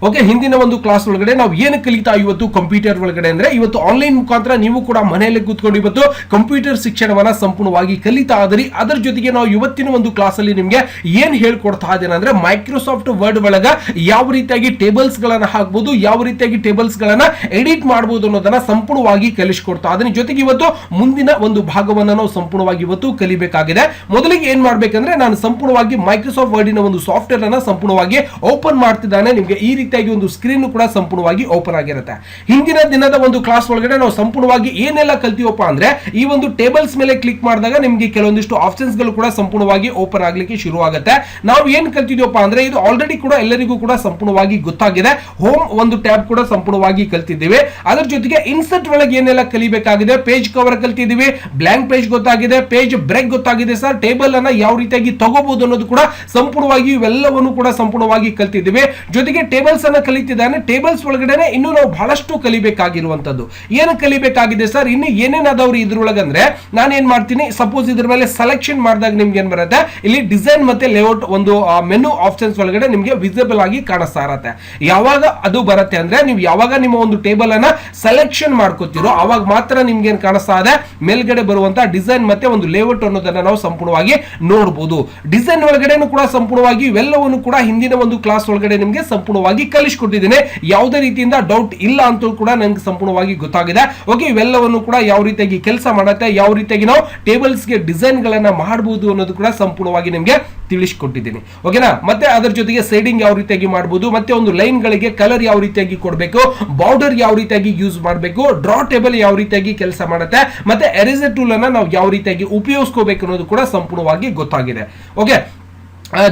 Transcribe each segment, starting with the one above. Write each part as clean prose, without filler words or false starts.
Okay, ಹಿಂದಿನ ಒಂದು class ಒಳಗಡೆ ನಾವು ಏನು ಕಲಿತಾ ಇವತ್ತು ಕಂಪ್ಯೂಟರ್ ಒಳಗಡೆ ಅಂದ್ರೆ ಇವತ್ತು ಆನ್ಲೈನ್ ಮುಖಾಂತರ ನೀವು ಕೂಡ ಮನೆಯಲ್ಲಿ ಕೂತ್ಕೊಂಡು ಇವತ್ತು ಕಂಪ್ಯೂಟರ್ ಶಿಕ್ಷಣವನ್ನ ಸಂಪೂರ್ಣವಾಗಿ ಕಲಿತಾ ಆದ್ರಿ. ಅದರ ಜೊತೆಗೆ ನಾವು ಇವತ್ತಿನ ಒಂದು ಕ್ಲಾಸ್ ಅಲ್ಲಿ ನಿಮ್ಗೆ ಏನ್ ಹೇಳ್ಕೊಡ್ತಾ ಇದ್ದೇನೆ ಅಂದ್ರೆ ಮೈಕ್ರೋಸಾಫ್ಟ್ ವರ್ಡ್ ಒಳಗ ಯಾವ ರೀತಿಯಾಗಿ ಟೇಬಲ್ಸ್ ಗಳನ್ನ ಹಾಕಬಹುದು, ಯಾವ ರೀತಿಯಾಗಿ ಟೇಬಲ್ಸ್ ಗಳನ್ನ ಎಡಿಟ್ ಮಾಡಬಹುದು ಅನ್ನೋದನ್ನ ಸಂಪೂರ್ಣವಾಗಿ ಕಲಿಸಿಕೊಡ್ತಾ ಇದ್ದೀನಿ. ಜೊತೆಗೆ ಇವತ್ತು ಮುಂದಿನ ಒಂದು ಭಾಗವನ್ನ ನಾವು ಸಂಪೂರ್ಣವಾಗಿ ಇವತ್ತು ಕಲಿಬೇಕಾಗಿದೆ. ಮೊದಲಿಗೆ ಏನ್ ಮಾಡ್ಬೇಕಂದ್ರೆ ನಾನು ಸಂಪೂರ್ಣವಾಗಿ ಮೈಕ್ರೋಸಾಫ್ಟ್ ವರ್ಡಿನ ಒಂದು ಸಾಫ್ಟ್ವೇರ್ ಅನ್ನ ಸಂಪೂರ್ಣವಾಗಿ ಓಪನ್ ಮಾಡ್ತಿದ್ದಾನೆ. ನಿಮ್ಗೆ ಈ ರೀತಿಯಾಗಿ ಒಂದು ಸ್ಕ್ರೀನ್ ಕೂಡ ಸಂಪೂರ್ಣವಾಗಿ ಓಪನ್ ಆಗಿರುತ್ತೆ. ಹಿಂದಿನ ದಿನದ ಒಂದು ಕ್ಲಾಸ್ ಒಳಗಡೆ ನಾವು ಸಂಪೂರ್ಣವಾಗಿ ಏನೆಲ್ಲ ಕಲ್ತೀವಪ್ಪ ಅಂದ್ರೆ ಈ ಒಂದು ಟೇಬಲ್ಸ್ ಮೇಲೆ ಕ್ಲಿಕ್ ಮಾಡಿದಾಗ ನಿಮ್ಗೆ ಕೆಲವೊಂದಿಷ್ಟು ಆಪ್ಷನ್ಸ್ ಗಳು ಕೂಡ ಸಂಪೂರ್ಣವಾಗಿ ಓಪನ್ ಆಗ್ಲಿಕ್ಕೆ ಶುರು ಆಗುತ್ತೆ. ನಾವು ಏನ್ ಕಲ್ತಿದ್ವಪ್ಪ ಅಂದ್ರೆ ಇದು ಆಲ್ರೆಡಿ ಕೂಡ ಎಲ್ಲರಿಗೂ ಕೂಡ ಸಂಪೂರ್ಣವಾಗಿ ಗೊತ್ತಾಗಿದೆ. ಹೋಮ್ ಒಂದು ಟ್ಯಾಬ್ ಕೂಡ ಸಂಪೂರ್ಣವಾಗಿ ಕಲ್ತಿದ್ದೀವಿ. ಅದರ ಜೊತೆಗೆ ಇನ್ಸರ್ಟ್ ಒಳಗೆ ಏನೆಲ್ಲ ಕಲಿಬೇಕಾಗಿದೆ, ಪೇಜ್ ಕವರ್ ಕಲ್ತಿದ್ದೀವಿ, ಬ್ಲಾಂಕ್ ಪೇಜ್ ಗೊತ್ತಾಗಿದೆ, ಪೇಜ್ ಬ್ರೇಕ್ ಗೊತ್ತಾಗಿದೆ ಸರ್, ಟೇಬಲ್ ಅನ್ನ ಯಾವ ರೀತಿಯಾಗಿ ತಗೋಬಹುದು ಅನ್ನೋದು ಕೂಡ ಸಂಪೂರ್ಣವಾಗಿ ಇವೆಲ್ಲವನ್ನು ಕೂಡ ಸಂಪೂರ್ಣವಾಗಿ ಕಲ್ತಿದ್ದೀವಿ. ಜೊತೆಗೆ ಟೇಬಲ್ಸ್ ಅನ್ನ ಕಲಿತಿದ್ದಾನೆ. ಟೇಬಲ್ಸ್ ಒಳಗಡೆ ಇನ್ನು ನಾವು ಬಹಳಷ್ಟು ಕಲಿಬೇಕಾಗಿರುವಂತದ್ದು ಏನು ಕಲಿಬೇಕಾಗಿದೆ ಸರ್, ಇನ್ನು ಏನೇನಾದವ್ರು ಇದ್ರೊಳಗಂದ್ರೆ ನಾನು ಏನ್ ಮಾಡ್ತೀನಿ, ಸಪೋಸ್ ಇದ್ರ ಮೇಲೆ ಸೆಲೆಕ್ಷನ್ ಮಾಡಿದಾಗ ನಿಮ್ಗೆ ಏನ್ ಬರುತ್ತೆ, ಇಲ್ಲಿ ಡಿಸೈನ್ ಮತ್ತೆ ಲೇಔಟ್ ಒಂದು ಮೆನು ಆಪ್ಷನ್ಸ್ ಒಳಗಡೆ ನಿಮ್ಗೆ ವಿಸಿಬಲ್ ಆಗಿ ಕಾಣಿಸ್ತಾ ಇರತ್ತೆ. ಯಾವಾಗ ಅದು ಬರುತ್ತೆ ಅಂದ್ರೆ ನೀವು ಯಾವಾಗ ನಿಮ್ಮ ಒಂದು ಟೇಬಲ್ ಅನ್ನ ಸೆಲೆಕ್ಷನ್ ಮಾಡ್ಕೋತಿರೋ ಅವಾಗ ಮಾತ್ರ ನಿಮ್ಗೆ ಏನ್ ಕಾಣಿಸ್ತಾ ಇದೆ, ಮೇಲ್ಗಡೆ ಬರುವಂತ ಡಿಸೈನ್ ಮತ್ತೆ ಒಂದು ಲೇಔಟ್ ಅನ್ನೋದನ್ನ ನಾವು ಸಂಪೂರ್ಣವಾಗಿ ನೋಡಬಹುದು. ಡಿಸೈನ್ ಒಳಗಡೆನೂ ಕೂಡ ಸಂಪೂರ್ಣವಾಗಿ ಇವೆಲ್ಲವನ್ನು ಕೂಡ ಹಿಂದಿನ ಒಂದು ಕ್ಲಾಸ್ ಒಳಗಡೆ ನಿಮ್ಗೆ ಸಂಪೂರ್ಣವಾಗಿ ಕಲಿಸಿಕೊಟ್ಟಿದ್ದೇನೆ. ಯಾವುದೇ ರೀತಿಯಿಂದ ಡೌಟ್ ಇಲ್ಲ ಅಂತ ಕೂಡ ನನಗೆ ಸಂಪೂರ್ಣವಾಗಿ ಗೊತ್ತಾಗಿದೆ. ಓಕೆ, ಇವೆಲ್ಲವನ್ನು ಕೂಡ ಯಾವ ರೀತಿಯಾಗಿ ಕೆಲಸ ಮಾಡುತ್ತೆ, ಯಾವ ರೀತಿಯಾಗಿ ನಾವು ಟೇಬಲ್ಸ್ ಗೆ ಡಿಸೈನ್ ಗಳನ್ನ ಮಾಡಬಹುದು ಅನ್ನೋದು ಕೂಡ ಸಂಪೂರ್ಣವಾಗಿ ನಿಮ್ಗೆ ತಿಳಿಸಿಕೊಟ್ಟಿದ್ದೀನಿ. ಓಕೆನಾ. ಮತ್ತೆ ಅದರ ಜೊತೆಗೆ ಶೇಡಿಂಗ್ ಯಾವ ರೀತಿಯಾಗಿ ಮಾಡಬಹುದು, ಮತ್ತೆ ಒಂದು ಲೈನ್ ಗಳಿಗೆ ಕಲರ್ ಯಾವ ರೀತಿಯಾಗಿ ಕೊಡಬೇಕು, ಬಾರ್ಡರ್ ಯಾವ ರೀತಿಯಾಗಿ ಯೂಸ್ ಮಾಡಬೇಕು, ಡ್ರಾ ಟೇಬಲ್ ಯಾವ ರೀತಿಯಾಗಿ ಕೆಲಸ ಮಾಡುತ್ತೆ, ಮತ್ತೆ ಎರೇಸರ್ ಟೂಲ್ ಅನ್ನ ನಾವು ಯಾವ ರೀತಿಯಾಗಿ ಉಪಯೋಗಿಸಬೇಕು ಅನ್ನೋದು ಕೂಡ ಸಂಪೂರ್ಣವಾಗಿ ಗೊತ್ತಾಗಿದೆ. ಓಕೆ,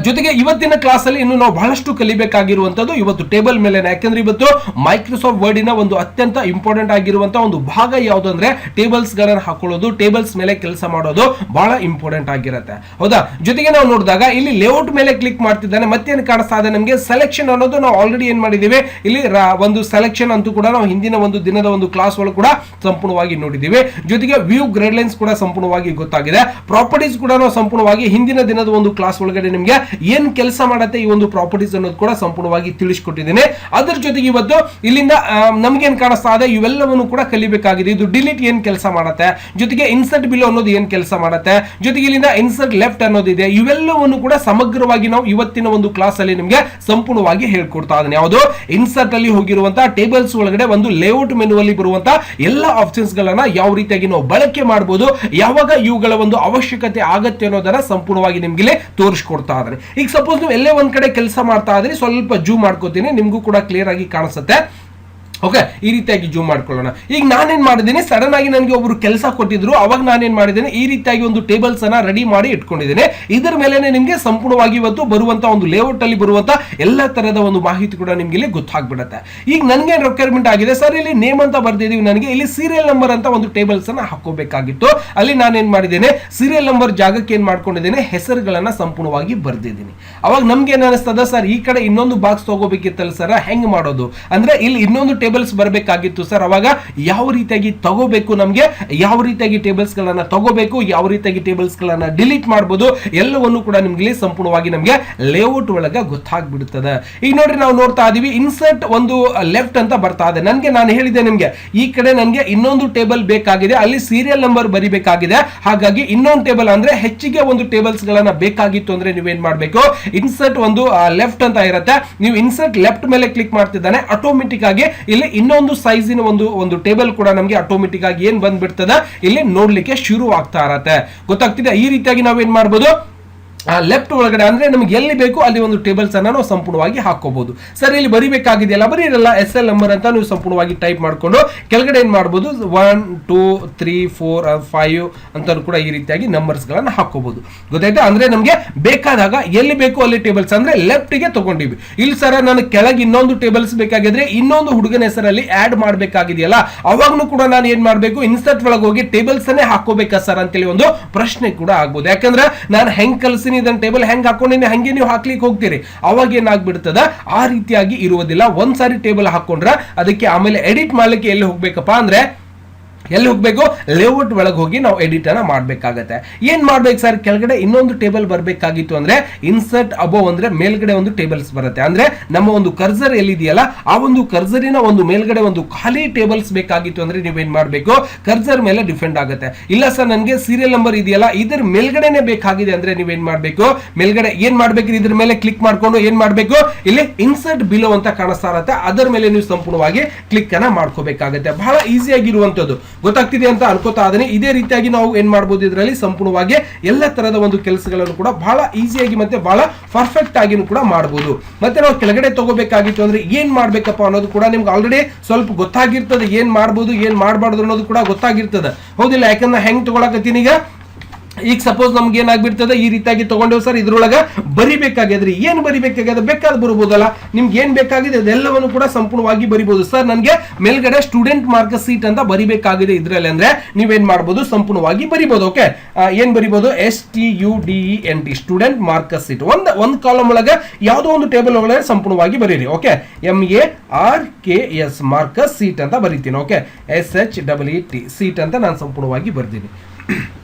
ಜೊತೆಗೆ ಇವತ್ತಿನ ಕ್ಲಾಸ್ ಅಲ್ಲಿ ಇನ್ನು ನಾವು ಬಹಳಷ್ಟು ಕಲಿಬೇಕಾಗಿರುವಂತದ್ದು ಇವತ್ತು ಟೇಬಲ್ ಮೇಲೆ. ಯಾಕಂದ್ರೆ ಇವತ್ತು ಮೈಕ್ರೋಸಾಫ್ಟ್ ವರ್ಡಿನ ಒಂದು ಅತ್ಯಂತ ಇಂಪಾರ್ಟೆಂಟ್ ಆಗಿರುವಂತಹ ಒಂದು ಭಾಗ ಯಾವುದು ಅಂದ್ರೆ ಟೇಬಲ್ಸ್ ಗಳನ್ನ ಹಾಕೊಳ್ಳೋದು, ಟೇಬಲ್ಸ್ ಮೇಲೆ ಕೆಲಸ ಮಾಡೋದು ಬಹಳ ಇಂಪಾರ್ಟೆಂಟ್ ಆಗಿರುತ್ತೆ. ಹೌದಾ. ಜೊತೆಗೆ ನಾವು ನೋಡಿದಾಗ ಇಲ್ಲಿ ಲೇಔಟ್ ಮೇಲೆ ಕ್ಲಿಕ್ ಮಾಡ್ತಿದ್ದಾನೆ. ಮತ್ತೇನು ಕಾಣಿಸ್ತಾ ಇದೆ ನಮಗೆ, ಸೆಲೆಕ್ಷನ್ ಅನ್ನೋದು ನಾವು ಆಲ್ರೆಡಿ ಏನ್ ಮಾಡಿದೀವಿ, ಇಲ್ಲಿ ಒಂದು ಸೆಲೆಕ್ಷನ್ ಅಂತೂ ಕೂಡ ನಾವು ಹಿಂದಿನ ಒಂದು ದಿನದ ಒಂದು ಕ್ಲಾಸ್ ಒಳಗೆ ಕೂಡ ಸಂಪೂರ್ಣವಾಗಿ ನೋಡಿದೀವಿ. ಜೊತೆಗೆ ವ್ಯೂ ಗೈಡ್ಲೈನ್ಸ್ ಕೂಡ ಸಂಪೂರ್ಣವಾಗಿ ಗೊತ್ತಾಗಿದೆ. ಪ್ರಾಪರ್ಟೀಸ್ ಕೂಡ ನಾವು ಸಂಪೂರ್ಣವಾಗಿ ಹಿಂದಿನ ದಿನದ ಒಂದು ಕ್ಲಾಸ್ ಒಳಗಡೆ ನಿಮ್ಗೆ ಏನ್ ಕೆಲಸ ಮಾಡುತ್ತೆ ಈ ಒಂದು ಪ್ರಾಪರ್ಟೀಸ್ ಅನ್ನೋದು ಕೂಡ ಸಂಪೂರ್ಣವಾಗಿ ತಿಳಿಸಿಕೊಟ್ಟಿದ್ದೇನೆ. ಅದರ ಜೊತೆಗೆ ಇವತ್ತು ಇಲ್ಲಿಂದ ನಮ್ಗೆ ಏನ್ ಕಾಣಿಸ್ತಾ ಇದೆ ಇವೆಲ್ಲವನ್ನು ಕೂಡ ಕಲಿಬೇಕಾಗಿದೆ. ಇದು ಡಿಲೀಟ್ ಏನ್ ಕೆಲಸ ಮಾಡುತ್ತೆ, ಜೊತೆಗೆ ಇನ್ಸರ್ಟ್ ಬಿಲೋ ಅನ್ನೋದು ಏನ್ ಕೆಲಸ ಮಾಡುತ್ತೆ, ಜೊತೆಗೆ ಇಲ್ಲಿಂದ ಇನ್ಸರ್ಟ್ ಲೆಫ್ಟ್ ಅನ್ನೋದಿದೆ. ಇವೆಲ್ಲವನ್ನು ಕೂಡ ಸಮಗ್ರವಾಗಿ ನಾವು ಇವತ್ತಿನ ಒಂದು ಕ್ಲಾಸ್ ಅಲ್ಲಿ ನಿಮ್ಗೆ ಸಂಪೂರ್ಣವಾಗಿ ಹೇಳ್ಕೊಡ್ತಾ ಇದ್ದೇನೆ. ಯಾವುದು ಇನ್ಸರ್ಟ್ ಅಲ್ಲಿ ಹೋಗಿರುವಂತಹ ಟೇಬಲ್ಸ್ ಒಳಗಡೆ ಒಂದು ಲೇಔಟ್ ಮೆನು ಅಲ್ಲಿ ಬರುವಂತಹ ಎಲ್ಲ ಆಪ್ಷನ್ಸ್ ಗಳನ್ನ ಯಾವ ರೀತಿಯಾಗಿ ನಾವು ಬಳಕೆ ಮಾಡಬಹುದು, ಯಾವಾಗ ಇವುಗಳ ಒಂದು ಅವಶ್ಯಕತೆ ಆಗತ್ತೆ ಅನ್ನೋದನ್ನ ಸಂಪೂರ್ಣವಾಗಿ ನಿಮ್ಗೆ ತೋರಿಸ್ಕೊಡ್ತಾ. ಈಗ ಸಪೋಸ್ ನೀವು ಎಲ್ಲೇ ಒಂದ್ ಕಡೆ ಕೆಲಸ ಮಾಡ್ತಾ ಇದ್ರಿ, ಸ್ವಲ್ಪ ಜೂಮ್ ಮಾಡ್ಕೋತೀನಿ, ನಿಮ್ಗೂ ಕೂಡ ಕ್ಲಿಯರ್ ಆಗಿ ಕಾಣಿಸುತ್ತೆ. ಓಕೆ, ಈ ರೀತಿಯಾಗಿ ಜೂಮ್ ಮಾಡ್ಕೊಳ್ಳೋಣ. ಈಗ ನಾನೇನ್ ಮಾಡಿದ್ದೀನಿ, ಸಡನ್ ಆಗಿ ನನಗೆ ಒಬ್ರು ಕೆಲಸ ಕೊಟ್ಟಿದ್ರು, ಅವಾಗ ನಾನೇನ್ ಮಾಡಿದ್ದೇನೆ, ಈ ರೀತಿಯಾಗಿ ಒಂದು ಟೇಬಲ್ಸ್ ಅನ್ನ ರೆಡಿ ಮಾಡಿ ಇಟ್ಕೊಂಡಿದ್ದೇನೆ. ಇದರ ಮೇಲೆ ನಿಮ್ಗೆ ಸಂಪೂರ್ಣವಾಗಿ ಇವತ್ತು ಬರುವಂತ ಒಂದು ಲೇಔಟ್ ಅಲ್ಲಿ ಬರುವಂತ ಎಲ್ಲ ತರದ ಒಂದು ಮಾಹಿತಿ ಕೂಡ ನಿಮ್ಗೆ ಇಲ್ಲಿ ಗೊತ್ತಾಗ್ಬಿಡುತ್ತೆ. ಈಗ ನನ್ಗೆ ರಿಕ್ವೈರ್ಮೆಂಟ್ ಆಗಿದೆ ಸರ್, ಇಲ್ಲಿ ನೇಮ್ ಅಂತ ಬರ್ದಿದೀವಿ, ನನಗೆ ಇಲ್ಲಿ ಸೀರಿಯಲ್ ನಂಬರ್ ಅಂತ ಒಂದು ಟೇಬಲ್ಸ್ ಅನ್ನ ಹಾಕೋಬೇಕಾಗಿತ್ತು. ಅಲ್ಲಿ ನಾನೇನ್ ಮಾಡಿದ್ದೇನೆ, ಸೀರಿಯಲ್ ನಂಬರ್ ಜಾಗಕ್ಕೆ ಏನ್ ಮಾಡ್ಕೊಂಡಿದ್ದೇನೆ, ಹೆಸರುಗಳನ್ನ ಸಂಪೂರ್ಣವಾಗಿ ಬರ್ದಿದ್ದೀನಿ. ಅವಾಗ ನಮ್ಗೆ ಏನ್ ಅನಿಸ್ತದ, ಸರ್ ಈ ಕಡೆ ಇನ್ನೊಂದು ಬಾಕ್ಸ್ ತಗೋಬೇಕಿತ್ತಲ್ಲ ಸರ್, ಹೆಂಗ್ ಮಾಡೋದು ಅಂದ್ರೆ ಇಲ್ಲಿ ಇನ್ನೊಂದು ಟೇಬಲ್ಸ್ ಬರಬೇಕಾಗಿತ್ತು ಸರ್. ಅವಾಗ ಯಾವ ರೀತಿಯಾಗಿ ತಗೋಬೇಕು, ನಮ್ಗೆ ಯಾವ ರೀತಿಯಾಗಿ ಟೇಬಲ್ಸ್ ಗಳನ್ನ ತಗೋಬೇಕು, ಯಾವ ರೀತಿಯಾಗಿ ಟೇಬಲ್ಸ್ ಗಳನ್ನ ಡಿಲೀಟ್ ಮಾಡಬಹುದು, ಎಲ್ಲವನ್ನು ಕೂಡ ನಿಮ್ಗೆ ಸಂಪೂರ್ಣವಾಗಿ ನಮ್ಗೆ ಲೇಔಟ್ ಒಳಗೆ ಗೊತ್ತಾಗ್ಬಿಡುತ್ತದೆ. ಈಗ ನೋಡ್ರಿ, ನಾವು ನೋಡ್ತಾ ಇದೀವಿ ಇನ್ಸರ್ಟ್ ಒಂದು ಲೆಫ್ಟ್ ಅಂತ ಬರ್ತಾ ಇದೆ. ನಾನು ಹೇಳಿದೆ ನಿಮ್ಗೆ ಈ ಕಡೆ ನನಗೆ ಇನ್ನೊಂದು ಟೇಬಲ್ ಬೇಕಾಗಿದೆ, ಅಲ್ಲಿ ಸೀರಿಯಲ್ ನಂಬರ್ ಬರಿಬೇಕಾಗಿದೆ. ಹಾಗಾಗಿ ಇನ್ನೊಂದು ಟೇಬಲ್ ಅಂದ್ರೆ ಹೆಚ್ಚಿಗೆ ಒಂದು ಟೇಬಲ್ಸ್ ಗಳನ್ನ ಬೇಕಾಗಿತ್ತು ಅಂದ್ರೆ ನೀವೇನ್ ಮಾಡ್ಬೇಕು, ಇನ್ಸರ್ಟ್ ಒಂದು ಲೆಫ್ಟ್ ಅಂತ ಇರುತ್ತೆ, ನೀವು ಇನ್ಸರ್ಟ್ ಲೆಫ್ಟ್ ಮೇಲೆ ಕ್ಲಿಕ್ ಮಾಡ್ತಿದ್ದಾನೆ, ಆಟೋಮೆಟಿಕ್ ಆಗಿ ಇಲ್ಲಿ ಇನ್ನೊಂದು ಸೈಜಿನ ಒಂದು ಟೇಬಲ್ ಕೂಡ ನಮಗೆ ಆಟೋಮೆಟಿಕ್ ಆಗಿ ಏನ್ ಬಂದ್ಬಿಡ್ತದ, ಇಲ್ಲಿ ನೋಡ್ಲಿಕ್ಕೆ ಶುರು ಆಗ್ತಾ ಇರತ್ತೆ. ಗೊತ್ತಾಗ್ತಿದೆ. ಈ ರೀತಿಯಾಗಿ ನಾವೇನ್ ಮಾಡ್ಬೋದು, ಲೆಫ್ಟ್ ಒಳಗಡೆ ಅಂದ್ರೆ ನಮ್ಗೆ ಎಲ್ಲಿ ಬೇಕು ಅಲ್ಲಿ ಒಂದು ಟೇಬಲ್ಸ್ ಅನ್ನ ನಾವು ಸಂಪೂರ್ಣವಾಗಿ ಹಾಕೋಬಹುದು. ಸರ್ ಇಲ್ಲಿ ಬರಿಬೇಕಾಗಿದೆಯಲ್ಲ, ಬರೀರಲ್ಲ ಎಸ್ ಎಲ್ ನಂಬರ್ ಅಂತ ನೀವು ಸಂಪೂರ್ಣವಾಗಿ ಟೈಪ್ ಮಾಡ್ಕೊಂಡು ಕೆಳಗಡೆ ಏನ್ ಮಾಡಬಹುದು, 1 2 3 4 5 ಅಂತ ಕೂಡ ಈ ರೀತಿಯಾಗಿ ನಂಬರ್ಸ್ ಗಳನ್ನ ಹಾಕೋಬಹುದು. ಗೊತ್ತಾಯ್ತಾ. ಅಂದ್ರೆ ನಮ್ಗೆ ಬೇಕಾದಾಗ ಎಲ್ಲಿ ಬೇಕು ಅಲ್ಲಿ ಟೇಬಲ್ಸ್ ಅಂದ್ರೆ ಲೆಫ್ಟ್ ಗೆ ತಗೊಂಡಿವಿ. ಇಲ್ಲಿ ಸರ್ ನಾನು ಕೆಳಗೆ ಇನ್ನೊಂದು ಟೇಬಲ್ಸ್ ಬೇಕಾಗಿದ್ರೆ ಇನ್ನೊಂದು ಹುಡುಗನ ಹೆಸರಲ್ಲಿ ಆಡ್ ಮಾಡ್ಬೇಕಾಗಿದೆಯಲ್ಲ, ಅವಾಗ್ನು ಕೂಡ ನಾನು ಏನ್ ಮಾಡ್ಬೇಕು, ಇನ್ಸರ್ಟ್ ಒಳಗೆ ಹೋಗಿ ಟೇಬಲ್ಸ್ ಅನ್ನೇ ಹಾಕೋಬೇಕಾ ಸರ್ ಅಂತೇಳಿ ಒಂದು ಪ್ರಶ್ನೆ ಕೂಡ ಆಗ್ಬೋದು. ಯಾಕಂದ್ರೆ ನಾನು ಹೆಂಗ್ ಕಲ್ಸಿ ಇದನ್ನ ಟೇಬಲ್ ಹೆಂಗ್ ಹಾಕೊಂಡಿನಿ ಹಂಗೆ ನೀವು ಹಾಕ್ಲಿಕ್ಕೆ ಹೋಗ್ತೀರಿ, ಅವಾಗ ಏನಾಗ್ಬಿಡ್ತದ, ಆ ರೀತಿಯಾಗಿ ಇರುವುದಿಲ್ಲ. ಒಂದ್ಸಾರಿ ಟೇಬಲ್ ಹಾಕೊಂಡ್ರ ಅದಕ್ಕೆ ಆಮೇಲೆ ಎಡಿಟ್ ಮಾಡ್ಲಿಕ್ಕೆ ಎಲ್ಲಿ ಹೋಗ್ಬೇಕಪ್ಪ ಅಂದ್ರೆ ಎಲ್ಲಿ ಹೋಗ್ಬೇಕು, ಲೇಔಟ್ ಒಳಗೆ ಹೋಗಿ ನಾವು ಎಡಿಟ್ ಅನ್ನ ಮಾಡ್ಬೇಕಾಗತ್ತೆ. ಏನ್ ಮಾಡ್ಬೇಕು ಸರ್, ಕೆಳಗಡೆ ಇನ್ನೊಂದು ಟೇಬಲ್ ಬರ್ಬೇಕಾಗಿತ್ತು ಅಂದ್ರೆ ಇನ್ಸರ್ಟ್ ಅಬೋವ್ ಅಂದ್ರೆ ಮೇಲ್ಗಡೆ ಒಂದು ಟೇಬಲ್ಸ್ ಬರುತ್ತೆ. ಅಂದ್ರೆ ನಮ್ಮ ಒಂದು ಕರ್ಸರ್ ಎಲ್ಲಿದೆಯಲ್ಲ ಆ ಒಂದು ಕರ್ಸರಿನ ಒಂದು ಮೇಲ್ಗಡೆ ಒಂದು ಖಾಲಿ ಟೇಬಲ್ಸ್ ಬೇಕಾಗಿತ್ತು ಅಂದ್ರೆ ನೀವೇನ್ ಮಾಡ್ಬೇಕು, ಕರ್ಸರ್ ಮೇಲೆ ಡಿಪೆಂಡ್ ಆಗುತ್ತೆ. ಇಲ್ಲ ಸರ್ ನನಗೆ ಸೀರಿಯಲ್ ನಂಬರ್ ಇದೆಯಲ್ಲ ಇದರ ಮೇಲ್ಗಡೆನೆ ಬೇಕಾಗಿದೆ ಅಂದ್ರೆ ನೀವೇನ್ ಮಾಡ್ಬೇಕು, ಮೇಲ್ಗಡೆ ಏನ್ ಮಾಡ್ಬೇಕು, ಇದ್ರ ಮೇಲೆ ಕ್ಲಿಕ್ ಮಾಡ್ಕೊಂಡು ಏನ್ ಮಾಡ್ಬೇಕು, ಇಲ್ಲಿ ಇನ್ಸರ್ಟ್ ಬಿಲೋ ಅಂತ ಕಾಣಿಸ್ತಾ ಇರುತ್ತೆ, ಅದರ ಮೇಲೆ ನೀವು ಸಂಪೂರ್ಣವಾಗಿ ಕ್ಲಿಕ್ ಅನ್ನ ಮಾಡ್ಕೋಬೇಕಾಗುತ್ತೆ. ಬಹಳ ಈಸಿ ಆಗಿರುವಂತದ್ದು, ಗೊತ್ತಾಗ್ತಿದೆ ಅಂತ ಅನ್ಕೋತಾ ಇದ್ದೀನಿ. ಇದೇ ರೀತಿಯಾಗಿ ನಾವು ಏನ್ ಮಾಡಬಹುದು, ಇದರಲ್ಲಿ ಸಂಪೂರ್ಣವಾಗಿ ಎಲ್ಲ ತರದ ಒಂದು ಕೆಲಸಗಳನ್ನು ಕೂಡ ಬಹಳ ಈಸಿಯಾಗಿ ಮತ್ತೆ ಬಹಳ ಪರ್ಫೆಕ್ಟ್ ಆಗಿನೂ ಕೂಡ ಮಾಡಬಹುದು. ಮತ್ತೆ ನಾವು ಕೆಳಗಡೆ ತಗೋಬೇಕಾಗಿತ್ತು ಅಂದ್ರೆ ಏನ್ ಮಾಡ್ಬೇಕಪ್ಪ ಅನ್ನೋದು ಕೂಡ ನಿಮ್ಗೆ ಆಲ್ರೆಡಿ ಸ್ವಲ್ಪ ಗೊತ್ತಾಗಿರ್ತದೆ. ಏನ್ ಮಾಡ್ಬೋದು ಏನ್ ಮಾಡಬಾರ್ದು ಅನ್ನೋದು ಕೂಡ ಗೊತ್ತಾಗಿರ್ತದೆ, ಹೌದಿಲ್ಲ? ಯಾಕಂದ್ರೆ ಹೆಂಗ್ ತಗೊಳಕತ್ತೀನಿ ಈಗ ಸಪೋಸ್ ನಮ್ಗೆ ಏನಾಗ್ಬಿಡ್ತದೆ, ಈ ರೀತಿಯಾಗಿ ತಗೊಂಡೇವು ಸರ್, ಇದ್ರೊಳಗ ಬರಿಬೇಕಾಗಿದ್ರೆ ಏನ್ ಬರಿಬೇಕಾಗಿದೆ, ಬೇಕಾದ್ ಬರಬಹುದಲ್ಲ, ನಿಮ್ಗೆ ಏನ್ ಬೇಕಾಗಿದೆ ಅದೆಲ್ಲವನ್ನು ಕೂಡ ಸಂಪೂರ್ಣವಾಗಿ ಬರಿಬಹುದು. ಸರ್ ನನಗೆ ಮೇಲ್ಗಡೆ ಸ್ಟೂಡೆಂಟ್ ಮಾರ್ಕ್ ಸೀಟ್ ಅಂತ ಬರಿಬೇಕಾಗಿದೆ ಇದ್ರಲ್ಲಿ ಅಂದ್ರೆ ನೀವೇನ್ ಮಾಡಬಹುದು, ಸಂಪೂರ್ಣವಾಗಿ ಬರಿಬಹುದು. ಓಕೆ, ಏನ್ ಬರಿಬಹುದು, STUDENT ಸ್ಟೂಡೆಂಟ್ ಮಾರ್ಕ್ ಸೀಟ್. ಒಂದ್ ಕಾಲಮ್ ಒಳಗ ಯಾವ್ದೋ ಒಂದು ಟೇಬಲ್ ಒಳಗೆ ಸಂಪೂರ್ಣವಾಗಿ ಬರೀರಿ. ಓಕೆ, MARKS ಮಾರ್ಕಸ್ ಸೀಟ್ ಅಂತ ಬರೀತೀನಿ. ಓಕೆ, SHEET ಸೀಟ್ ಅಂತ ನಾನು ಸಂಪೂರ್ಣವಾಗಿ ಬರ್ತೀನಿ.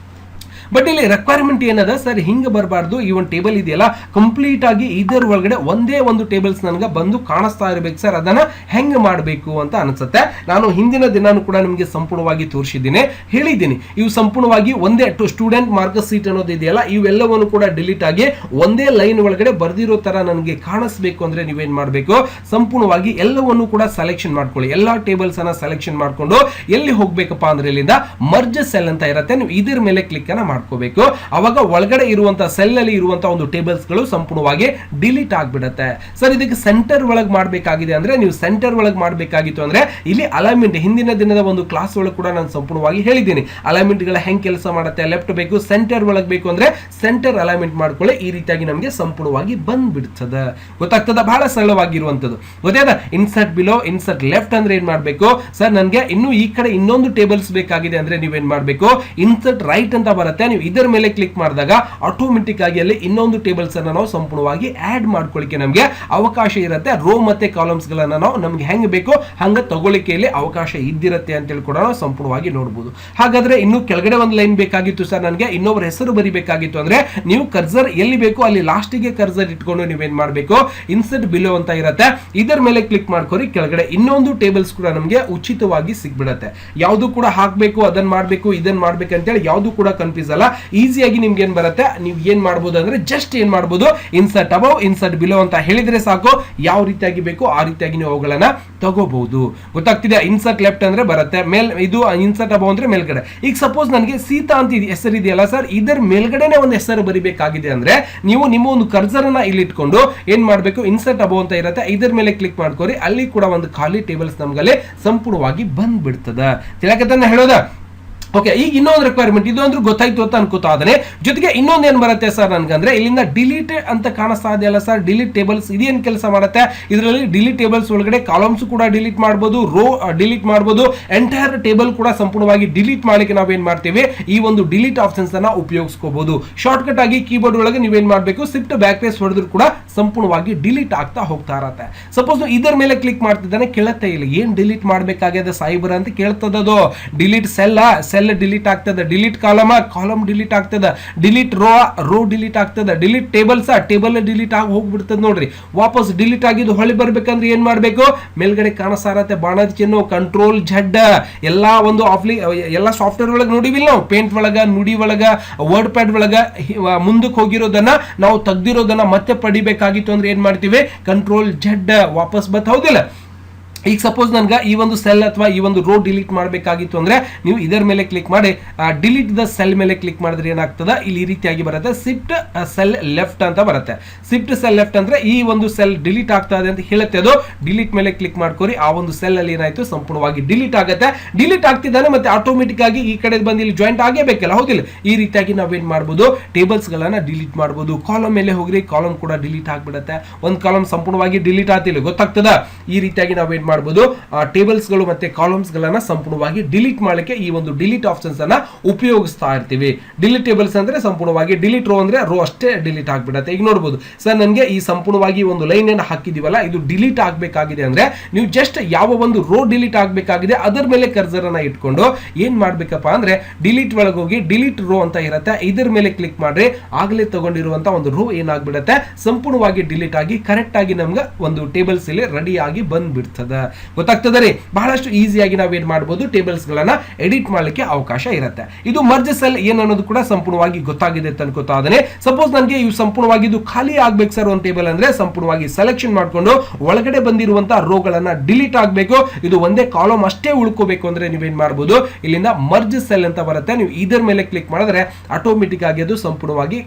ಬಟ್ ಇಲ್ಲಿ ರಿಕ್ವೈರ್ಮೆಂಟ್ ಏನದ ಸರ್, ಹಿಂಗ ಬರಬಾರ್ದು. ಈ ಒಂದು ಟೇಬಲ್ ಇದೆಯಲ್ಲ ಕಂಪ್ಲೀಟ್ ಆಗಿ ಇದರ ಒಳಗಡೆ ಒಂದೇ ಒಂದು ಟೇಬಲ್ಸ್ ನನಗೆ ಬಂದು ಕಾಣಿಸ್ತಾ ಇರಬೇಕು ಸರ್, ಅದನ್ನ ಹೆಂಗ್ ಮಾಡಬೇಕು ಅಂತ ಅನ್ಸುತ್ತೆ. ನಾನು ಹಿಂದಿನ ದಿನಾನು ಕೂಡ ನಿಮಗೆ ಸಂಪೂರ್ಣವಾಗಿ ತೋರಿಸಿದ್ದೀನಿ, ಹೇಳಿದ್ದೀನಿ. ಇವು ಸಂಪೂರ್ಣವಾಗಿ ಒಂದೇ ಸ್ಟೂಡೆಂಟ್ ಮಾರ್ಕಸ್ ಸೀಟ್ ಅನ್ನೋದು ಇದೆಯಲ್ಲ ಇವೆಲ್ಲವನ್ನು ಕೂಡ ಡಿಲೀಟ್ ಆಗಿ ಒಂದೇ ಲೈನ್ ಒಳಗಡೆ ಬರ್ದಿರೋ ತರ ನನಗೆ ಕಾಣಿಸ್ಬೇಕು ಅಂದ್ರೆ ನೀವೇನ್ ಮಾಡಬೇಕು, ಸಂಪೂರ್ಣವಾಗಿ ಎಲ್ಲವನ್ನು ಕೂಡ ಸೆಲೆಕ್ಷನ್ ಮಾಡ್ಕೊಳ್ಳಿ. ಎಲ್ಲಾ ಟೇಬಲ್ಸ್ ಅನ್ನ ಸೆಲೆಕ್ಷನ್ ಮಾಡ್ಕೊಂಡು ಎಲ್ಲಿ ಹೋಗ್ಬೇಕಪ್ಪ ಅಂದ್ರೆ ಇಲ್ಲಿಂದ ಮರ್ಜ್ ಸೆಲ್ ಅಂತ ಇರುತ್ತೆ, ನೀವು ಇದ್ರ ಮೇಲೆ ಕ್ಲಿಕ್ ಅನ್ನ ಮಾಡ್ಕೋಬೇಕು. ಅವಾಗ ಒಳಗಡೆ ಇರುವಂತಹ ಸೆಲ್ ಅಲ್ಲಿ ಇರುವಂತಹ ಒಂದು ಟೇಬಲ್ಸ್ ಗಳು ಸಂಪೂರ್ಣವಾಗಿ ಡಿಲೀಟ್ ಆಗ್ಬಿಡುತ್ತೆ. ಸರ್ ಇದಕ್ಕೆ ಸೆಂಟರ್ ಒಳಗೆ ಮಾಡಬೇಕಾಗಿದೆ ಅಂದ್ರೆ ನೀವು ಸೆಂಟರ್ ಒಳಗೆ ಮಾಡಬೇಕಾಗಿತ್ತು ಅಂದ್ರೆ ಇಲ್ಲಿ ಅಲೈನ್ಮೆಂಟ್ ಹಿಂದಿನ ದಿನದ ಒಂದು ಕ್ಲಾಸ್ ಒಳಗೆ ಕೂಡ ನಾನು ಸಂಪೂರ್ಣವಾಗಿ ಹೇಳಿದ್ದೀನಿ. ಅಲೈನ್ಮೆಂಟ್ ಗಳ ಹೆಂಗ್ ಕೆಲಸ ಮಾಡುತ್ತೆ, ಲೆಫ್ಟ್ ಬೇಕು ಸೆಂಟರ್ ಒಳಗೆ ಬೇಕು ಅಂದ್ರೆ ಸೆಂಟರ್ ಅಲೈನ್ಮೆಂಟ್ ಮಾಡ್ಕೊಳ್ಳಿ. ಈ ರೀತಿಯಾಗಿ ನಮಗೆ ಸಂಪೂರ್ಣವಾಗಿ ಬಂದ್ಬಿಡ್ತದೆ, ಗೊತ್ತಾಗ್ತದ? ಬಹಳ ಸರಳವಾಗಿರುವಂತದ್ದು, ಗೊತ್ತಾದ? ಇನ್ಸರ್ಟ್ ಬಿಲೋ ಇನ್ಸರ್ಟ್ ಲೆಫ್ಟ್ ಅಂದ್ರೆ ಏನ್ ಮಾಡ್ಬೇಕು ಸರ್, ನನಗೆ ಇನ್ನು ಈ ಕಡೆ ಇನ್ನೊಂದು ಟೇಬಲ್ಸ್ ಬೇಕಾಗಿದೆ ಅಂದ್ರೆ ನೀವೇನ್ ಮಾಡ್ಬೇಕು, ಇನ್ಸರ್ಟ್ ರೈಟ್ ಅಂತ ಬರುತ್ತೆ, ನೀವು ಇದರ ಮೇಲೆ ಕ್ಲಿಕ್ ಮಾಡಿದಾಗ ಆಟೋಮೆಟಿಕ್ ಆಗಿ ಅಲ್ಲಿ ಇನ್ನೊಂದು ಟೇಬಲ್ಸ್ ಅನ್ನ ನಾವು ಸಂಪೂರ್ಣವಾಗಿ ಆಡ್ ಮಾಡ್ಕೊಳ್ಳಿಕ್ಕೆ ನಮಗೆ ಅವಕಾಶ ಇರುತ್ತೆ. ರೋ ಮತ್ತೆ ಕಾಲಮ್ಸ್ ಗಳನ್ನ ನಾವು ನಮ್ಗೆ ಹೆಂಗ್ ಬೇಕು ಹಂಗ ತಗೊಳ್ಳಿಕೆಯಲ್ಲಿ ಅವಕಾಶ ಇದ್ದಿರುತ್ತೆ ಅಂತ ಹೇಳಿ ಕೂಡ ನಾವು ಸಂಪೂರ್ಣವಾಗಿ ನೋಡಬಹುದು. ಹಾಗಾದ್ರೆ ಇನ್ನು ಕೆಳಗಡೆ ಒಂದು ಲೈನ್ ಬೇಕಾಗಿತ್ತು ಸರ್, ನನಗೆ ಇನ್ನೊಬ್ಬರ ಹೆಸರು ಬರಿಬೇಕಾಗಿತ್ತು ಅಂದ್ರೆ ನೀವು ಕರ್ಸರ್ ಎಲ್ಲಿ ಬೇಕು ಅಲ್ಲಿ ಲಾಸ್ಟಿಗೆ ಕರ್ಸರ್ ಇಟ್ಕೊಂಡು ನೀವೇನ್ ಮಾಡಬೇಕು, ಇನ್ಸರ್ಟ್ ಬಿಲೋ ಅಂತ ಇರುತ್ತೆ, ಇದರ ಮೇಲೆ ಕ್ಲಿಕ್ ಮಾಡ್ಕೊರಿ. ಕೆಳಗಡೆ ಇನ್ನೊಂದು ಟೇಬಲ್ಸ್ ಕೂಡ ನಮಗೆ ಉಚಿತವಾಗಿ ಸಿಗ್ಬಿಡತ್ತೆ. ಯಾವುದು ಕೂಡ ಹಾಕ್ಬೇಕು ಅದನ್ನ ಮಾಡ್ಬೇಕು ಇದನ್ನ ಮಾಡ್ಬೇಕು ಅಂತೇಳಿ ಯಾವುದು ಕೂಡ ಕನ್ಫ್ಯೂಸ್ ಅಲ್ಲ. ಈಸಿಯಾಗಿ ನಿಮ್ಗೆ ಏನ್ ಬರುತ್ತೆ, ನೀವು ಏನ್ ಮಾಡಬಹುದು ಅಂದ್ರೆ ಜಸ್ಟ್ ಏನ್ ಮಾಡಬಹುದು, ಇನ್ಸರ್ಟ್ ಅಬೌವ್ ಇನ್ಸರ್ಟ್ ಬಿಲೋ ಅಂತ ಹೇಳಿದ್ರೆ ಸಾಕು, ಯಾವ ರೀತಿಯಾಗಿ ಬೇಕು ಆ ರೀತಿಯಾಗಿ ನೀವು ಅವುಗಳನ್ನ ತಗೋಬಹುದು. ಗೊತ್ತಾಗ್ತಿದೆ? ಇನ್ಸರ್ಟ್ ಲೆಫ್ಟ್ ಅಂದ್ರೆ ಬರುತ್ತೆ, ಇದು ಇನ್ಸರ್ಟ್ ಅಬೌವ್ ಅಂದ್ರೆ ಮೇಲ್ಗಡೆ. ಈಗ ಸಪೋಸ್ ನನಗೆ ಸೀತಾ ಅಂತ ಹೆಸರು ಇದೆಯಲ್ಲ ಸರ್, ಇದರ ಮೇಲ್ಗಡೆನೆ ಒಂದು ಹೆಸರು ಬರಿಬೇಕಾಗಿದೆ ಅಂದ್ರೆ ನೀವು ನಿಮ್ಮ ಒಂದು ಕರ್ಸರ್ ಅನ್ನ ಇಲ್ಲಿ ಇಟ್ಕೊಂಡು ಏನ್ ಮಾಡ್ಬೇಕು, ಇನ್ಸರ್ಟ್ ಅಬೌವ್ ಅಂತ ಇರುತ್ತೆ, ಇದರ ಮೇಲೆ ಕ್ಲಿಕ್ ಮಾಡ್ಕೋರಿ. ಅಲ್ಲಿ ಕೂಡ ಒಂದು ಖಾಲಿ ಟೇಬಲ್ಸ್ ನಮ್ಗಲ್ಲಿ ಸಂಪೂರ್ಣವಾಗಿ ಬಂದ್ಬಿಡ್ತದ. ತಿಳಕತನ ಹೇಳೋದ? ಓಕೆ, ಈಗ ಇನ್ನೊಂದು ರಿಕ್ವೈರ್ಮೆಂಟ್ ಇದು ಅಂದ್ರೆ ಗೊತ್ತಾಯ್ತು ಅಂತ ಅನ್ಕೋತಾ ಇದ್ದಾನೆ. ಜೊತೆಗೆ ಇನ್ನೊಂದು ಏನ್ ಬರುತ್ತೆ ಸರ್ ನನ್ಗಂದ್ರೆ ಇಲ್ಲಿಂದ ಡಿಲೀಟ್ ಅಂತ ಕಾಣಿಸ್ತಾ ಇದೆಯಲ್ಲ ಸರ್, ಡಿಲೀಟ್ ಟೇಬಲ್ಸ್ ಇದೇನ್ ಕೆಲಸ ಮಾಡುತ್ತೆ, ಇದರಲ್ಲಿ ಡಿಲೀಟ್ ಟೇಬಲ್ಸ್ ಒಳಗಡೆ ಕಾಲಮ್ಸ್ ಕೂಡ ಡಿಲೀಟ್ ಮಾಡಬಹುದು, ರೋ ಡಿಲೀಟ್ ಮಾಡಬಹುದು, ಎಂಟೈರ್ ಟೇಬಲ್ ಕೂಡ ಸಂಪೂರ್ಣವಾಗಿ ಡಿಲೀಟ್ ಮಾಡಲಿಕ್ಕೆ ನಾವೇನ್ ಮಾಡ್ತೀವಿ, ಈ ಒಂದು ಡಿಲೀಟ್ ಆಪ್ಷನ್ಸ್ ಅನ್ನ ಉಪಯೋಗಿಸ್ಕೋಬಹುದು. ಶಾರ್ಟ್ ಕಟ್ ಆಗಿ ಕೀಬೋರ್ಡ್ ಒಳಗೆ ನೀವೇನ್ ಮಾಡಬೇಕು, ಶಿಫ್ಟ್ ಬ್ಯಾಕ್ ಪ್ರೆಸ್ ಹೊಡೆದ್ರು ಕೂಡ ಸಂಪೂರ್ಣವಾಗಿ ಡಿಲೀಟ್ ಆಗ್ತಾ ಹೋಗ್ತಾ ಇರತ್ತೆ. ಸಪೋಸ್ ಇದರ ಮೇಲೆ ಕ್ಲಿಕ್ ಮಾಡ್ತಿದ್ದಾನೆ, ಕೇಳುತ್ತೆ ಇಲ್ಲ ಏನ್ ಡಿಲೀಟ್ ಮಾಡ್ಬೇಕಾಗಿದೆ ಸೈಬರ್ ಅಂತ ಕೇಳ್ತದದು. ಡಿಲೀಟ್ ಸೆಲ್ ಡಿಲೀಟ್ ಆಗ್ತದೆ, ಡಿಲೀಟ್ ಕಾಲಮ್ ಡಿಲೀಟ್ ಆಗ್ತದೆ, ಡಿಲೀಟ್ ರೋ ಡಿಲೀಟ್ ಆಗ್ತದೆ, ಡಿಲೀಟ್ ಟೇಬಲ್ ಡಿಲೀಟ್ ಆಗಿ ಹೋಗ್ಬಿಡ್ತದೆ. ನೋಡ್ರಿ ವಾಪಸ್ ಡಿಲೀಟ್ ಆಗಿದ್ದು ಹೊಳಿ ಬರ್ಬೇಕಂದ್ರೆ ಏನ್ ಮಾಡ್ಬೇಕು, ಮೇಲ್ಗಡೆ ಕಾಣಿಸ್ತಾ ಬಾಣದ ಚಿಹ್ನೆ ಕಂಟ್ರೋಲ್ Z ಎಲ್ಲಾ ಒಂದು ಎಲ್ಲಾ ಸಾಫ್ಟ್ವೇರ್ ಒಳಗೆ ನೋಡಿವಿಲ್ಲ ನಾವು, ಪೇಂಟ್ ಒಳಗ ನುಡಿ ಒಳಗ ವರ್ಡ್ ಪ್ಯಾಡ್ ಒಳಗ ಮುಂದಕ್ಕೆ ಹೋಗಿರೋದನ್ನ ನಾವು ತೆಗ್ದಿರೋದನ್ನ ಮತ್ತೆ ಪಡಿಬೇಕಾಗಿತ್ತು ಅಂದ್ರೆ ಏನ್ ಮಾಡ್ತೀವಿ, ಕಂಟ್ರೋಲ್ Z ವಾಪಸ್ ಬತ್, ಹೌದಿಲ್ಲ? ಈಗ ಸಪೋಸ್ ನನ್ಗೆ ಈ ಒಂದು ಸೆಲ್ ಅಥವಾ ಈ ಒಂದು ರೋ ಡಿಲೀಟ್ ಮಾಡಬೇಕಾಗಿತ್ತು ಅಂದ್ರೆ ನೀವು ಇದರ ಮೇಲೆ ಕ್ಲಿಕ್ ಮಾಡಿ ಡಿಲೀಟ್ ದ ಸೆಲ್ ಮೇಲೆ ಕ್ಲಿಕ್ ಮಾಡಿದ್ರೆ ಏನಾಗ್ತದ, ಇಲ್ಲಿ ಈ ರೀತಿಯಾಗಿ ಬರುತ್ತೆ, ಶಿಫ್ಟ್ ಸೆಲ್ ಲೆಫ್ಟ್ ಅಂತ ಬರುತ್ತೆ. ಶಿಫ್ಟ್ ಸೆಲ್ ಲೆಫ್ಟ್ ಅಂದ್ರೆ ಈ ಒಂದು ಸೆಲ್ ಡಿಲೀಟ್ ಆಗ್ತಾ ಇದೆ ಅಂತ ಹೇಳುತ್ತೆ, ಅದು ಡಿಲೀಟ್ ಮೇಲೆ ಕ್ಲಿಕ್ ಮಾಡ್ಕೋರಿ. ಆ ಒಂದು ಸೆಲ್ ಅಲ್ಲಿ ಏನಾಯ್ತು ಸಂಪೂರ್ಣವಾಗಿ ಡಿಲೀಟ್ ಆಗುತ್ತೆ. ಡಿಲೀಟ್ ಆಗ್ತಿದ್ದಾನೆ ಮತ್ತೆ ಆಟೋಮೆಟಿಕ್ ಆಗಿ ಈ ಕಡೆ ಬಂದು ಇಲ್ಲಿ ಜಾಯಿಂಟ್ ಆಗೇಬೇಕಲ್ಲ, ಹೌದಿಲ್ಲ? ಈ ರೀತಿಯಾಗಿ ನಾವೇನ್ ಮಾಡ್ಬೋದು, ಟೇಬಲ್ಸ್ ಗಳನ್ನ ಡಿಲೀಟ್ ಮಾಡಬಹುದು. ಕಾಲಮ್ ಮೇಲೆ ಹೋಗ್ರಿ, ಕಾಲಮ್ ಕೂಡ ಡಿಲೀಟ್ ಆಗ್ಬಿಡುತ್ತೆ. ಒಂದು ಕಾಲಮ್ ಸಂಪೂರ್ಣವಾಗಿ ಡಿಲೀಟ್ ಆಗ್ತಿಲ್ಲ, ಗೊತ್ತಾಗ್ತದ? ಈ ರೀತಿಯಾಗಿ ನಾವೇನ್ ಮಾಡಬಹುದು ಟೇಬಲ್ಸ್ ಗಳು ಮತ್ತೆ ಕಾಲಮ್ಸ್ ಗಳನ್ನ ಸಂಪೂರ್ಣವಾಗಿ ಡಿಲೀಟ್ ಮಾಡಲಿಕ್ಕೆ ಈ ಒಂದು ಡಿಲೀಟ್ ಆಪ್ಷನ್ಸ್ ಅನ್ನ ಉಪಯೋಗಿಸ್ತಾ ಇರ್ತೀವಿ. ಡಿಲೀಟ್ ಟೇಬಲ್ಸ್ ಅಂದ್ರೆ ಸಂಪೂರ್ಣವಾಗಿ ಡಿಲೀಟ್ ರೋ ಅಂದ್ರೆ ರೋ ಅಷ್ಟೇ ಡಿಲೀಟ್ ಆಗ್ಬಿಡುತ್ತೆ. ಈಗ ನೋಡಬಹುದು ಸರ್, ನನಗೆ ಈ ಸಂಪೂರ್ಣವಾಗಿ ಒಂದು ಲೈನ್ ಅನ್ನು ಹಾಕಿದೀವಲ್ಲ, ಇದು ಡಿಲೀಟ್ ಆಗಬೇಕಾಗಿದೆ ಅಂದ್ರೆ ನೀವು ಜಸ್ಟ್ ಯಾವ ಒಂದು ರೋ ಡಿಲೀಟ್ ಆಗಬೇಕಾಗಿದೆ ಅದರ ಮೇಲೆ ಕರ್ಸರ್ ಅನ್ನ ಇಟ್ಕೊಂಡು ಏನ್ ಮಾಡ್ಬೇಕಪ್ಪ ಅಂದ್ರೆ ಡಿಲೀಟ್ ಒಳಗೆ ಹೋಗಿ ಡಿಲೀಟ್ ರೋ ಅಂತ ಇರುತ್ತೆ, ಇದರ ಮೇಲೆ ಕ್ಲಿಕ್ ಮಾಡ್ರಿ. ಆಗಲೇ ತಗೊಂಡಿರುವಂತ ಒಂದು ರೋ ಏನಾಗ್ಬಿಡುತ್ತೆ, ಸಂಪೂರ್ಣವಾಗಿ ಡಿಲೀಟ್ ಆಗಿ ಕರೆಕ್ಟ್ ಆಗಿ ನಮ್ಗೆ ಒಂದು ಟೇಬಲ್ಸ್ ಇಲ್ಲಿ ರೆಡಿ ಆಗಿ ಬಂದ್ಬಿಡ್ತದೆ. ಗೊತ್ತಾಗ್ತದೆ ರೀ? ಬಹಳಷ್ಟು ಈಸಿಯಾಗಿ ನಾವೇನ್ ಮಾಡಬಹುದು, ಟೇಬಲ್ಸ್ ಗಳನ್ನ ಎಡಿಟ್ ಮಾಡ್ಲಿಕ್ಕೆ ಅವಕಾಶ ಇರುತ್ತೆ. ಇದು ಮರ್ಜ್ ಸೆಲ್ ಏನ್ ಅನ್ನೋದು ಕೂಡ ಸಂಪೂರ್ಣವಾಗಿ ಗೊತ್ತಾಗಿದೆ ಅಂತ ಅನ್ಕೋತಾ ಇದ್ದೇನೆ. ಸಪೋಸ್ ನನಗೆ ಇವು ಸಂಪೂರ್ಣವಾಗಿ ಇದು ಖಾಲಿ ಆಗ್ಬೇಕು ಸರ್ ಒಂದು ಟೇಬಲ್ ಅಂದ್ರೆ ಸಂಪೂರ್ಣವಾಗಿ ಸೆಲೆಕ್ಷನ್ ಮಾಡ್ಕೊಂಡು ಒಳಗಡೆ ಬಂದಿರುವಂತಹ ರೋ ಗಳನ್ನ ಡಿಲೀಟ್ ಆಗಬೇಕು, ಇದು ಒಂದೇ ಕಾಲಮ್ ಅಷ್ಟೇ ಉಳ್ಕೋಬೇಕು ಅಂದ್ರೆ ನೀವೇನ್ ಮಾಡಬಹುದು, ಇಲ್ಲಿಂದ ಮರ್ಜ್ ಸೆಲ್ ಅಂತ ಬರುತ್ತೆ, ನೀವು ಇದರ ಮೇಲೆ ಕ್ಲಿಕ್ ಮಾಡಿದ್ರೆ ಆಟೋಮೆಟಿಕ್ ಆಗಿ ಅದು ಸಂಪೂರ್ಣವಾಗಿ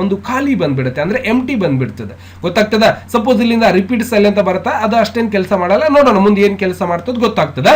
ಒಂದು ಖಾಲಿ ಬಂದ್ಬಿಡುತ್ತೆ, ಅಂದ್ರೆ ಎಂಟಿ ಬಂದ್ಬಿಡ್ತದೆ. ಗೊತ್ತಾಗ್ತದ? ಸಪೋಸ್ ಇಲ್ಲಿಂದ ರಿಪೀಟ್ ಸೆಲ್ ಅಂತ ಬರುತ್ತೆ, ಅದು ಅಷ್ಟೇನ್ ಕೆಲಸ ಮಾಡಲ್ಲ, ನೋಡೋಣ ಮುಂದೆ ಏನ್ ಕೆಲಸ ಮಾಡ್ತದ ಗೊತ್ತಾಗ್ತದ.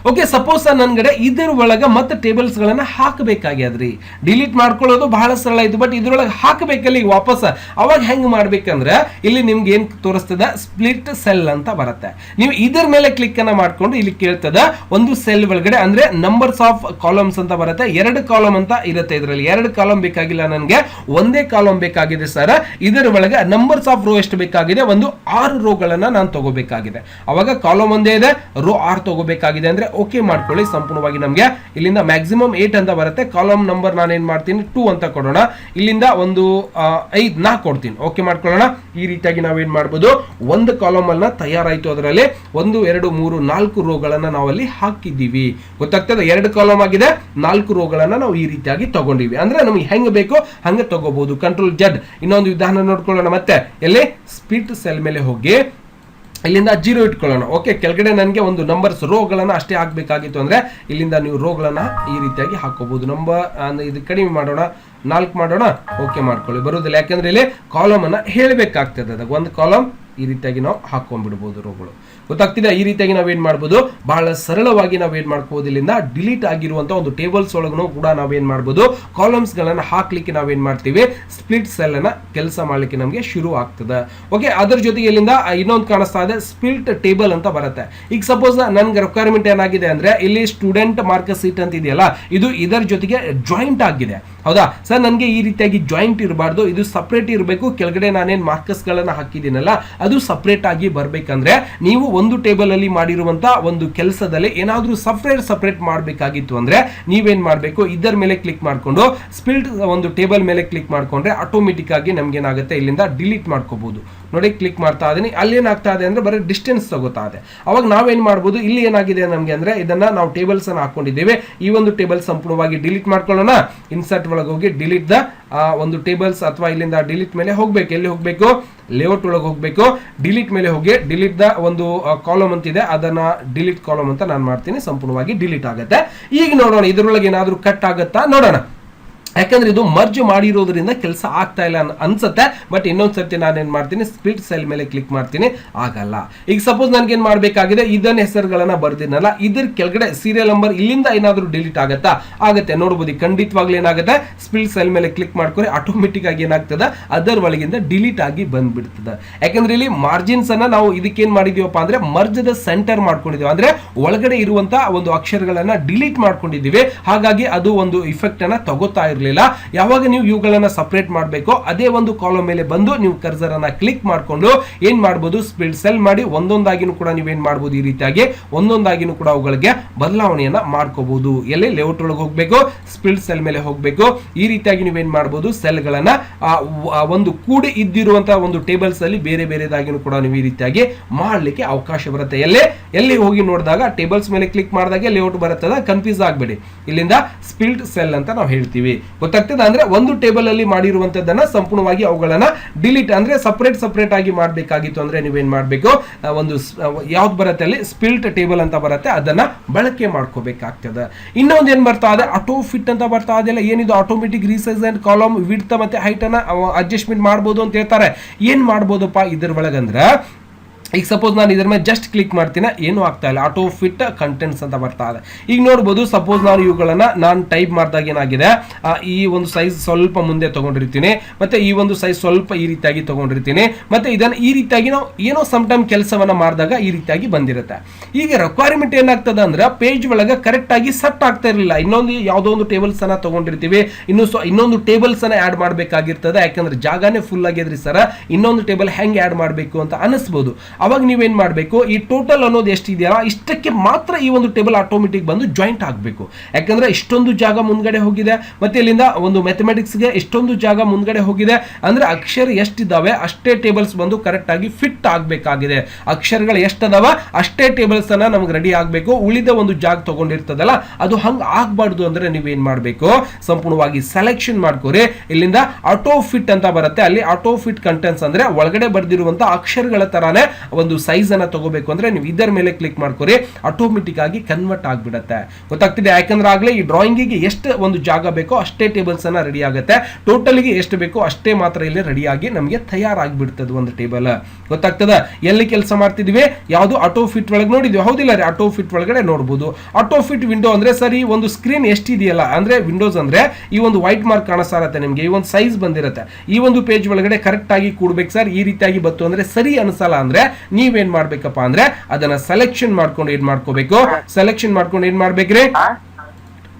ಓಕೆ, ಸಪೋಸ್ ನನ್ಗಡೆ ಇದರ ಒಳಗ ಮತ್ತೆ ಟೇಬಲ್ಸ್ ಗಳನ್ನ ಹಾಕಬೇಕಾಗ್ಯದ್ರಿ. ಡಿಲೀಟ್ ಮಾಡ್ಕೊಳ್ಳೋದು ಬಹಳ ಸರಳ ಇತ್ತು, ಬಟ್ ಇದ್ರೊಳಗೆ ಹಾಕಬೇಕಲ್ಲಿ ವಾಪಸ್. ಅವಾಗ ಹೆಂಗ್ ಮಾಡ್ಬೇಕಂದ್ರೆ ಇಲ್ಲಿ ನಿಮ್ಗೆ ಏನ್ ತೋರಿಸ್ತದ, ಸ್ಪ್ಲಿಟ್ ಸೆಲ್ ಅಂತ ಬರುತ್ತೆ. ನೀವು ಇದರ ಮೇಲೆ ಕ್ಲಿಕ್ ಅನ್ನ ಮಾಡ್ಕೊಂಡು ಇಲ್ಲಿ ಕೇಳ್ತದ ಒಂದು ಸೆಲ್ ಒಳಗಡೆ ಅಂದ್ರೆ ನಂಬರ್ಸ್ ಆಫ್ ಕಾಲಮ್ಸ್ ಅಂತ ಬರುತ್ತೆ. 2 ಕಾಲಮ್ ಅಂತ ಇರುತ್ತೆ, ಇದರಲ್ಲಿ 2 ಕಾಲಮ್ ಬೇಕಾಗಿಲ್ಲ, ನನಗೆ ಒಂದೇ ಕಾಲಮ್ ಬೇಕಾಗಿದೆ ಸರ್. ಇದರ ಒಳಗೆ ನಂಬರ್ಸ್ ಆಫ್ ರೋ ಎಷ್ಟು ಬೇಕಾಗಿದೆ, ಒಂದು 6 ರೋ ಗಳನ್ನ ನಾನು ತಗೋಬೇಕಾಗಿದೆ. ಅವಾಗ ಕಾಲಮ್ ಒಂದೇ ಇದೆ, ರೋ 6 ತಗೋಬೇಕಾಗಿದೆ ಅಂದ್ರೆ ಓಕೆ ಮಾಡ್ಕೊಳ್ಳಿ. ಸಂಪೂರ್ಣವಾಗಿ ನಮಗೆ ಇಲ್ಲಿಂದ ಮ್ಯಾಕ್ಸಿಮಮ್ 8 ಅಂತ ಬರುತ್ತೆ. ಕಾಲಮ್ ನಂಬರ್ ನಾನು ಏನ್ ಮಾಡ್ತೀನಿ 2 ಅಂತ ಕೊಡೋಣ, ಇಲ್ಲಿಂದ ಒಂದು 4 ಕೊಡ್ತೀನಿ. ಓಕೆ ಮಾಡ್ಕೊಳ್ಳೋಣ. ಈ ರೀತಿಯಾಗಿ ನಾವೇನ್ ಮಾಡ್ಬೋದು, ಒಂದು ಕಾಲಮ್ ಅನ್ನ ತಯಾರಾಯ್ತು, ಅದರಲ್ಲಿ 1 2 3 4 ರೋ ಗಳನ್ನ ನಾವಲ್ಲಿ ಹಾಕಿದ್ದೀವಿ. ಗೊತ್ತಾಗ್ತದೆ? 2 ಕಾಲಮ್ ಆಗಿದೆ, 4 ರೋ ಗಳನ್ನ ನಾವು ಈ ರೀತಿಯಾಗಿ ತಗೊಂಡಿವಿ. ಅಂದ್ರೆ ನಮಗೆ ಹೆಂಗ್ ಬೇಕೋ ಹಂಗೆ ತಗೋಬಹುದು. Control Z. ಇನ್ನೊಂದು ವಿಧಾನ ನೋಡ್ಕೊಳ್ಳೋಣ. ಮತ್ತೆ ಎಲ್ಲಿ ಸ್ಪ್ಲಿಟ್ ಸೆಲ್ ಮೇಲೆ ಹೋಗಿ ಇಲ್ಲಿಂದ 0 ಇಟ್ಕೊಳ್ಳೋಣ. ಓಕೆ, ಕೆಳಗಡೆ ನನಗೆ ಒಂದು ನಂಬರ್ಸ್ ರೋ ಗಳನ್ನ ಅಷ್ಟೇ ಹಾಕ್ಬೇಕಾಗಿತ್ತು ಅಂದ್ರೆ ಇಲ್ಲಿಂದ ನೀವು ರೋ ಗಳನ್ನ ಈ ರೀತಿಯಾಗಿ ಹಾಕೋಬಹುದು. ನಂಬರ್ ಇದು ಕಡಿಮೆ ಮಾಡೋಣ, 4 ಮಾಡೋಣ. ಓಕೆ ಮಾಡ್ಕೊಳ್ಳಿ, ಬರುವುದಿಲ್ಲ, ಯಾಕಂದ್ರೆ ಇಲ್ಲಿ ಕಾಲಮ್ ಅನ್ನ ಹೇಳಬೇಕಾಗ್ತದೆ. ಅದಾಗ ಒಂದು ಕಾಲಮ್ ಈ ರೀತಿಯಾಗಿ ನಾವು ಹಾಕೊಂಡ್ಬಿಡ್ಬೋದು ರೋಗಳು. ಗೊತ್ತಾಗ್ತಿದೆ? ಈ ರೀತಿಯಾಗಿ ನಾವೇನ್ ಮಾಡ್ಬೋದು, ಬಹಳ ಸರಳವಾಗಿ ನಾವೇನ್ ಮಾಡ್ಬೋದು, ಇಲ್ಲಿಂದ ಡಿಲೀಟ್ ಆಗಿರುವಂತ ಒಂದು ಟೇಬಲ್ಸ್ ಒಳಗೂ ಕೂಡ ನಾವೇನ್ ಮಾಡ್ಬೋದು, ಕಾಲಮ್ಸ್ ಗಳನ್ನ ಹಾಕ್ಲಿಕ್ಕೆ ನಾವೇನ್ ಮಾಡ್ತೀವಿ, ಸ್ಪ್ಲಿಟ್ ಸೆಲ್ ಅನ್ನ ಕೆಲಸ ಮಾಡ್ಲಿಕ್ಕೆ ನಮಗೆ ಶುರು ಆಗ್ತದೆ. ಓಕೆ, ಅದರ ಜೊತೆಗೆ ಇಲ್ಲಿಂದ ಇನ್ನೊಂದು ಕಾಣಿಸ್ತಾ ಇದೆ, ಸ್ಪ್ಲಿಟ್ ಟೇಬಲ್ ಅಂತ ಬರುತ್ತೆ. ಈಗ ಸಪೋಸ್ ನನ್ಗೆ ರಿಕ್ವೈರ್ಮೆಂಟ್ ಏನಾಗಿದೆ ಅಂದ್ರೆ ಇಲ್ಲಿ ಸ್ಟೂಡೆಂಟ್ ಮಾರ್ಕಸ್ ಸೀಟ್ ಅಂತ ಇದೆಯಲ್ಲ, ಇದು ಇದರ ಜೊತೆಗೆ ಜಾಯಿಂಟ್ ಆಗಿದೆ. ಹೌದಾ ಸರ್? ನನಗೆ ಈ ರೀತಿಯಾಗಿ ಜಾಯಿಂಟ್ ಇರಬಾರ್ದು, ಇದು ಸಪರೇಟ್ ಇರಬೇಕು. ಕೆಳಗಡೆ ನಾನೇನ್ ಮಾರ್ಕಸ್ ಗಳನ್ನ ಹಾಕಿದ್ದೀನಲ್ಲ ಅದು ಸಪರೇಟ್ ಆಗಿ ಬರ್ಬೇಕಂದ್ರೆ ನೀವು ಒಂದು ಟೇಬಲ್ ಅಲ್ಲಿ ಮಾಡಿರುವಂತ ಒಂದು ಕೆಲಸದಲ್ಲಿ ಏನಾದ್ರೂ ಸಪರೇಟ್ ಮಾಡಬೇಕಾಗಿತ್ತು ಅಂದ್ರೆ ನೀವೇನ್ ಮಾಡ್ಬೇಕು, ಇದರ ಮೇಲೆ ಕ್ಲಿಕ್ ಮಾಡ್ಕೊಂಡು ಸ್ಪ್ಲಿಟ್ ಒಂದು ಟೇಬಲ್ ಮೇಲೆ ಕ್ಲಿಕ್ ಮಾಡ್ಕೊಂಡ್ರೆ ಆಟೋಮೆಟಿಕ್ ಆಗಿ ನಮ್ಗೆ ಏನಾಗುತ್ತೆ, ಇಲ್ಲಿಂದ ಡಿಲೀಟ್ ಮಾಡ್ಕೋಬಹುದು. ನೋಡಿ, ಕ್ಲಿಕ್ ಮಾಡ್ತಾ ಇದೀನಿ, ಅಲ್ಲಿ ಏನಾಗ್ತಾ ಇದೆ ಅಂದ್ರೆ ಬರೀ ಡಿಸ್ಟೆನ್ಸ್ ತಗೋತಾ ಇದೆ. ಅವಾಗ ನಾವೇನ್ ಮಾಡ್ಬೋದು, ಇಲ್ಲಿ ಏನಾಗಿದೆ ನಮ್ಗೆ ಅಂದ್ರೆ ಇದನ್ನ ನಾವು ಟೇಬಲ್ಸ್ ಅನ್ನ ಹಾಕೊಂಡಿದ್ದೇವೆ, ಈ ಒಂದು ಟೇಬಲ್ ಸಂಪೂರ್ಣವಾಗಿ ಡಿಲೀಟ್ ಮಾಡ್ಕೊಳ್ಳೋಣ. ಇನ್ಸರ್ಟ್ ಒಳಗೆ ಹೋಗಿ ಡಿಲೀಟ್ ದ ಒಂದು ಟೇಬಲ್ಸ್, ಅಥವಾ ಇಲ್ಲಿಂದ ಡಿಲೀಟ್ ಮೇಲೆ ಹೋಗ್ಬೇಕು. ಎಲ್ಲಿ ಹೋಗ್ಬೇಕು? ಲೇಔಟ್ ಒಳಗೆ ಹೋಗ್ಬೇಕು. ಡಿಲೀಟ್ ಮೇಲೆ ಹೋಗಿ ಡಿಲೀಟ್ ದ ಒಂದು ಕಾಲಮ್ ಅಂತಿದೆ, ಅದನ್ನ ಡಿಲೀಟ್ ಕಾಲಮ್ ಅಂತ ನಾನು ಮಾಡ್ತೀನಿ. ಸಂಪೂರ್ಣವಾಗಿ ಡಿಲೀಟ್ ಆಗುತ್ತೆ. ಈಗ ನೋಡೋಣ ಇದರೊಳಗೆ ಏನಾದ್ರೂ ಕಟ್ ಆಗುತ್ತಾ ನೋಡೋಣ. ಯಾಕಂದ್ರೆ ಇದು ಮರ್ಜ್ ಮಾಡಿರೋದ್ರಿಂದ ಕೆಲಸ ಆಗ್ತಾ ಇಲ್ಲ ಅನ್ಸುತ್ತೆ. ಬಟ್ ಇನ್ನೊಂದ್ಸರ್ತಿ ನಾನೇನ್ ಮಾಡ್ತೀನಿ, ಸ್ಪ್ಲಿಟ್ ಸೆಲ್ ಮೇಲೆ ಕ್ಲಿಕ್ ಮಾಡ್ತೀನಿ, ಆಗಲ್ಲ. ಈಗ ಸಪೋಸ್ ನನ್ಗೆ ಏನ್ ಮಾಡ್ಬೇಕಾಗಿದೆ, ಇದನ್ನ ಹೆಸರುಗಳನ್ನ ಬರ್ದಿನಲ್ಲ, ಇದ್ರ ಕೆಳಗಡೆ ಸೀರಿಯಲ್ ನಂಬರ್ ಇಲ್ಲಿಂದ ಏನಾದ್ರೂ ಡಿಲೀಟ್ ಆಗತ್ತಾ? ಆಗತ್ತೆ. ನೋಡಬಹುದು, ಖಂಡಿತವಾಗ್ಲೂ ಏನಾಗುತ್ತೆ, ಸ್ಪ್ಲಿಟ್ ಸೆಲ್ ಮೇಲೆ ಕ್ಲಿಕ್ ಮಾಡ್ಕೊಂಡು ಆಟೋಮೆಟಿಕ್ ಆಗಿ ಏನಾಗ್ತದೆ, ಅದರ ಒಳಗಿಂದ ಡಿಲೀಟ್ ಆಗಿ ಬಂದ್ಬಿಡ್ತದೆ. ಯಾಕಂದ್ರೆ ಇಲ್ಲಿ ಮಾರ್ಜಿನ್ಸ್ ಅನ್ನ ನಾವು ಇದಕ್ಕೆ ಏನ್ ಮಾಡಿದೀವಪ್ಪ ಅಂದ್ರೆ ಮರ್ಜದ ಸೆಂಟರ್ ಮಾಡ್ಕೊಂಡಿದೀವಿ, ಅಂದ್ರೆ ಒಳಗಡೆ ಇರುವಂತ ಒಂದು ಅಕ್ಷರಗಳನ್ನ ಡಿಲೀಟ್ ಮಾಡ್ಕೊಂಡಿದೀವಿ. ಹಾಗಾಗಿ ಅದು ಒಂದು ಇಫೆಕ್ಟ್ ಅನ್ನ ತಗೋತಾ ಇರಲಿಲ್ಲ. ಯಾವಾಗ ನೀವು ಇವುಗಳನ್ನ ಸಪರೇಟ್ ಮಾಡಬೇಕು, ಅದೇ ಒಂದು ಕಾಲಮ್ ಮೇಲೆ ಬಂದು ನೀವು ಕರ್ಸರ್ ಅನ್ನ ಕ್ಲಿಕ್ ಮಾಡ್ಕೊಂಡು ಏನ್ ಮಾಡಬಹುದು, ಸ್ಪ್ಲಿಟ್ ಸೆಲ್ ಮಾಡಿ ಒಂದೊಂದಾಗಿನೂ ಕೂಡ ನೀವೇನ್ ಮಾಡಬಹುದು, ಈ ರೀತಿಯಾಗಿ ಒಂದೊಂದಾಗಿನೂ ಕೂಡ ಅವುಗಳಿಗೆ ಬದಲಾವಣೆಯನ್ನ ಮಾಡ್ಕೋಬಹುದು. ಎಲ್ಲಿ ಲೇಔಟ್ ಒಳಗೆ ಹೋಗ್ಬೇಕು, ಸ್ಪ್ಲಿಟ್ ಸೆಲ್ ಮೇಲೆ ಹೋಗ್ಬೇಕು. ಈ ರೀತಿಯಾಗಿ ನೀವೇನ್ ಮಾಡಬಹುದು, ಸೆಲ್ ಗಳನ್ನ ಒಂದು ಕೂಡಿ ಇದ್ದಿರುವಂತಹ ಒಂದು ಟೇಬಲ್ಸ್ ಅಲ್ಲಿ ಬೇರೆ ಬೇರೆದಾಗಿನೂ ಕೂಡ ನೀವು ಈ ರೀತಿಯಾಗಿ ಮಾಡ್ಲಿಕ್ಕೆ ಅವಕಾಶ ಬರುತ್ತೆ. ಎಲ್ಲಿ ಹೋಗಿ ನೋಡಿದಾಗ ಟೇಬಲ್ಸ್ ಮೇಲೆ ಕ್ಲಿಕ್ ಮಾಡಿದಾಗ ಲೇಔಟ್ ಬರುತ್ತದ, ಕನ್ಫ್ಯೂಸ್ ಆಗಬೇಡಿ. ಇಲ್ಲಿಂದ ಸ್ಪ್ಲಿಟ್ ಸೆಲ್ ಅಂತ ನಾವು ಹೇಳ್ತೀವಿ. ಗೊತ್ತಾಗ್ತದೆ? ಅಂದ್ರೆ ಒಂದು ಟೇಬಲ್ ಅಲ್ಲಿ ಮಾಡಿರುವಂತದ್ದನ್ನ ಸಂಪೂರ್ಣವಾಗಿ ಅವುಗಳನ್ನ ಡಿಲೀಟ್ ಅಂದ್ರೆ ಸಪರೇಟ್ ಆಗಿ ಮಾಡಬೇಕಾಗಿತ್ತು ಅಂದ್ರೆ ನೀವೇನ್ ಮಾಡಬೇಕು, ಒಂದು ಯಾವ್ದು ಬರುತ್ತೆ ಅಲ್ಲಿ ಸ್ಪ್ಲಿಟ್ ಟೇಬಲ್ ಅಂತ ಬರುತ್ತೆ, ಅದನ್ನ ಬಳಕೆ ಮಾಡ್ಕೋಬೇಕಾಗ್ತದೆ. ಇನ್ನೊಂದು ಏನ್ ಬರ್ತಾ ಇದೆ, ಆಟೋ ಫಿಟ್ ಅಂತ ಬರ್ತಾ ಇದೆಯಲ್ಲ, ಏನಿದು automatic resize and column width ಮತ್ತೆ ಹೈಟ್ ಅನ್ನ ಅಡ್ಜಸ್ಟ್ಮೆಂಟ್ ಮಾಡಬಹುದು ಅಂತ ಹೇಳ್ತಾರೆ. ಏನ್ ಮಾಡಬಹುದಪ್ಪ ಇದ್ರ ಒಳಗಂದ್ರ ಈಗ ಸಪೋಸ್ ನಾನು ಇದ್ರ ಮೇಲೆ ಜಸ್ಟ್ ಕ್ಲಿಕ್ ಮಾಡ್ತೀನಿ, ಏನೂ ಆಗ್ತಾ ಇಲ್ಲ, ಆಟೋ ಫಿಟ್ ಕಂಟೆಂಟ್ಸ್ ಅಂತ ಬರ್ತಾ ಇದೆ. ಈಗ ನೋಡ್ಬೋದು ಸಪೋಸ್ ನಾನು ಇವುಗಳನ್ನ ನಾನು ಟೈಪ್ ಮಾಡಿದಾಗ ಏನಾಗಿದೆ, ಈ ಒಂದು ಸೈಜ್ ಸ್ವಲ್ಪ ಮುಂದೆ ತಗೊಂಡಿರ್ತೀನಿ, ಮತ್ತೆ ಈ ಒಂದು ಸೈಜ್ ಸ್ವಲ್ಪ ಈ ರೀತಿಯಾಗಿ ತಗೊಂಡಿರ್ತೀನಿ, ಮತ್ತೆ ಇದನ್ನು ಈ ರೀತಿಯಾಗಿ ನಾವು ಏನೋ ಸಮ್ ಟೈಮ್ ಕೆಲಸವನ್ನ ಮಾಡಿದಾಗ ಈ ರೀತಿಯಾಗಿ ಬಂದಿರುತ್ತೆ. ಈಗ ರಿಕ್ವೈರ್ಮೆಂಟ್ ಏನಾಗ್ತದೆ ಅಂದ್ರೆ ಪೇಜ್ ಒಳಗೆ ಕರೆಕ್ಟ್ ಆಗಿ ಸೆಟ್ ಆಗ್ತಾ ಇರಲಿಲ್ಲ. ಇನ್ನೊಂದು ಯಾವುದೋ ಒಂದು ಟೇಬಲ್ಸ್ ಅನ್ನ ತಗೊಂಡಿರ್ತೀವಿ, ಇನ್ನೊಂದು ಟೇಬಲ್ಸ್ ಅನ್ನ ಆಡ್ ಮಾಡಬೇಕಾಗಿರ್ತದೆ, ಯಾಕಂದ್ರೆ ಜಾಗನೇ ಫುಲ್ ಆಗಿದ್ರಿ ಸರ್, ಇನ್ನೊಂದು ಟೇಬಲ್ ಹೆಂಗೆ ಆಡ್ ಮಾಡಬೇಕು ಅಂತ ಅನಿಸ್ಬೋದು. ಅವಾಗ ನೀವೇನ್ ಮಾಡಬೇಕು, ಈ ಟೋಟಲ್ ಅನ್ನೋದು ಎಷ್ಟಿದೆಯಲ್ಲ ಇಷ್ಟಕ್ಕೆ ಮಾತ್ರ ಈ ಒಂದು ಟೇಬಲ್ ಆಟೋಮೆಟಿಕ್ ಬಂದು ಜಾಯಿಂಟ್ ಆಗಬೇಕು. ಯಾಕಂದ್ರೆ ಇಷ್ಟೊಂದು ಜಾಗ ಮುಂದ್ಗಡೆ ಹೋಗಿದೆ, ಮತ್ತೆ ಇಲ್ಲಿಂದ ಒಂದು ಮ್ಯಾಥಮೆಟಿಕ್ಸ್ಗೆ ಇಷ್ಟೊಂದು ಜಾಗ ಮುಂದ್ಗಡೆ ಹೋಗಿದೆ, ಅಂದ್ರೆ ಅಕ್ಷರ ಎಷ್ಟಿದ್ದಾವೆ ಅಷ್ಟೇ ಟೇಬಲ್ಸ್ ಬಂದು ಕರೆಕ್ಟ್ ಆಗಿ ಫಿಟ್ ಆಗಬೇಕಾಗಿದೆ. ಅಕ್ಷರಗಳು ಎಷ್ಟದಾವ ಅಷ್ಟೇ ಟೇಬಲ್ಸ್ ಅನ್ನ ನಮ್ಗೆ ರೆಡಿ ಆಗಬೇಕು. ಉಳಿದ ಒಂದು ಜಾಗ ತಗೊಂಡಿರ್ತದಲ್ಲ ಅದು ಹಂಗ ಆಗ್ಬಾರ್ದು ಅಂದ್ರೆ ನೀವೇನ್ ಮಾಡಬೇಕು, ಸಂಪೂರ್ಣವಾಗಿ ಸೆಲೆಕ್ಷನ್ ಮಾಡ್ಕೋರಿ. ಇಲ್ಲಿಂದ ಆಟೋ ಫಿಟ್ ಅಂತ ಬರುತ್ತೆ, ಅಲ್ಲಿ ಆಟೋ ಫಿಟ್ ಕಂಟೆಂಟ್ಸ್ ಅಂದ್ರೆ ಒಳಗಡೆ ಬರ್ದಿರುವಂತ ಅಕ್ಷರಗಳ ತರಾನೇ ಒಂದು ಸೈಜ್ ಅನ್ನ ತಗೋಬೇಕು ಅಂದ್ರೆ ನೀವು ಇದರ ಮೇಲೆ ಕ್ಲಿಕ್ ಮಾಡ್ಕೋರಿ, ಆಟೋಮೆಟಿಕ್ ಆಗಿ ಕನ್ವರ್ಟ್ ಆಗ್ಬಿಡುತ್ತೆ. ಗೊತ್ತಾಗ್ತಿದೆ? ಯಾಕಂದ್ರೆ ಆಗ್ಲೇ ಈ ಡ್ರಾಯಿಂಗಿಗೆ ಎಷ್ಟು ಒಂದು ಜಾಗ ಬೇಕೋ ಅಷ್ಟೇ ಟೇಬಲ್ಸ್ ಅನ್ನ ರೆಡಿ ಆಗುತ್ತೆ, ಟೋಟಲ್ಗೆ ಎಷ್ಟು ಬೇಕೋ ಅಷ್ಟೇ ಮಾತ್ರ ಇಲ್ಲಿ ರೆಡಿಯಾಗಿ ನಮಗೆ ತಯಾರಾಗ್ಬಿಡ್ತದೆ ಒಂದು ಟೇಬಲ್. ಗೊತ್ತಾಗ್ತದ? ಎಲ್ಲಿ ಕೆಲಸ ಮಾಡ್ತಿದ್ವಿ, ಯಾವುದು ಆಟೋ ಫಿಟ್ ಒಳಗೆ ನೋಡಿದ್ವಿ, ಹೌದಿಲ್ಲ ರೀ? ಆಟೋ ಫಿಟ್ ಒಳಗಡೆ ನೋಡಬಹುದು. ಆಟೋ ಫಿಟ್ ವಿಂಡೋ ಅಂದ್ರೆ ಸರಿ ಒಂದು ಸ್ಕ್ರೀನ್ ಎಷ್ಟಿದೆಯಲ್ಲ, ಅಂದ್ರೆ ವಿಂಡೋಸ್ ಅಂದ್ರೆ ಈ ಒಂದು ವೈಟ್ ಮಾರ್ಕ್ ಕಾಣಿಸ್ತಾ ಇರುತ್ತೆ ನಿಮ್ಗೆ, ಈ ಒಂದು ಸೈಜ್ ಬಂದಿರುತ್ತೆ, ಈ ಒಂದು ಪೇಜ್ ಒಳಗಡೆ ಕರೆಕ್ಟ್ ಆಗಿ ಕೂಡ್ಬೇಕು ಸರ್, ಈ ರೀತಿಯಾಗಿ ಬತ್ತು ಅಂದ್ರೆ ಸರಿ ಅನ್ಸಲ್ಲ ಅಂದ್ರೆ ನೀವೇನ್ ಮಾಡ್ಬೇಕಪ್ಪ ಅಂದ್ರೆ ಅದನ್ನ ಸೆಲೆಕ್ಷನ್ ಮಾಡ್ಕೊಂಡು ಏನ್ ಮಾಡ್ಕೋಬೇಕು, ಸೆಲೆಕ್ಷನ್ ಮಾಡ್ಕೊಂಡು ಏನ್ ಮಾಡ್ಬೇಕ್ರಿ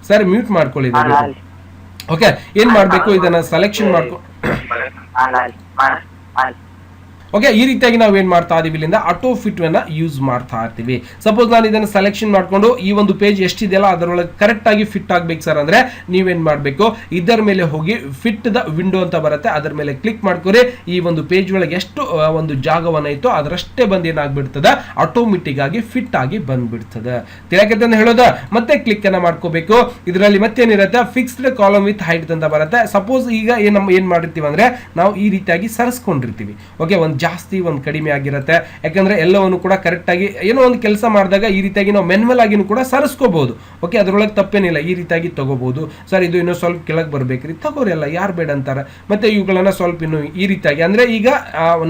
ಸರ್, ಮ್ಯೂಟ್ ಮಾಡ್ಕೊಳ್ಳಿದ್ದೀವಿ. ಓಕೆ, ಏನ್ ಮಾಡ್ಬೇಕು, ಇದನ್ನ ಸೆಲೆಕ್ಷನ್ ಮಾಡ್ಕೊ ಓಕೆ, ಈ ರೀತಿಯಾಗಿ ನಾವು ಏನ್ ಮಾಡ್ತಾ ಇದೀವಿ, ಇಲ್ಲಿಂದ ಆಟೋ ಫಿಟ್ ಅನ್ನ ಯೂಸ್ ಮಾಡ್ತಾ ಇರ್ತೀವಿ. ಸಪೋಸ್ ನಾನು ಇದನ್ನ ಸೆಲೆಕ್ಷನ್ ಮಾಡ್ಕೊಂಡು ಈ ಒಂದು ಪೇಜ್ ಎಷ್ಟಿದೆಯಲ್ಲ ಅದರೊಳಗೆ ಕರೆಕ್ಟ್ ಆಗಿ ಫಿಟ್ ಆಗ್ಬೇಕು ಸರ್ ಅಂದ್ರೆ ನೀವೇನ್ ಮಾಡ್ಬೇಕು, ಇದರ ಮೇಲೆ ಹೋಗಿ ಫಿಟ್ ದ ವಿಂಡೋ ಅಂತ ಬರುತ್ತೆ, ಅದರ ಮೇಲೆ ಕ್ಲಿಕ್ ಮಾಡ್ಕೊರಿ. ಈ ಒಂದು ಪೇಜ್ ಒಳಗೆ ಎಷ್ಟು ಒಂದು ಜಾಗವನ್ನ ಇತ್ತು ಅದರಷ್ಟೇ ಬಂದು ಏನಾಗ್ಬಿಡ್ತದೆ, ಆಟೋಮೆಟಿಕ್ ಆಗಿ ಫಿಟ್ ಆಗಿ ಬಂದ್ಬಿಡ್ತದೆ. ತಿಳಿಯಕಂತ ಹೇಳೋದ, ಮತ್ತೆ ಕ್ಲಿಕ್ ಅನ್ನ ಮಾಡ್ಕೋಬೇಕು. ಇದರಲ್ಲಿ ಮತ್ತೇನಿರುತ್ತೆ, ಫಿಕ್ಸ್ಡ್ ಕಾಲಮ್ ವಿತ್ ಹೈಟ್ ಅಂತ ಬರುತ್ತೆ. ಸಪೋಸ್ ಈಗ ಏನ್ ಮಾಡಿರ್ತೀವಿ ಅಂದ್ರೆ ನಾವು ಈ ರೀತಿಯಾಗಿ ಸರಿಸ್ಕೊಂಡಿರ್ತೀವಿ. ಓಕೆ, ಒಂದು ಜಾಸ್ತಿ ಒಂದು ಕಡಿಮೆ ಆಗಿರುತ್ತೆ, ಯಾಕಂದ್ರೆ ಎಲ್ಲವನ್ನು ಕೂಡ ಕರೆಕ್ಟ್ ಆಗಿ ಏನೋ ಒಂದು ಕೆಲಸ ಮಾಡಿದಾಗ ಈ ರೀತಿಯಾಗಿ ನಾವು ಮೆನ್ಯುವಲ್ ಆಗಿನೂ ಕೂಡ ಸರಿಸ್ಕೋಬಹುದು. ಓಕೆ, ಅದರೊಳಗೆ ತಪ್ಪೇನಿಲ್ಲ, ಈ ರೀತಿಯಾಗಿ ತಗೋಬಹುದು. ಸರ್ ಇದು ಇನ್ನೂ ಸ್ವಲ್ಪ ಕೆಳಗೆ ಬರ್ಬೇಕ್ರಿ, ತಗೋರಿ, ಅಲ್ಲ ಯಾರು ಬೇಡ ಅಂತಾರೆ. ಮತ್ತೆ ಇವುಗಳನ್ನ ಸ್ವಲ್ಪ ಇನ್ನು ಈ ರೀತಿಯಾಗಿ ಅಂದ್ರೆ ಈಗ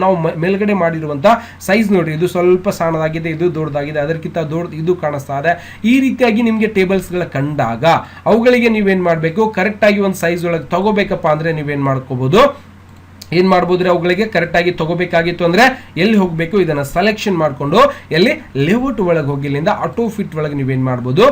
ನಾವು ಮೇಲ್ಗಡೆ ಮಾಡಿರುವಂತ ಸೈಜ್ ನೋಡ್ರಿ, ಇದು ಸ್ವಲ್ಪ ಸಣ್ಣದಾಗಿದೆ, ಇದು ದೊಡ್ಡದಾಗಿದೆ, ಅದಕ್ಕಿಂತ ದೊಡ್ಡ ಇದು ಕಾಣಿಸ್ತಾ ಇದೆ. ಈ ರೀತಿಯಾಗಿ ನಿಮ್ಗೆ ಟೇಬಲ್ಸ್ ಗಳ ಕಂಡಾಗ ಅವುಗಳಿಗೆ ನೀವೇನ್ ಮಾಡ್ಬೇಕು, ಕರೆಕ್ಟ್ ಆಗಿ ಒಂದು ಸೈಜ್ ಒಳಗೆ ತಗೋಬೇಕಪ್ಪ ಅಂದ್ರೆ ನೀವೇನ್ ಮಾಡ್ಕೋಬಹುದು, ಏನ್ ಮಾಡ್ಬೋದ್ರಿ, ಅವುಗಳಿಗೆ ಕರೆಕ್ಟ್ ಆಗಿ ತಗೋಬೇಕಾಗಿತ್ತು ಅಂದ್ರೆ ಎಲ್ಲಿ ಹೋಗ್ಬೇಕು, ಇದನ್ನ ಸೆಲೆಕ್ಷನ್ ಮಾಡ್ಕೊಂಡು ಎಲ್ಲಿ ಲೇಔಟ್ ಒಳಗೆ ಹೋಗಿ ಇಲ್ಲಿಂದ ಆಟೋ ಫಿಟ್ ಒಳಗೆ ನೀವೇನ್ ಮಾಡ್ಬೋದು,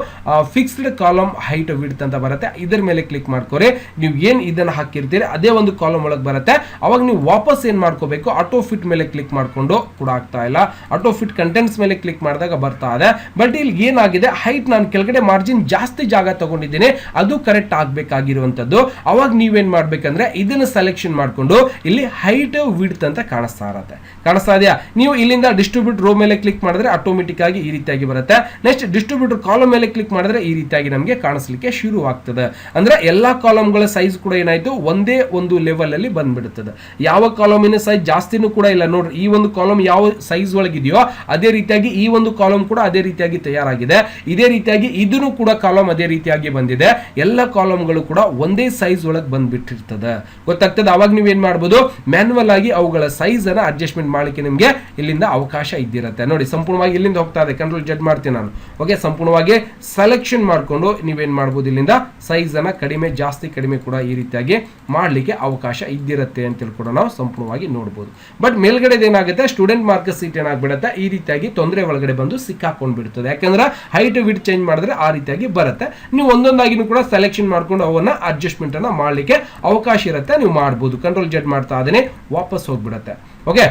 ಫಿಕ್ಸ್ಡ್ ಕಾಲಮ್ ಹೈಟ್ ವಿಡ್ತ್ ಅಂತ ಬರುತ್ತೆ, ಇದರ ಮೇಲೆ ಕ್ಲಿಕ್ ಮಾಡ್ಕೊರಿ. ನೀವು ಏನ್ ಇದನ್ನ ಹಾಕಿರ್ತೀರಿ ಅದೇ ಒಂದು ಕಾಲಮ್ ಒಳಗೆ ಬರುತ್ತೆ. ಅವಾಗ ನೀವು ವಾಪಸ್ ಏನ್ ಮಾಡ್ಕೋಬೇಕು, ಆಟೋ ಫಿಟ್ ಮೇಲೆ ಕ್ಲಿಕ್ ಮಾಡ್ಕೊಂಡು ಕೂಡ ಆಗ್ತಾ ಇಲ್ಲ, ಆಟೋ ಫಿಟ್ ಕಂಟೆಂಟ್ಸ್ ಮೇಲೆ ಕ್ಲಿಕ್ ಮಾಡಿದಾಗ ಬರ್ತಾ ಇದೆ. ಬಟ್ ಇಲ್ಲಿ ಏನಾಗಿದೆ, ಹೈಟ್ ನಾನು ಕೆಳಗಡೆ ಮಾರ್ಜಿನ್ ಜಾಸ್ತಿ ಜಾಗ ತಗೊಂಡಿದ್ದೀನಿ, ಅದು ಕರೆಕ್ಟ್ ಆಗ್ಬೇಕಾಗಿರುವಂತದ್ದು. ಅವಾಗ ನೀವೇನ್ ಮಾಡ್ಬೇಕಂದ್ರೆ ಇದನ್ನ ಸೆಲೆಕ್ಷನ್ ಮಾಡ್ಕೊಂಡು ಇಲ್ಲಿ ಹೈಟ್ ವಿಡ್ತ್ ಅಂತ ಕಾಣಿಸ್ತಾ ಇದೆಯಾ, ನೀವು ಇಲ್ಲಿಂದ ಡಿಸ್ಟ್ರಿಬ್ಯೂಟ್ ರೋ ಮೇಲೆ ಕ್ಲಿಕ್ ಮಾಡಿದ್ರೆ ಆಟೋಮೆಟಿಕ್ ಆಗಿ ಈ ರೀತಿಯಾಗಿ ಬರುತ್ತೆ. ನೆಕ್ಸ್ಟ್ ಡಿಸ್ಟ್ರಿಬ್ಯೂಟರ್ ಕಾಲಮ್ ಮೇಲೆ ಕ್ಲಿಕ್ ಮಾಡಿದ್ರೆ ಈ ರೀತಿಯಾಗಿ ನಮಗೆ ಕಾಣಿಸ್ಲಿಕ್ಕೆ ಶುರು ಆಗ್ತದೆ. ಅಂದ್ರೆ ಎಲ್ಲಾ ಕಾಲಮ್ಗಳ ಸೈಜ್ ಕೂಡ ಏನಾಯ್ತು, ಒಂದೇ ಒಂದು ಲೆವೆಲ್ ಅಲ್ಲಿ ಬಂದ್ಬಿಡುತ್ತದೆ. ಯಾವ ಕಾಲಮಿನ ಸೈಜ್ ಜಾಸ್ತಿನೂ ಕೂಡ ಇಲ್ಲ ನೋಡ್ರಿ, ಈ ಒಂದು ಕಾಲಮ್ ಯಾವ ಸೈಜ್ ಒಳಗಿದೆಯೋ ಅದೇ ರೀತಿಯಾಗಿ ಈ ಒಂದು ಕಾಲಮ್ ಕೂಡ ಅದೇ ರೀತಿಯಾಗಿ ತಯಾರಾಗಿದೆ. ಇದೇ ರೀತಿಯಾಗಿ ಇದನ್ನು ಕೂಡ ಕಾಲಮ್ ಅದೇ ರೀತಿಯಾಗಿ ಬಂದಿದೆ. ಎಲ್ಲ ಕಾಲಮ್ಗಳು ಕೂಡ ಒಂದೇ ಸೈಜ್ ಒಳಗೆ ಬಂದ್ಬಿಟ್ಟಿರ್ತದೆ. ಗೊತ್ತಾಗ್ತದೆ? ಅವಾಗ ನೀವೇನ್ ಮಾಡ್ಬೋದು, ಮ್ಯಾನ್ಯುವಲ್ ಆಗಿ ಅವುಗಳ ಸೈಜ್ ಅನ್ನ ಅಡ್ಜಸ್ಟ್ಮೆಂಟ್ ಮಾಡಲಿಕ್ಕೆ ನಿಮಗೆ ಇಲ್ಲಿಂದ ಅವಕಾಶ ಇದ್ದಿರುತ್ತೆ. ನೋಡಿ ಸಂಪೂರ್ಣವಾಗಿ ಇಲ್ಲಿಂದ ಹೋಗ್ತಾ ಇದೆ, ಕಂಟ್ರೋಲ್ ಜೆಡ್ ಮಾಡ್ತೀನಿ ನಾನು. ಓಕೆ, ಸಂಪೂರ್ಣವಾಗಿ ಸೆಲೆಕ್ಷನ್ ಮಾಡ್ಕೊಂಡು ನೀವೇನ್ ಮಾಡ್ಬೋದು, ಇಲ್ಲಿಂದ ಸೈಜ್ ಅನ್ನ ಕಡಿಮೆ ಜಾಸ್ತಿ ಕಡಿಮೆ ಕೂಡ ಈ ರೀತಿಯಾಗಿ ಮಾಡ್ಲಿಕ್ಕೆ ಅವಕಾಶ ಇದ್ದಿರುತ್ತೆ ಅಂತ ಕೂಡ ನಾವು ಸಂಪೂರ್ಣವಾಗಿ ನೋಡಬಹುದು. ಬಟ್ ಮೇಲ್ಗಡೆ ಏನಾಗುತ್ತೆ, ಸ್ಟೂಡೆಂಟ್ ಮಾರ್ಕ್ ಸೀಟ್ ಏನಾಗ್ಬಿಡುತ್ತೆ, ಈ ರೀತಿಯಾಗಿ ತೊಂದರೆ ಒಳಗಡೆ ಬಂದು ಸಿಕ್ಕಾಕೊಂಡ್ ಬಿಡುತ್ತದೆ. ಯಾಕಂದ್ರೆ ಹೈಟ್ ವಿಡ್ ಚೇಂಜ್ ಮಾಡಿದ್ರೆ ಆ ರೀತಿಯಾಗಿ ಬರುತ್ತೆ. ನೀವು ಒಂದೊಂದಾಗಿನೂ ಕೂಡ ಸೆಲೆಕ್ಷನ್ ಮಾಡ್ಕೊಂಡು ಅವನ್ನ ಅಡ್ಜಸ್ಟ್ಮೆಂಟ್ ಅನ್ನ ಮಾಡ್ಲಿಕ್ಕೆ ಅವಕಾಶ ಇರುತ್ತೆ, ನೀವು ಮಾಡಬಹುದು. ಕಂಟ್ರೋಲ್ ಜೆಡ್ ಮಾಡ್ತಾ ಅದನ್ನೇ ವಾಪಸ್ ಹೋಗ್ಬಿಡತ್ತೆ. ಓಕೆ,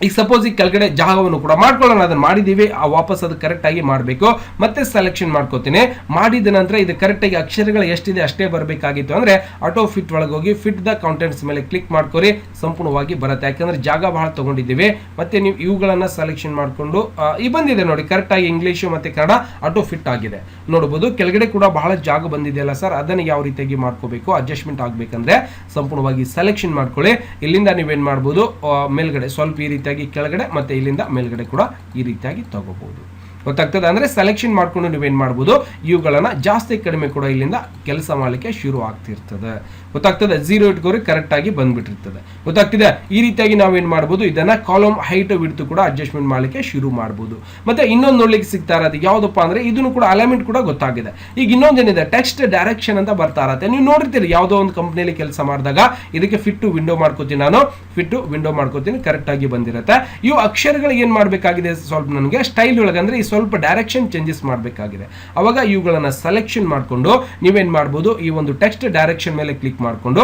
ಈಗ ಸಪೋಸ್ ಈ ಕೆಳಗಡೆ ಜಾಗವನ್ನು ಕೂಡ ಮಾಡ್ಕೊಳ್ಳೋಣ, ಅದನ್ನ ಮಾಡಿದೀವಿ, ಆ ವಾಪಸ್ ಅದು ಕರೆಕ್ಟ್ ಆಗಿ ಮಾಡಬೇಕು. ಮತ್ತೆ ಸೆಲೆಕ್ಷನ್ ಮಾಡ್ಕೋತೀನಿ. ಮಾಡಿದ ನಂತರ ಇದು ಕರೆಕ್ಟ್ ಆಗಿ ಅಕ್ಷರಗಳು ಎಷ್ಟಿದೆ ಅಷ್ಟೇ ಬರಬೇಕಾಗಿತ್ತು ಅಂದ್ರೆ ಆಟೋ ಫಿಟ್ ಒಳಗೆ ಹೋಗಿ ಫಿಟ್ ದ ಕಾಂಟೆಂಟ್ಸ್ ಮೇಲೆ ಕ್ಲಿಕ್ ಮಾಡ್ಕೊರಿ, ಸಂಪೂರ್ಣವಾಗಿ ಬರುತ್ತೆ. ಯಾಕಂದ್ರೆ ಜಾಗ ಬಹಳ ತಗೊಂಡಿದ್ದೀವಿ. ಮತ್ತೆ ನೀವು ಇವುಗಳನ್ನ ಸೆಲೆಕ್ಷನ್ ಮಾಡ್ಕೊಂಡು ಈ ಬಂದಿದೆ ನೋಡಿ, ಕರೆಕ್ಟ್ ಆಗಿ ಇಂಗ್ಲಿಷ್ ಮತ್ತೆ ಕನ್ನಡ ಆಟೋ ಫಿಟ್ ಆಗಿದೆ ನೋಡಬಹುದು. ಕೆಳಗಡೆ ಕೂಡ ಬಹಳ ಜಾಗ ಬಂದಿದೆಯಲ್ಲ ಸರ್, ಅದನ್ನು ಯಾವ ರೀತಿಯಾಗಿ ಮಾಡ್ಕೋಬೇಕು, ಅಡ್ಜಸ್ಟ್ಮೆಂಟ್ ಆಗ್ಬೇಕಂದ್ರೆ ಸಂಪೂರ್ಣವಾಗಿ ಸೆಲೆಕ್ಷನ್ ಮಾಡ್ಕೊಳ್ಳಿ. ಇಲ್ಲಿಂದ ನೀವೇನ್ ಮಾಡ್ಬೋದು, ಮೇಲ್ಗಡೆ ಸ್ವಲ್ಪ ಈ ರೀತಿ ಕೆಳಗಡೆ ಮತ್ತೆ ಇಲ್ಲಿಂದ ಮೇಲ್ಗಡೆ ಕೂಡ ಈ ರೀತಿಯಾಗಿ ತಗೋಬಹುದು. ಗೊತ್ತಾಗ್ತದೆ. ಅಂದ್ರೆ ಸೆಲೆಕ್ಷನ್ ಮಾಡ್ಕೊಂಡು ನೀವೇನ್ ಮಾಡ್ಬೋದು, ಇವುಗಳನ್ನ ಜಾಸ್ತಿ ಕಡಿಮೆ ಕೂಡ ಇಲ್ಲಿಂದ ಕೆಲಸ ಮಾಡಲಿಕ್ಕೆ ಶುರು ಆಗ್ತಿರ್ತದೆ. ಗೊತ್ತಾಗ್ತದೆ. 0 ಇಟ್ಕೋರಿ ಕರೆಕ್ಟ್ ಆಗಿ ಬಂದ್ಬಿಟ್ಟಿರ್ತದೆ. ಗೊತ್ತಾಗ್ತಿದೆ. ಈ ರೀತಿಯಾಗಿ ನಾವೇನ್ ಮಾಡ್ಬೋದು, ಇದನ್ನ ಕಾಲಮ್ ಹೈಟ್ ವಿಡ್ತ್ ಕೂಡ ಅಡ್ಜಸ್ಟ್ಮೆಂಟ್ ಮಾಡ್ಲಿಕ್ಕೆ ಶುರು ಮಾಡ್ಬೋದು. ಮತ್ತೆ ಇನ್ನೊಂದು ನೋಡ್ಲಿಕ್ಕೆ ಸಿಗ್ತಾ ಇರೋದು ಯಾವ್ದಪ್ಪ ಅಂದ್ರೆ ಇದನ್ನು ಕೂಡ ಅಲೈನ್ಮೆಂಟ್ ಕೂಡ ಗೊತ್ತಾಗಿದೆ. ಈಗ ಇನ್ನೊಂದೇನಿದೆ, ಟೆಕ್ಸ್ಟ್ ಡೈರೆಕ್ಷನ್ ಅಂತ ಬರ್ತಾ ಇರತ್ತೆ. ನೀವು ನೋಡಿರ್ತೀರಿ ಯಾವುದೋ ಒಂದು ಕಂಪ್ನಿಯಲ್ಲಿ ಕೆಲಸ ಮಾಡಿದಾಗ ಇದಕ್ಕೆ ಫಿಟ್ ಟು ವಿಂಡೋ ಮಾಡ್ಕೋತೀನಿ, ನಾನು ಫಿಟ್ ಟು ವಿಂಡೋ ಮಾಡ್ಕೋತೀನಿ, ಕರೆಕ್ಟ್ ಆಗಿ ಬಂದಿರುತ್ತೆ. ಇವು ಅಕ್ಷರಗಳು ಏನ್ ಮಾಡಬೇಕಾಗಿದೆ, ಸ್ವಲ್ಪ ನನಗೆ ಸ್ಟೈಲ್ ಒಳಗೆ ಅಂದ್ರೆ ಈ ಸ್ವಲ್ಪ ಡೈರೆಕ್ಷನ್ ಚೇಂಜಸ್ ಮಾಡಬೇಕಾಗಿದೆ. ಅವಾಗ ಇವುಗಳನ್ನ ಸೆಲೆಕ್ಷನ್ ಮಾಡ್ಕೊಂಡು ನೀವೇನ್ ಮಾಡ್ಬೋದು, ಈ ಒಂದು ಟೆಕ್ಸ್ಟ್ ಡೈರೆಕ್ಷನ್ ಮೇಲೆ ಕ್ಲಿಕ್ ಮಾಡ್ಕೊಂಡು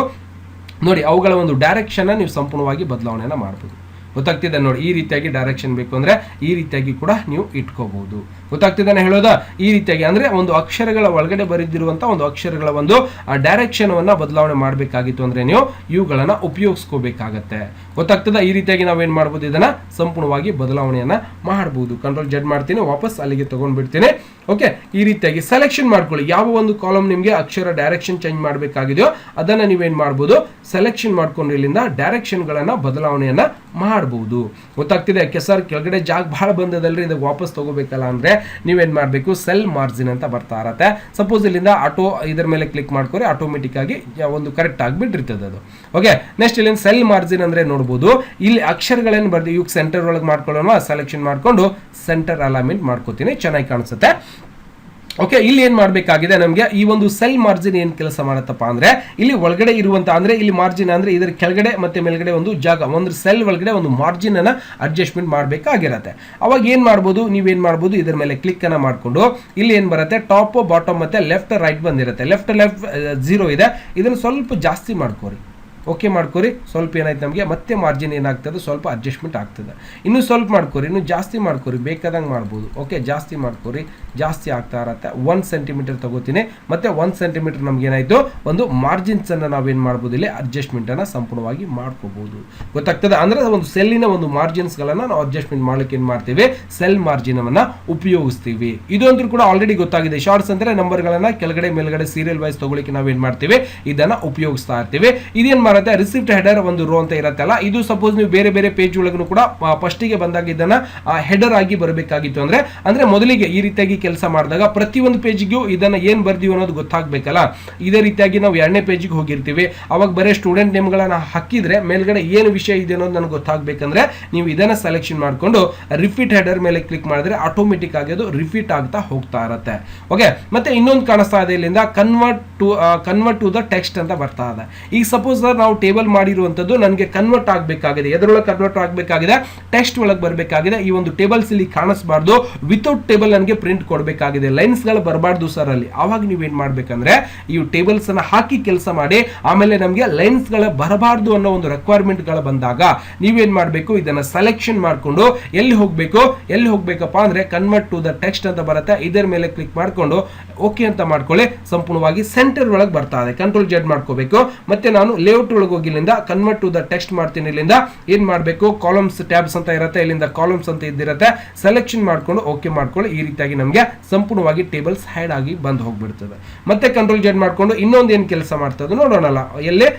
ನೋಡಿ ಅವುಗಳ ಒಂದು ಡೈರೆಕ್ಷನ್ ನೀವು ಸಂಪೂರ್ಣವಾಗಿ ಬದಲಾವಣೆಯನ್ನ ಮಾಡ್ಬೋದು. ಗೊತ್ತಾಗ್ತಿದೆ ನೋಡಿ. ಈ ರೀತಿಯಾಗಿ ಡೈರೆಕ್ಷನ್ ಬೇಕು ಅಂದ್ರೆ ಈ ರೀತಿಯಾಗಿ ಕೂಡ ನೀವು ಇಟ್ಕೋಬಹುದು. ಗೊತ್ತಾಗ್ತಿದ್ದಾನೆ ಹೇಳೋದಾ? ಈ ರೀತಿಯಾಗಿ ಅಂದ್ರೆ ಒಂದು ಅಕ್ಷರಗಳ ಒಳಗಡೆ ಬರೆದಿರುವಂತಹ ಒಂದು ಅಕ್ಷರಗಳ ಒಂದು ಡೈರೆಕ್ಷನ್ ವನ್ನ ಬದಲಾವಣೆ ಮಾಡಬೇಕಾಗಿತ್ತು ಅಂದ್ರೆ ನೀವು ಇವುಗಳನ್ನ ಉಪಯೋಗಿಸ್ಕೋಬೇಕಾಗತ್ತೆ. ಗೊತ್ತಾಗ್ತದ? ಈ ರೀತಿಯಾಗಿ ನಾವೇನ್ ಮಾಡ್ಬೋದು, ಇದನ್ನ ಸಂಪೂರ್ಣವಾಗಿ ಬದಲಾವಣೆಯನ್ನ ಮಾಡಬಹುದು. ಕಂಟ್ರೋಲ್ ಜೆಡ್ ಮಾಡ್ತೀನಿ, ವಾಪಸ್ ಅಲ್ಲಿಗೆ ತಗೊಂಡ್ಬಿಡ್ತೀನಿ. ಓಕೆ, ಈ ರೀತಿಯಾಗಿ ಸೆಲೆಕ್ಷನ್ ಮಾಡ್ಕೊಳ್ಳಿ. ಯಾವ ಒಂದು ಕಾಲಮ್ ನಿಮಗೆ ಅಕ್ಷರ ಡೈರೆಕ್ಷನ್ ಚೇಂಜ್ ಮಾಡಬೇಕಾಗಿದೆಯೋ ಅದನ್ನ ನೀವೇನ್ ಮಾಡ್ಬೋದು, ಸೆಲೆಕ್ಷನ್ ಮಾಡ್ಕೊಂಡು ಇಲ್ಲಿಂದ ಡೈರೆಕ್ಷನ್ ಗಳನ್ನ ಬದಲಾವಣೆಯನ್ನ ಮಾಡಬಹುದು. ಗೊತ್ತಾಗ್ತಿದೆ? ಸರ್ ಕೆಳಗಡೆ ಜಾಗ ಬಹಳ ಬಂದದಲ್ರಿ, ಇದಕ್ಕೆ ವಾಪಸ್ ತಗೋಬೇಕಲ್ಲ ಅಂದ್ರೆ ನೀವೇನ್ ಮಾಡ್ಬೇಕು, ಸೆಲ್ ಮಾರ್ಜಿನ್ ಅಂತ ಬರ್ತಾ ಇರತ್ತೆ. ಸಪೋಸ್ ಇಲ್ಲಿಂದ ಆಟೋ ಇದರ ಮೇಲೆ ಕ್ಲಿಕ್ ಮಾಡ್ಕೊರಿ, ಆಟೋಮೆಟಿಕ್ ಆಗಿ ಒಂದು ಕರೆಕ್ಟ್ ಆಗಿಬಿಟ್ಟಿರ್ತದೆ ಅದು. ಓಕೆ, ನೆಕ್ಸ್ಟ್ ಇಲ್ಲಿಂದ ಸೆಲ್ ಮಾರ್ಜಿನ್ ಅಂದ್ರೆ ನೋಡಬಹುದು, ಇಲ್ಲಿ ಅಕ್ಷರಗಳೇನು ಬರ್ದು ಇವಾಗ ಸೆಂಟರ್ ಒಳಗೆ ಮಾಡ್ಕೊಳ್ಳೋಣ, ಸೆಲೆಕ್ಷನ್ ಮಾಡ್ಕೊಂಡು ಸೆಂಟರ್ ಅಲೈನ್ಮೆಂಟ್ ಮಾಡ್ಕೋತೀನಿ, ಚೆನ್ನಾಗಿ ಕಾಣಿಸುತ್ತೆ. ಓಕೆ, ಇಲ್ಲಿ ಏನ್ ಮಾಡಬೇಕಾಗಿದೆ ನಮಗೆ, ಈ ಒಂದು ಸೆಲ್ ಮಾರ್ಜಿನ್ ಏನ್ ಕೆಲಸ ಮಾಡತ್ತಪ್ಪ ಅಂದ್ರೆ ಇಲ್ಲಿ ಒಳಗಡೆ ಇರುವಂತ ಅಂದ್ರೆ ಇಲ್ಲಿ ಮಾರ್ಜಿನ್ ಅಂದ್ರೆ ಇದರ ಕೆಳಗಡೆ ಮತ್ತೆ ಮೇಲ್ಗಡೆ ಒಂದು ಜಾಗ, ಒಂದು ಸೆಲ್ ಒಳಗಡೆ ಒಂದು ಮಾರ್ಜಿನ್ ಅನ್ನ ಅಡ್ಜಸ್ಟ್ಮೆಂಟ್ ಮಾಡಬೇಕಾಗಿರತ್ತೆ. ಅವಾಗ ಏನ್ ಮಾಡ್ಬೋದು, ನೀವೇನ್ ಮಾಡ್ಬೋದು, ಇದರ ಮೇಲೆ ಕ್ಲಿಕ್ ಅನ್ನ ಮಾಡ್ಕೊಂಡು ಇಲ್ಲಿ ಏನ್ ಬರುತ್ತೆ, ಟಾಪ್ ಬಾಟಮ್ ಮತ್ತೆ ಲೆಫ್ಟ್ ರೈಟ್ ಬಂದಿರುತ್ತೆ. ಲೆಫ್ಟ್ 0 ಇದೆ, ಇದನ್ನ ಸ್ವಲ್ಪ ಜಾಸ್ತಿ ಮಾಡ್ಕೋರಿ. ಓಕೆ ಮಾಡ್ಕೋರಿ. ಸ್ವಲ್ಪ ಏನಾಯ್ತು ನಮಗೆ ಮತ್ತೆ ಮಾರ್ಜಿನ್ ಏನಾಗ್ತದೆ, ಸ್ವಲ್ಪ ಅಡ್ಜಸ್ಟ್ಮೆಂಟ್ ಆಗ್ತದೆ. ಇನ್ನು ಸ್ವಲ್ಪ ಮಾಡ್ಕೋರಿ, ಇನ್ನು ಜಾಸ್ತಿ ಮಾಡ್ಕೋರಿ, ಬೇಕಾದಂಗೆ ಮಾಡ್ಬೋದು. ಓಕೆ, ಜಾಸ್ತಿ ಮಾಡ್ಕೋರಿ, ಜಾಸ್ತಿ ಆಗ್ತಾ ಇರತ್ತೆ. 1 ಸೆಂಟಿಮೀಟರ್ ತಗೋತೀನಿ, ಮತ್ತೆ 1 ಸೆಂಟಿಮೀಟರ್ ನಮ್ಗೆ ಏನಾಯ್ತು, ಒಂದು ಮಾರ್ಜಿನ್ಸ್ ಅನ್ನ ನಾವೇನ್ ಮಾಡ್ಬೋದು, ಇಲ್ಲಿ ಅಡ್ಜಸ್ಟ್ಮೆಂಟ್ ಅನ್ನ ಸಂಪೂರ್ಣವಾಗಿ ಮಾಡ್ಕೋಬಹುದು. ಗೊತ್ತಾಗ್ತದೆ? ಅಂದ್ರೆ ಒಂದು ಸೆಲ್ಲಿನ ಒಂದು ಮಾರ್ಜಿನ್ಸ್ ಗಳನ್ನ ನಾವು ಅಡ್ಜಸ್ಟ್ಮೆಂಟ್ ಮಾಡ್ಲಿಕ್ಕೆ ಏನ್ ಮಾಡ್ತೀವಿ, ಸೆಲ್ ಮಾರ್ಜಿನ್ ಅನ್ನ ಉಪಯೋಗಿಸ್ತೀವಿ. ಇದೊಂದು ಕೂಡ ಆಲ್ರೆಡಿ ಗೊತ್ತಾಗಿದೆ. ಶಾರ್ಟ್ಸ್ ಅಂದ್ರೆ ನಂಬರ್ ಗಳನ್ನ ಕೆಳಗಡೆ ಮೇಲ್ಗಡೆ ಸೀರಿಯಲ್ ವೈಸ್ ತಗೊಳ್ಳಿಕ್ಕೆ ನಾವೇನ್ ಮಾಡ್ತೀವಿ, ಇದನ್ನ ಉಪಯೋಗಿಸ್ತಾ ಇರ್ತೀವಿ. ಇದೇನ್ ಮಾಡುತ್ತೆ, ರಿಸಿಪ್ಟ್ ಹೆಡರ್ ಒಂದು ರೋ ಅಂತ ಇರತ್ತಲ್ಲ, ಇದು ಸಪೋಸ್ ನೀವು ಬೇರೆ ಬೇರೆ ಪೇಜ್ ಒಳಗೂ ಕೂಡ ಫಸ್ಟ್ ಗೆ ಬಂದಾಗ ಇದನ್ನ ಹೆಡರ್ ಆಗಿ ಬರಬೇಕಾಗಿತ್ತು ಅಂದ್ರೆ ಮೊದಲಿಗೆ ಈ ರೀತಿಯಾಗಿ ಕೆಲಸ ಮಾಡಿದಾಗ ಪ್ರತಿಯೊಂದು ಪೇಜ್ಗೂ ಇದನ್ನ ಏನ್ ಬರ್ದೀವಿ ಅನ್ನೋದು ಗೊತ್ತಾಗ್ಬೇಕಲ್ಲ. ಇದೇ ರೀತಿಯಾಗಿ ನಾವು 2ನೇ ಪೇಜ್ಗೆ ಹೋಗಿರ್ತೀವಿ, ಅವಾಗ ಬರೀ ಸ್ಟೂಡೆಂಟ್ ನೇಮ್ ಗಳನ್ನ ಹಾಕಿದ್ರೆ ಮೇಲ್ಗಡೆ ಏನು ವಿಷಯ ಇದೆ ಅನ್ನೋದು ನನಗೆ ಗೊತ್ತಾಗ್ಬೇಕಂದ್ರೆ ನೀವು ಇದನ್ನ ಸೆಲೆಕ್ಷನ್ ಮಾಡ್ಕೊಂಡು ರಿಪೀಟ್ ಹೆಡರ್ ಮೇಲೆ ಕ್ಲಿಕ್ ಮಾಡಿದ್ರೆ ಆಟೋಮೆಟಿಕ್ ಆಗಿ ಅದು ರಿಪೀಟ್ ಆಗ್ತಾ ಹೋಗ್ತಾ ಇರತ್ತೆ. ಓಕೆ, ಮತ್ತೆ ಇನ್ನೊಂದು ಕಾಣಿಸ್ತಾ ಇದೆ ಇಲ್ಲಿಂದ ಕನ್ವರ್ಟ್ ಟು ದ ಟೆಕ್ಸ್ಟ್ ಅಂತ ಬರ್ತಾ ಇದೆ. ಈಗ ಸಪೋಸ್ ನಾವು ಟೇಬಲ್ ಮಾಡಿರುವಂತದ್ದು ನನಗೆ ಕನ್ವರ್ಟ್ ಆಗಬೇಕಾಗಿದೆ, ಎದರೊಳಗೆ ಕನ್ವರ್ಟ್ ಆಗಬೇಕಾಗಿದೆ, ಟೆಕ್ಸ್ಟ್ ಒಳಗೆ ಬರಬೇಕಾಗಿದೆ. ಈ ಒಂದು ಟೇಬಲ್ಸ್ ಇಲ್ಲಿ ಕಾಣಿಸಬಾರ್ದು, ವಿತೌಟ್ ಟೇಬಲ್ ನನಗೆ ಪ್ರಿಂಟ್ ಕೊಡಬೇಕಾಗಿದೆ, ಲೈನ್ಸ್ ಗಳು ಬರಬಾರ್ದು ಸರ್ ಅಲ್ಲಿ. ಅವಾಗ ನೀವೇನ್ ಮಾಡ್ಬೇಕಂದ್ರೆ ಈ ಟೇಬಲ್ಸ್ ಅನ್ನ ಹಾಕಿ ಕೆಲಸ ಮಾಡಿ ಆಮೇಲೆ ನಮಗೆ ಲೈನ್ಸ್ ಗಳ ಬರಬಾರ್ದು ಅನ್ನೋ ಒಂದು ರಿಕ್ವೈರ್ಮೆಂಟ್ ಗಳು ಬಂದಾಗ ನೀವೇನ್ ಮಾಡ್ಬೇಕು, ಇದನ್ನ ಸೆಲೆಕ್ಷನ್ ಮಾಡ್ಕೊಂಡು ಎಲ್ಲಿ ಹೋಗ್ಬೇಕಪ್ಪ ಅಂದ್ರೆ ಕನ್ವರ್ಟ್ ಟು ದ ಟೆಕ್ಸ್ಟ್ ಅಂತ ಬರುತ್ತೆ, ಇದರ ಮೇಲೆ ಕ್ಲಿಕ್ ಮಾಡ್ಕೊಂಡು ಓಕೆ ಅಂತ ಮಾಡ್ಕೊಳ್ಳಿ. ಸಂಪೂರ್ಣವಾಗಿ ಸೆಂಟರ್ ಒಳಗೆ ಬರ್ತಾ ಇದೆ. ಕಂಟ್ರೋಲ್ ಜೆಡ್ ಮಾಡ್ಕೋಬೇಕು. ಮತ್ತೆ ನಾನು ಲೇಔಟ್ ಒಳಗೆ ಹೋಗಿ ಇಲ್ಲಿಂದ ಕನ್ವರ್ಟ್ ಟು ದ ಟೆಕ್ಸ್ಟ್ ಮಾಡ್ತೀನಿ. ಇಲ್ಲಿಂದ ಏನ್ ಮಾಡಬೇಕು, ಕಾಲಮ್ಸ್ ಟ್ಯಾಬ್ಸ್ ಅಂತ ಇರುತ್ತೆ, ಇಲ್ಲಿಂದ ಕಾಲಮ್ಸ್ ಅಂತ ಇದ್ದಿರುತ್ತೆ, ಸೆಲೆಕ್ಷನ್ ಮಾಡ್ಕೊಂಡು ಓಕೆ ಮಾಡ್ಕೊಳ್ಳಿ. ಈ ರೀತಿಯಾಗಿ ನಮಗೆ ಸಂಪೂರ್ಣವಾಗಿ ಟೇಬಲ್ಸ್ ಹೈಡ್ ಆಗಿ ಬಂದು ಹೋಗ್ಬಿಡ್ತದೆ. ಮತ್ತೆ ಕಂಟ್ರೋಲ್ ಜೆಡ್ ಮಾಡ್ಕೊಂಡು ಇನ್ನೊಂದು ಏನ್ ಕೆಲಸ ಮಾಡ್ತದೆ ನೋಡೋಣಲ್ಲ, ಎಲ್ಲಿ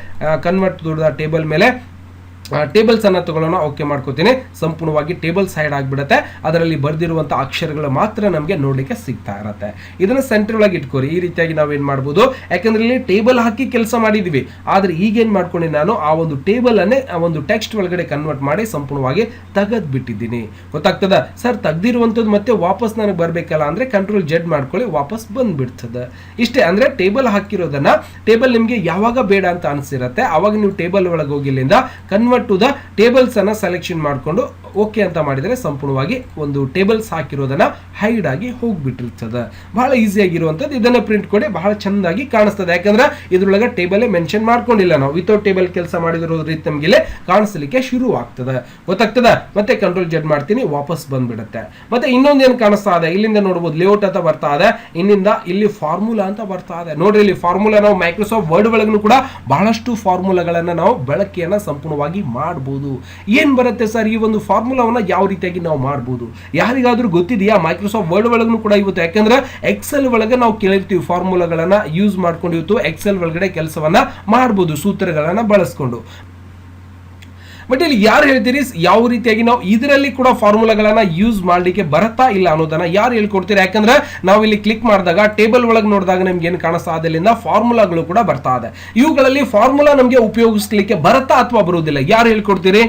ಕನ್ವರ್ಟ್ ಟು ದ ಟೇಬಲ್ ಮೇಲೆ ಟೇಬಲ್ಸ್ ಅನ್ನ ತಗೊಳ್ಳೋಣ, ಓಕೆ ಮಾಡ್ಕೋತೀನಿ. ಸಂಪೂರ್ಣವಾಗಿ ಟೇಬಲ್ ಸೈಡ್ ಆಗಿಬಿಡುತ್ತೆ, ಅದರಲ್ಲಿ ಬರ್ದಿರುವಂತಹ ಅಕ್ಷರಗಳು ಮಾತ್ರ ನಮಗೆ ನೋಡ್ಲಿಕ್ಕೆ ಸಿಗ್ತಾ ಇರತ್ತೆ. ಇದನ್ನ ಸೆಂಟರ್ ಒಳಗೆ ಇಟ್ಕೋರಿ. ಈ ರೀತಿಯಾಗಿ ನಾವೇನ್ ಮಾಡ್ಬೋದು, ಯಾಕಂದ್ರೆ ಇಲ್ಲಿ ಟೇಬಲ್ ಹಾಕಿ ಕೆಲಸ ಮಾಡಿದ್ವಿ, ಆದ್ರೆ ಈಗೇನ್ ಮಾಡ್ಕೊಂಡು ನಾನು ಆ ಒಂದು ಟೇಬಲ್ ಅನ್ನೇ ಆ ಒಂದು ಟೆಕ್ಸ್ಟ್ ಒಳಗಡೆ ಕನ್ವರ್ಟ್ ಮಾಡಿ ಸಂಪೂರ್ಣವಾಗಿ ತೆಗೆದ್ ಬಿಟ್ಟಿದ್ದೀನಿ. ಗೊತ್ತಾಗ್ತದ ಸರ್? ತೆಗ್ದಿರುವಂತದ್ದು ಮತ್ತೆ ವಾಪಸ್ ನನಗೆ ಬರ್ಬೇಕಲ್ಲ ಅಂದ್ರೆ ಕಂಟ್ರೋಲ್ ಜೆಡ್ ಮಾಡ್ಕೊಳ್ಳಿ, ವಾಪಸ್ ಬಂದ್ಬಿಡ್ತದೆ. ಇಷ್ಟೇ. ಅಂದ್ರೆ ಟೇಬಲ್ ಹಾಕಿರೋದನ್ನ ಟೇಬಲ್ ನಿಮ್ಗೆ ಯಾವಾಗ ಬೇಡ ಅಂತ ಅನ್ಸಿರತ್ತೆ ಅವಾಗ ನೀವು ಟೇಬಲ್ ಒಳಗೆ ಹೋಗಿ ಇಲ್ಲಿಂದ ಕನ್ವರ್ಟ್ ಟು ದ ಟೇಬಲ್ಸ್ ಅನ್ನ ಸೆಲೆಕ್ಷನ್ ಮಾಡ್ಕೊಂಡು ಓಕೆ ಅಂತ ಮಾಡಿದ್ರೆ ಸಂಪೂರ್ಣವಾಗಿ ಒಂದು ಟೇಬಲ್ಸ್ ಹಾಕಿರೋದನ್ನ ಹೈಡ್ ಆಗಿ ಹೋಗ್ಬಿಟ್ಟಿರ್ತದೆ. ಬಹಳ ಈಸಿ ಆಗಿರುವಂತದ್ದು. ಇದನ್ನ ಪ್ರಿಂಟ್ ಕೊಡಿ, ಬಹಳ ಚೆನ್ನಾಗಿ ಕಾಣಿಸ್ತದೆ. ಯಾಕಂದ್ರೆ ಇದ್ರೊಳಗೆ ಟೇಬಲ್ ಮೆನ್ಷನ್ ಮಾಡ್ಕೊಂಡಿಲ್ಲ ನಾವು, ವಿತೌಟ್ ಟೇಬಲ್ ಕೆಲಸ ಮಾಡಿದಿರೋ ರೀತಿ ನಮ್ಗೆ ಇಲ್ಲಿ ಕಾಣಿಸ್ಲಿಕ್ಕೆ ಶುರು ಆಗ್ತದೆ. ಗೊತ್ತಾಗ್ತದ? ಮತ್ತೆ ಕಂಟ್ರೋಲ್ ಜೆಡ್ ಮಾಡ್ತೀನಿ, ವಾಪಸ್ ಬಂದ್ಬಿಡುತ್ತೆ. ಮತ್ತೆ ಇನ್ನೊಂದೇನು ಕಾಣಿಸ್ತಾ ಇದೆ, ಇಲ್ಲಿಂದ ನೋಡಬಹುದು ಲೇಔಟ್ ಅಂತ ಬರ್ತಾ ಇದೆ, ಇನ್ನಿಂದ ಇಲ್ಲಿ ಫಾರ್ಮುಲಾ ಅಂತ ಬರ್ತಾ ಇದೆ. ನೋಡ್ರಿ, ಇಲ್ಲಿ ಫಾರ್ಮುಲಾ ನಾವು ಮೈಕ್ರೋಸಾಫ್ಟ್ ವರ್ಡ್ ಒಳಗೂ ಕೂಡ ಬಹಳಷ್ಟು ಫಾರ್ಮುಲಾಗಳನ್ನ ನಾವು ಬಳಕೆಯನ್ನ ಸಂಪೂರ್ಣವಾಗಿ ಮಾಡಬಹುದು. ಏನ್ ಬರುತ್ತೆ ಸರ್ ಈ ಒಂದು ಫಾರ್ಮುಲಾವನ್ನ ಯಾವ ರೀತಿಯಾಗಿ ನಾವು ಮಾಡಬಹುದು? ಯಾರಿಗಾದ್ರೂ ಗೊತ್ತಿದೆಯಾ? ಮೈಕ್ರೋಸಾಫ್ಟ್ ವರ್ಡ್ ಒಳಗೂ ಕೂಡ ಇವತ್ತು, ಯಾಕಂದ್ರೆ ಎಕ್ಸೆಲ್ ಒಳಗೆ ನಾವು ಕೇಳಿರ್ತೀವಿ ಫಾರ್ಮುಲಾಗಳನ್ನ ಯೂಸ್ ಮಾಡ್ಕೊಂಡು ಇವತ್ತು ಎಕ್ಸೆಲ್ ಒಳಗಡೆ ಕೆಲಸವನ್ನ ಮಾಡಬಹುದು ಸೂತ್ರಗಳನ್ನ ಬಳಸ್ಕೊಂಡು. ಬಟ್ ಇಲ್ಲಿ ಯಾರು ಹೇಳ್ತೀರಿ ಯಾವ ರೀತಿಯಾಗಿ ನಾವು ಇದರಲ್ಲಿ ಕೂಡ ಫಾರ್ಮುಲಾಗಳನ್ನ ಯೂಸ್ ಮಾಡ್ಲಿಕ್ಕೆ ಬರತ್ತಾ ಇಲ್ಲ ಅನ್ನೋದನ್ನ ಯಾರು ಹೇಳ್ಕೊಡ್ತೀರಿ? ಯಾಕಂದ್ರೆ ನಾವು ಇಲ್ಲಿ ಕ್ಲಿಕ್ ಮಾಡಿದಾಗ ಟೇಬಲ್ ಒಳಗೆ ನೋಡಿದಾಗ ನಮ್ಗೆ ಏನು ಕಾಣಿಸ್ತಾ ಅದರಿಂದ ಫಾರ್ಮುಲಾಗಳು ಕೂಡ ಬರ್ತಾ ಇದೆ. ಇವುಗಳಲ್ಲಿ ಫಾರ್ಮುಲಾ ನಮಗೆ ಉಪಯೋಗಿಸ್ಲಿಕ್ಕೆ ಬರತ್ತಾ ಅಥವಾ ಬರುವುದಿಲ್ಲ? ಯಾರು ಹೇಳ್ಕೊಡ್ತೀರಿ?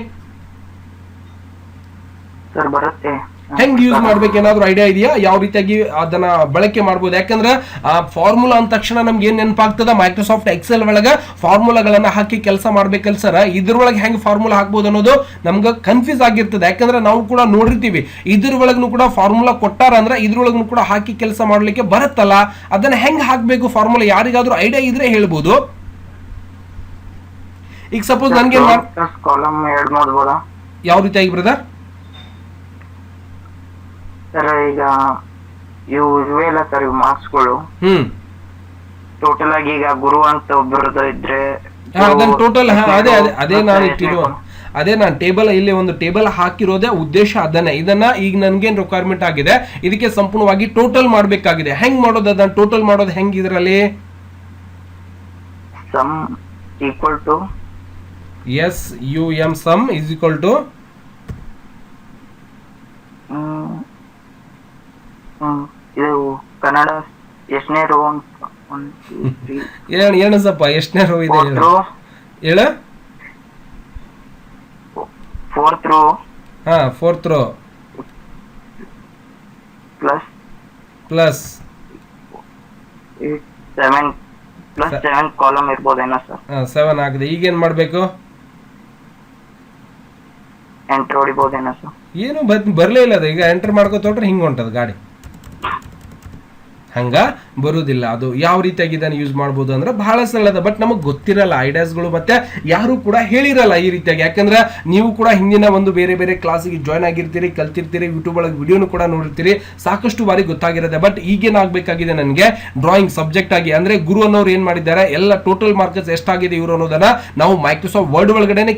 ಸರ್ ಬರುತ್ತೆ. ಹೆಂಗ್ ಯೂಸ್ ಮಾಡ್ಬೇಕು ಏನಾದ್ರು ಐಡಿಯಾ ಇದೆಯಾ? ಯಾವ ರೀತಿಯಾಗಿ ಅದನ್ನ ಬಳಕೆ ಮಾಡಬಹುದು? ಯಾಕಂದ್ರೆ ಆ ಫಾರ್ಮುಲಾ ಅಂದ ತಕ್ಷಣ ನಮ್ಗೆ ಏನ್ ನೆನಪಾಗ್ತದ, ಮೈಕ್ರೋಸಾಫ್ಟ್ ಎಕ್ಸೆಲ್ ಒಳಗ ಫಾರ್ಮುಲಾಗಳನ್ನ ಹಾಕಿ ಕೆಲಸ ಮಾಡ್ಬೇಕಲ್ಲ ಸರ್, ಇದ್ರೊಳಗೆ ಹೆಂಗ್ ಫಾರ್ಮುಲಾ ಹಾಕ್ಬೋದು ಅನ್ನೋದು ನಮ್ಗೆ ಕನ್ಫ್ಯೂಸ್ ಆಗಿರ್ತದೆ. ಯಾಕಂದ್ರೆ ನಾವು ಕೂಡ ನೋಡಿರ್ತೀವಿ ಇದ್ರ ಒಳಗೂ ಕೂಡ ಫಾರ್ಮುಲಾ ಕೊಟ್ಟಾರ ಅಂದ್ರೆ ಇದ್ರೊಳಗೂ ಕೂಡ ಹಾಕಿ ಕೆಲಸ ಮಾಡ್ಲಿಕ್ಕೆ ಬರುತ್ತಲ್ಲ, ಅದನ್ನ ಹೆಂಗ್ ಹಾಕ್ಬೇಕು ಫಾರ್ಮುಲಾ? ಯಾರಿಗಾದ್ರೂ ಐಡಿಯಾ ಇದ್ರೆ ಹೇಳ್ಬೋದು. ಈಗ ಸಪೋಸ್ ನನ್ಗೆ ಯಾವ ರೀತಿಯಾಗಿ ಬ್ರದರ್ ಸರ್ ಈಗ ಇವೇ ಇಲ್ಲ ಸರ್ ಇವು ಮಾರ್ಕ್ಸ್ಗಳು ಟೋಟಲ್ ಆಗಿ ಈಗ ಗುರು ಅಂತ ಒಬ್ಬರದ್ದು ಇದ್ರೆ ಅದನ್ನ ಟೋಟಲ್ ಅದೇ ನಾನು ಇಟ್ಟಿರುವ ಅದೇ ನಾನು ಟೇಬಲ್ ಇಲ್ಲಿ ಒಂದು ಟೇಬಲ್ ಹಾಕಿರೋದೇ ಉದ್ದೇಶ ಅದನ್ನೇ. ಇದನ್ನ ಈಗ ನನ್ಗೇನ್ ರಿಕ್ವೈರ್ಮೆಂಟ್ ಆಗಿದೆ ಇದಕ್ಕೆ ಸಂಪೂರ್ಣವಾಗಿ ಟೋಟಲ್ ಮಾಡ್ಬೇಕಾಗಿದೆ. ಹೆಂಗ್ ಮಾಡೋದು ಅದನ್ನ ಟೋಟಲ್ ಮಾಡೋದು ಹೆಂಗ್? ಇದರಲ್ಲಿ sum equal to SUM sum is equal to ಇದು ಕನ್ನಡ ಎಷ್ಟನೇ ರೋ? ಏನಸಪ್ಪ ಎಷ್ಟನೇ ರೋ ಇದೆ ಹೇಳ? Fourth row. ಹಾ, ಫೋರ್ತ್ ರೋ ಪ್ಲಸ್ 7 ಕಾಲಮ್ ಇರ್ಬೋದೇನೋ ಸರ್? 7 ಆಗಿದೆ. ಈಗ ಏನ್ ಮಾಡ್ಬೇಕು? ಎಂಟರ್ ಹೊಡಿಬೋದೇನೋ ಸರ್? ಏನು ಬರ್ಲೇ ಇಲ್ಲ ಅದು. ಈಗ ಎಂಟರ್ ಮಾಡ್ಕೋತೋಟ್ರೆ ಹಿಂಗ್ ಹೊಂಟದ ಗಾಡಿ, ಹಂಗ ಬರುವುದಿಲ್ಲ. ಅದು ಯಾವ ರೀತಿಯಾಗಿ ಇದನ್ನು ಯೂಸ್ ಮಾಡ್ಬೋದು ಅಂದ್ರೆ ಬಹಳ ಸರಳ ಅದ, ಬಟ್ ನಮಗೆ ಗೊತ್ತಿರಲ್ಲ ಐಡಿಯಾಸ್ಗಳು, ಮತ್ತೆ ಯಾರು ಕೂಡ ಹೇಳಿರಲ್ಲ ಈ ರೀತಿಯಾಗಿ. ಯಾಕಂದ್ರೆ ನೀವು ಕೂಡ ಹಿಂದಿನ ಒಂದು ಬೇರೆ ಬೇರೆ ಕ್ಲಾಸಿಗೆ ಜಾಯ್ನ್ ಆಗಿರ್ತೀರಿ, ಕಲ್ತಿರ್ತೀರಿ, ಯೂಟ್ಯೂಬ್ ಒಳಗೆ ವಿಡಿಯೋನು ಕೂಡ ನೋಡಿರ್ತೀರಿ, ಸಾಕಷ್ಟು ಬಾರಿ ಗೊತ್ತಾಗಿರುತ್ತೆ. ಬಟ್ ಈಗೇನಾಗಬೇಕಾಗಿದೆ ನನಗೆ ಡ್ರಾಯಿಂಗ್ ಸಬ್ಜೆಕ್ಟ್ ಆಗಿ ಅಂದ್ರೆ ಗುರು ಅನ್ನೋರು ಏನ್ ಮಾಡಿದ್ದಾರೆ, ಎಲ್ಲ ಟೋಟಲ್ ಮಾರ್ಕ್ಸ್ ಎಷ್ಟಾಗಿದೆ ಇವರು ಅನ್ನೋದನ್ನ ನಾವು ಮೈಕ್ರೋಸಾಫ್ಟ್ ವರ್ಡ್ ಒಳಗಡೆನೆ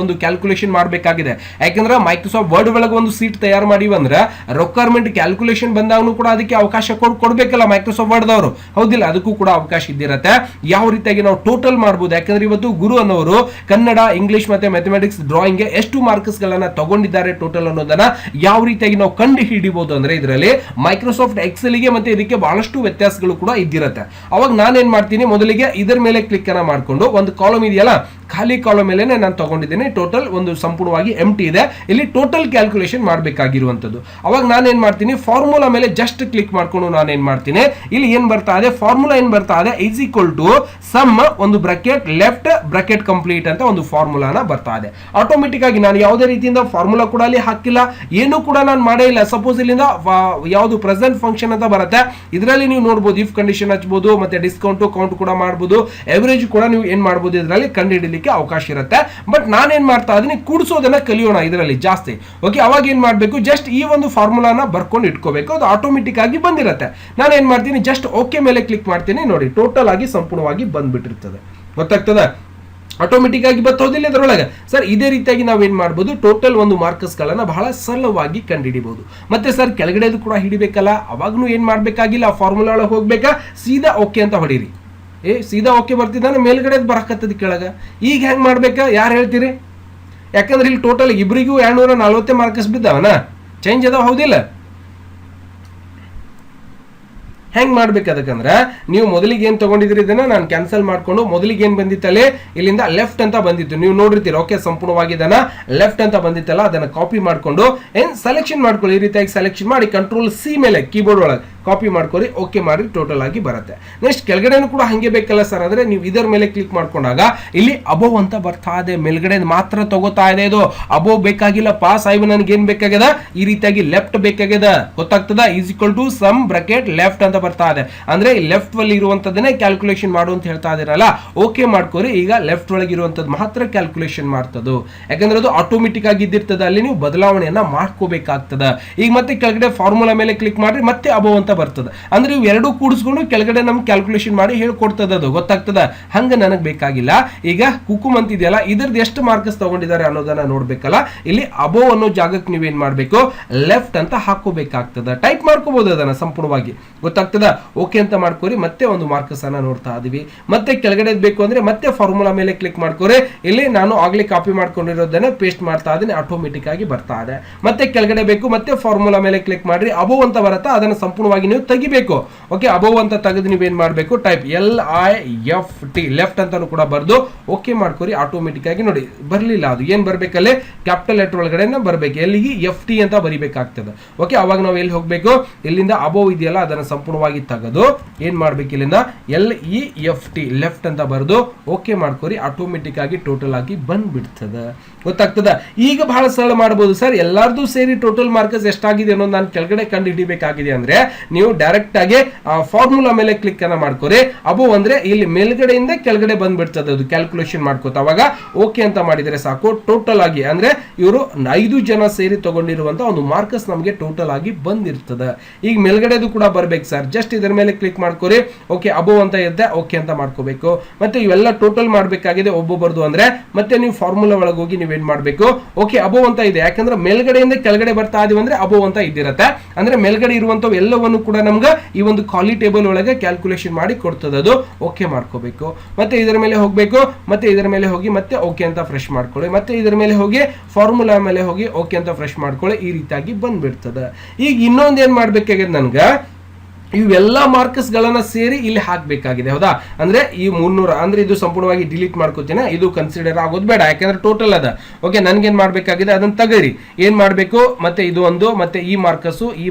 ಒಂದು ಕ್ಯಾಲ್ಕುಲೇಷನ್ ಮಾಡಬೇಕಾಗಿದೆ. ಯಾಕಂದ್ರೆ ಮೈಕ್ರೋಸಾಫ್ಟ್ ವರ್ಡ್ ಒಳಗೆ ಒಂದು ಸೀಟ್ ತಯಾರು ಮಾಡಿವಂದ್ರೆ ರಿಕ್ವೈರ್ಮೆಂಟ್ ಕ್ಯಾಲ್ಕುಲೇಷನ್ ಬಂದಾಗೂ ಕೂಡ ಅದಕ್ಕೆ ಅವಕಾಶ ಕೊಡ್ಬೇಕಲ್ಲ ಮೈಕ್ರೋಸಾಫ್ಟ್ ವರ್ಡ್ ದವರು, ಹೌದಿಲ್ಲ? ಅದಕ್ಕೂ ಕೂಡ ಅವಕಾಶ ಇದ್ದಿರತ್ತೆ. ಯಾವ ರೀತಿಯಾಗಿ ನಾವು ಟೋಟಲ್ ಮಾಡಬಹುದು? ಯಾಕಂದ್ರೆ ಇವತ್ತು ಗುರು ಅನ್ನೋರು ಕನ್ನಡ, ಇಂಗ್ಲಿಷ್ ಮತ್ತೆ ಮ್ಯಾಥಮೆಟಿಕ್ಸ್ ಡ್ರಾಯಿಂಗ್ ಗೆ ಎಷ್ಟು ಮಾರ್ಕ್ಸ್ ಗಳನ್ನ ತಗೊಂಡಿದ್ದಾರೆ ಟೋಟಲ್ ಅನ್ನೋದನ್ನ ಯಾವ ರೀತಿಯಾಗಿ ನಾವು ಕಂಡು ಹಿಡಿಬಹುದು ಅಂದ್ರೆ ಇದರಲ್ಲಿ ಮೈಕ್ರೋಸಾಫ್ಟ್ ಎಕ್ಸೆಲ್ ಗೆ ಮತ್ತೆ ಇದಕ್ಕೆ ಬಹಳಷ್ಟು ವ್ಯತ್ಯಾಸಗಳು ಕೂಡ ಇದ್ದಿರತ್ತೆ. ಅವಾಗ ನಾನೇನ್ ಮಾಡ್ತೀನಿ, ಮೊದಲಿಗೆ ಇದರ ಮೇಲೆ ಕ್ಲಿಕ್ ಅನ್ನ ಮಾಡ್ಕೊಂಡು ಒಂದು ಕಾಲಮ್ ಇದೆಯಲ್ಲ, ಖಾಲಿ ಕಾಲಮ್ ಮೇಲೆ ನಾನು ತಗೊಂಡಿದ್ದೇನೆ. ಟೋಟಲ್ ಒಂದು ಸಂಪೂರ್ಣವಾಗಿ ಎಂಟಿ ಇದೆ. ಇಲ್ಲಿ ಟೋಟಲ್ ಕ್ಯಾಲ್ಕುಲೇಷನ್ ಮಾಡಬೇಕಾಗಿರುವಂತದ್ದು. ಅವಾಗ ನಾನೇನ್ ಮಾಡ್ತೀನಿ, ಫಾರ್ಮುಲಾ ಮೇಲೆ ಜಸ್ಟ್ ಕ್ಲಿಕ್ ಮಾಡ್ಕೊಂಡು ನಾನೇನ್ ಮಾಡ್ತೀನಿ, ಇಲ್ಲಿ ಏನ್ ಬರ್ತಾ ಇದೆ ಫಾರ್ಮುಲಾ ಏನ್ ಬರ್ತಾ ಇದೆ ಈಸ್ ಈಕ್ವಲ್ ಟು ಸಮ್ ಒಂದು ಬ್ರಾಕೆಟ್ ಲೆಫ್ಟ್ ಬ್ರಾಕೆಟ್ ಕಂಪ್ಲೀಟ್ ಅಂತ ಒಂದು ಫಾರ್ಮುಲಾನ ಬರ್ತಾ ಇದೆ. ಆಟೋಮೆಟಿಕ್ ಆಗಿ ನಾನು ಯಾವುದೇ ರೀತಿಯಿಂದ ಫಾರ್ಮುಲಾ ಕೂಡ ಅಲ್ಲಿ ಹಾಕಿಲ್ಲ, ಏನು ಕೂಡ ನಾನು ಮಾಡೇ ಇಲ್ಲ. ಸಪೋಸ್ ಇಲ್ಲಿಂದ ಯಾವುದು ಪ್ರೆಸೆಂಟ್ ಫಂಕ್ಷನ್ ಅಂತ ಬರುತ್ತೆ, ಇದರಲ್ಲಿ ನೀವು ನೋಡಬಹುದು ಇಫ್ ಕಂಡೀಷನ್ ಹಚ್ಚಬಹುದು, ಮತ್ತೆ ಡಿಸ್ಕೌಂಟ್ ಕೌಂಟ್ ಕೂಡ ಮಾಡಬಹುದು, ಎವರೇಜ್ ಕೂಡ ನೀವು ಏನ್ ಮಾಡಬಹುದು ಇದರಲ್ಲಿ ಕಂಡು ಹಿಡಿಲಿಕ್ಕೆ ಅವಕಾಶ ಇರುತ್ತೆ. ಬಟ್ ನಾನೇನ್ ಮಾಡ್ತಾ ಇದೀನಿ, ಕೂಡಿಸೋದನ್ನ ಕಲಿಯೋಣ ಇದರಲ್ಲಿ ಜಾಸ್ತಿ. ಓಕೆ, ಅವಾಗ ಏನ್ ಮಾಡ್ಬೇಕು, ಜಸ್ಟ್ ಈ ಒಂದು ಫಾರ್ಮುಲಾನ ಬರ್ಕೊಂಡು ಇಟ್ಕೋಬೇಕು, ಅದು ಆಟೋಮೆಟಿಕ್ ಆಗಿ ಬಂದಿರುತ್ತೆ. ನಾನು ಏನ್ ಮಾಡ್ತೀನಿ, ಜಸ್ಟ್ ಓಕೆ ಮೇಲೆ ಕ್ಲಿಕ್ ಮಾಡ್ತೀನಿ, ನೋಡಿ ಟೋಟಲ್ ಆಗಿ ಸಂಪೂರ್ಣವಾಗಿ ಬಂದ್ಬಿಟ್ಟಿರ್ತದೆ. ಗೊತ್ತಾಗ್ತದ? ಆಟೋಮೆಟಿಕ್ ಆಗಿ ಬರ್ತೋದಿಲ್ಲ ಇದರೊಳಗೆ. ಸರ್ ಇದೇ ರೀತಿಯಾಗಿ ನಾವೇನ್ ಮಾಡ್ಬೋದು, ಟೋಟಲ್ ಒಂದು ಮಾರ್ಕ್ಸ್ ಗಳನ್ನ ಬಹಳ ಸರಳವಾಗಿ ಕಂಡುಹಿಡಿಬಹುದು. ಮತ್ತೆ ಸರ್ ಕೆಳಗಡೆದು ಕೂಡ ಹಿಡಿಬೇಕಲ್ಲ, ಅವಾಗ್ನು ಏನ್ ಮಾಡ್ಬೇಕಾಗಿಲ್ಲ, ಫಾರ್ಮುಲಾ ಒಳಗೆ ಹೋಗ್ಬೇಕಾ, ಸೀದಾ ಓಕೆ ಅಂತ ಹೊಡೀರಿ. ಸೀದಾ ಓಕೆ ಬರ್ತಿದ್ದಾನೆ, ಮೇಲ್ಗಡೆ ಬರಕತ್ತದ ಕೆಳಗ. ಈಗ ಹೆಂಗ್ ಮಾಡ್ಬೇಕಾ ಯಾರು ಹೇಳ್ತೀರಿ? ಯಾಕಂದ್ರೆ ಇಲ್ಲಿ ಟೋಟಲ್ ಇಬ್ಬರಿಗೂ 240 ಮಾರ್ಕ್ಸ್ ಬಿದ್ದಾವನ, ಚೇಂಜ್ ಅದಾವ, ಹೌದಿಲ್ಲ? ಹೆಂಗ್ ಮಾಡ್ಬೇಕು ಅದಕ್ಕಂದ್ರೆ, ನೀವು ಮೊದಲಿಗೆ ಏನ್ ತಗೊಂಡಿದ್ರಿ ಇದನ್ನ ನಾನು ಕ್ಯಾನ್ಸಲ್ ಮಾಡ್ಕೊಂಡು ಮೊದಲಿಗೆ ಏನ್ ಬಂದಿತ್ತಲ್ಲಿ ಇಲ್ಲಿಂದ ಲೆಫ್ಟ್ ಅಂತ ಬಂದಿತ್ತು, ನೀವು ನೋಡಿರ್ತೀರಿ. ಓಕೆ, ಸಂಪೂರ್ಣವಾಗಿ ಇದನ್ನ ಲೆಫ್ಟ್ ಅಂತ ಬಂದಿತ್ತಲ್ಲ, ಅದನ್ನ ಕಾಪಿ ಮಾಡ್ಕೊಂಡು ಏನ್ ಸೆಲೆಕ್ಷನ್ ಮಾಡ್ಕೊಳ್ಳಿ. ಈ ರೀತಿಯಾಗಿ ಸೆಲೆಕ್ಷನ್ ಮಾಡಿ ಕಂಟ್ರೋಲ್ ಸಿ ಮೇಲೆ ಕೀಬೋರ್ಡ್ ಒಳಗೆ ಕಾಪಿ ಮಾಡ್ಕೊಳ್ಳಿ, ಓಕೆ ಮಾಡಿ ಟೋಟಲ್ ಆಗಿ ಬರುತ್ತೆ. ನೆಕ್ಸ್ಟ್ ಕೆಳಗಡೆನೂ ಕೂಡ ಹಂಗೆ ಬೇಕಲ್ಲ ಸರ್ ಅಂದ್ರೆ ನೀವು ಇದರ ಮೇಲೆ ಕ್ಲಿಕ್ ಮಾಡ್ಕೊಂಡಾಗ ಇಲ್ಲಿ ಅಬೋವ್ ಅಂತ ಬರ್ತಾ ಇದೆ, ಮೇಲ್ಗಡೆ ಮಾತ್ರ ತಗೋತಾ ಇದೆ. ಇದು ಅಬೋವ್ ಬೇಕಾಗಿಲ್ಲ, ಪಾಸ್ ಆಯ್ತು, ನನಗೆ ಏನ್ ಬೇಕಾಗ್ಯದ ಈ ರೀತಿಯಾಗಿ ಲೆಫ್ಟ್ ಬೇಕಾಗ್ಯದ. ಗೊತ್ತಾಗ್ತದ? Is equal to sum bracket left ಅಂತ ಬರ್ತಾ ಇದೆ. ಅಂದ್ರೆ ಲೆಫ್ಟ್ ಅಲ್ಲಿ ಇರುವಂತದನ್ನೇ ಕ್ಯಾಲ್ಕುಲೇಷನ್ ಮಾಡು ಅಂತ ಹೇಳ್ತಾ ಇದೀರಲ್ಲ, ಓಕೆ ಮಾಡ್ಕೋರಿ. ಈಗ ಲೆಫ್ಟ್ ಒಳಗೆ ಇರುವಂತದ್ದು ಮಾತ್ರ ಕ್ಯಾಲ್ಕುಲೇಷನ್ ಮಾಡ್ತದ್ದು, ಯಾಕಂದ್ರೆ ಅದು ಆಟೋಮೆಟಿಕ್ ಆಗಿ ಇದ್ದಿರ್ತದೆ, ಅಲ್ಲಿ ನೀವು ಬದಲಾವಣೆಯನ್ನ ಮಾಡ್ಕೋಬೇಕಾಗ್ತದ. ಈಗ ಮತ್ತೆ ಕೆಳಗಡೆ ಫಾರ್ಮುಲಾ ಮೇಲೆ ಕ್ಲಿಕ್ ಮಾಡ್ರಿ, ಮತ್ತೆ ಅಬೋವ್ ಅಂತ ಬರ್ತದೆ. ಅಂದ್ರೆ ಇವು ಎರಡು ಕೂಡಿಸ್ಕೊಂಡು ಕೆಳಗಡೆ ನಮ್ಗೆ ಕ್ಯಾಲ್ಕುಲೇಷನ್ ಮಾಡಿ ಹೇಳ್ಕೊಡ್ತದ, ಅದು ಗೊತ್ತಾಗ್ತದ. ಹಂಗ ನನಗೆ ಬೇಕಾಗಿಲ್ಲ. ಈಗ ಕುಕುಮ್ ಅಂತಿದೆಯಲ್ಲ, ಇದ್ರದ್ದು ಎಷ್ಟು ಮಾರ್ಕ್ಸ್ ತಗೊಂಡಿದ್ದಾರೆ ಅನ್ನೋದನ್ನ ನೋಡ್ಬೇಕಲ್ಲ. ಇಲ್ಲಿ ಅಬೋವ್ ಅನ್ನೋ ಜಾಗಕ್ಕೆ ನೀವೇನ್ ಮಾಡ್ಬೇಕು, ಲೆಫ್ಟ್ ಅಂತ ಹಾಕೋಬೇಕಾಗ್ತದ. ಟೈಪ್ ಮಾಡ್ಕೋಬಹುದು ಅದನ್ನ ಸಂಪೂರ್ಣವಾಗಿ, ಗೊತ್ತಾಗ್ತದ. ಓಕೆ ಅಂತ ಮಾಡ್ಕೋರಿ. ಮತ್ತೆ ಒಂದು ಮಾರ್ಕ್ಸ್ ಅನ್ನ ನೋಡ್ತಾ ಇದೀವಿ. ಮತ್ತೆ ಕೆಳಗಡೆ ಬೇಕು ಅಂದ್ರೆ ಮತ್ತೆ ಫಾರ್ಮುಲಾ ಮೇಲೆ ಕ್ಲಿಕ್ ಮಾಡ್ಕೋರಿ. ಇಲ್ಲಿ ನಾನು ಆಗ್ಲೇ ಕಾಪಿ ಮಾಡ್ಕೊಂಡಿರೋದನ್ನ ಪೇಸ್ಟ್ ಮಾಡ್ತಾ ಇದೀನಿ, ಆಟೋಮೆಟಿಕ್ ಆಗಿ ಬರ್ತಾ ಇದೆ. ಮತ್ತೆ ಕೆಳಗಡೆ ಬೇಕು, ಮತ್ತೆ ಫಾರ್ಮುಲಾ ಮೇಲೆ ಕ್ಲಿಕ್ ಮಾಡ್ರಿ. ಅಬೋವ್ ಅಂತ ಬರುತ್ತಾ, ಅದನ್ನ ಸಂಪೂರ್ಣವಾಗಿ ನೀವು ತೆಗಿಬೇಕು. ಓಕೆ, ಅಬೋವ್ ಅಂತ ತೆಗೆದು ನೀವೇನ್ ಮಾಡ್ಬೇಕು, ಟೈಪ್ LIFT ಲೆಫ್ಟ್ ಅಂತಾನು ಕೂಡ ಬರ್ದು ಓಕೆ ಮಾಡ್ಕೋರಿ. ಆಟೋಮೆಟಿಕ್ ಆಗಿ ನೋಡಿ ಬರ್ಲಿಲ್ಲ, ಅದು ಏನ್ ಬರ್ಬೇಕಲ್ಲೇ ಕ್ಯಾಪಿಟಲ್ ಲೆಟರ್ ಒಳಗಡೆ ಬರ್ಬೇಕು. ಎಲ್ಲಿಗೆ FT ಅಂತ ಬರಿಬೇಕಾಗ್ತದೆ. ಓಕೆ, ಅವಾಗ ನಾವು ಎಲ್ಲಿ ಹೋಗ್ಬೇಕು, ಇಲ್ಲಿಂದ ಅಬೋವ್ ಇದೆಯಲ್ಲ ಅದನ್ನ ಸಂಪೂರ್ಣವಾಗಿ ತೆಗೆದು ಏನ್ ಮಾಡ್ಬೇಕು, ಇಲ್ಲಿಂದ LEFT ಲೆಫ್ಟ್ ಅಂತ ಬರ್ದು ಓಕೆ ಮಾಡ್ಕೋರಿ. ಆಟೋಮೆಟಿಕ್ ಆಗಿ ಟೋಟಲ್ ಆಗಿ ಬಂದ್ಬಿಡ್ತದೆ, ಗೊತ್ತಾಗ್ತದ. ಈಗ ಬಹಳ ಸರಳ ಮಾಡಬಹುದು ಸರ್, ಎಲ್ಲಾರ್ದು ಸೇರಿ ಟೋಟಲ್ ಮಾರ್ಕ್ಸ್ ಎಷ್ಟಾಗಿದೆ ಅನ್ನೋದು ನಾನು ಕೆಳಗಡೆ ಕಂಡು ಹಿಡಿಬೇಕಾಗಿದೆ ಅಂದ್ರೆ ನೀವು ಡೈರೆಕ್ಟ್ ಆಗಿ ಫಾರ್ಮುಲಾ ಮೇಲೆ ಕ್ಲಿಕ್ ಅನ್ನ ಮಾಡ್ಕೋರಿ. ಅಬೋವ್ ಅಂದ್ರೆ ಇಲ್ಲಿ ಮೇಲ್ಗಡೆಯಿಂದ ಕೆಳಗಡೆ ಬಂದ್ಬಿಡ್ತದೆ, ಅದು ಕ್ಯಾಲ್ಕುಲೇಷನ್ ಮಾಡ್ಕೋತ. ಅವಾಗ ಓಕೆ ಅಂತ ಮಾಡಿದ್ರೆ ಸಾಕು. ಟೋಟಲ್ ಆಗಿ ಅಂದ್ರೆ ಇವರು 5 ಜನ ಸೇರಿ ತಗೊಂಡಿರುವಂತ ಒಂದು ಮಾರ್ಕ್ಸ್ ನಮಗೆ ಟೋಟಲ್ ಆಗಿ ಬಂದಿರ್ತದೆ. ಈಗ ಮೇಲ್ಗಡೆದು ಕೂಡ ಬರ್ಬೇಕು ಸರ್, ಜಸ್ಟ್ ಇದರ ಮೇಲೆ ಕ್ಲಿಕ್ ಮಾಡ್ಕೋರಿ. ಓಕೆ, ಅಬೋವ್ ಅಂತ ಇದ್ದೆ, ಓಕೆ ಅಂತ ಮಾಡ್ಕೋಬೇಕು. ಮತ್ತೆ ಇವೆಲ್ಲ ಟೋಟಲ್ ಮಾಡ್ಬೇಕಾಗಿದೆ ಒಬ್ಬೊಬ್ಬರದು. ಅಂದ್ರೆ ಮತ್ತೆ ನೀವು ಫಾರ್ಮುಲಾ ಒಳಗೆ ಹೋಗಿ ನೀವೇನ್ ಮಾಡ್ಬೇಕು, ಓಕೆ ಅಬೋವ್ ಅಂತ ಇದೆ, ಯಾಕಂದ್ರೆ ಮೇಲ್ಗಡೆಯಿಂದ ಕೆಳಗಡೆ ಬರ್ತಾ ಇದೀವಿ ಅಂದ್ರೆ ಅಬೋವ್ ಅಂತ ಇದ್ದಿರತ್ತೆ. ಅಂದ್ರೆ ಮೇಲ್ಗಡೆ ಇರುವಂತವು ಎಲ್ಲವನ್ನು ಕೂಡ ನಮ್ಗೆ ಈ ಒಂದು ಖಾಲಿ ಟೇಬಲ್ ಒಳಗೆ ಕ್ಯಾಲ್ಕುಲೇಷನ್ ಮಾಡಿ ಕೊಡ್ತದೆ, ಅದು ಓಕೆ ಮಾಡ್ಕೋಬೇಕು. ಮತ್ತೆ ಇದರ ಮೇಲೆ ಹೋಗ್ಬೇಕು, ಮತ್ತೆ ಇದರ ಮೇಲೆ ಹೋಗಿ ಮತ್ತೆ ಓಕೆ ಅಂತ ಫ್ರೆಶ್ ಮಾಡ್ಕೊಳ್ಳಿ. ಮತ್ತೆ ಇದರ ಮೇಲೆ ಹೋಗಿ ಫಾರ್ಮುಲಾ ಮೇಲೆ ಹೋಗಿ ಓಕೆ ಅಂತ ಫ್ರೆಶ್ ಮಾಡ್ಕೊಳ್ಳಿ. ಈ ರೀತಿಯಾಗಿ ಬಂದ್ಬಿಡ್ತದೆ. ಈಗ ಇನ್ನೊಂದು ಏನ್ ಮಾಡ್ಬೇಕಾಗಿದೆ, ನನ್ಗೆ ಇವೆಲ್ಲ ಮಾರ್ಕ್ಸ್ ಗಳನ್ನ ಸೇರಿ ಇಲ್ಲಿ ಹಾಕ್ಬೇಕಾಗಿದೆ. ಹೌದಾ, ಅಂದ್ರೆ ಈ 300 ಅಂದ್ರೆ ಇದು ಸಂಪೂರ್ಣವಾಗಿ ಡಿಲೀಟ್ ಮಾಡ್ಕೋತೀನಿ, ಇದು ಕನ್ಸಿಡರ್ ಆಗೋದು ಬೇಡ, ಯಾಕಂದ್ರೆ ಟೋಟಲ್ ಅದ. ಓಕೆ, ನನ್ಗೇನ್ ಮಾಡ್ಬೇಕಾಗಿದೆ ಅದನ್ನ ತಗರಿ. ಏನ್ ಮಾಡ್ಬೇಕು, ಮತ್ತೆ ಇದು ಒಂದು, ಮತ್ತೆ ಈ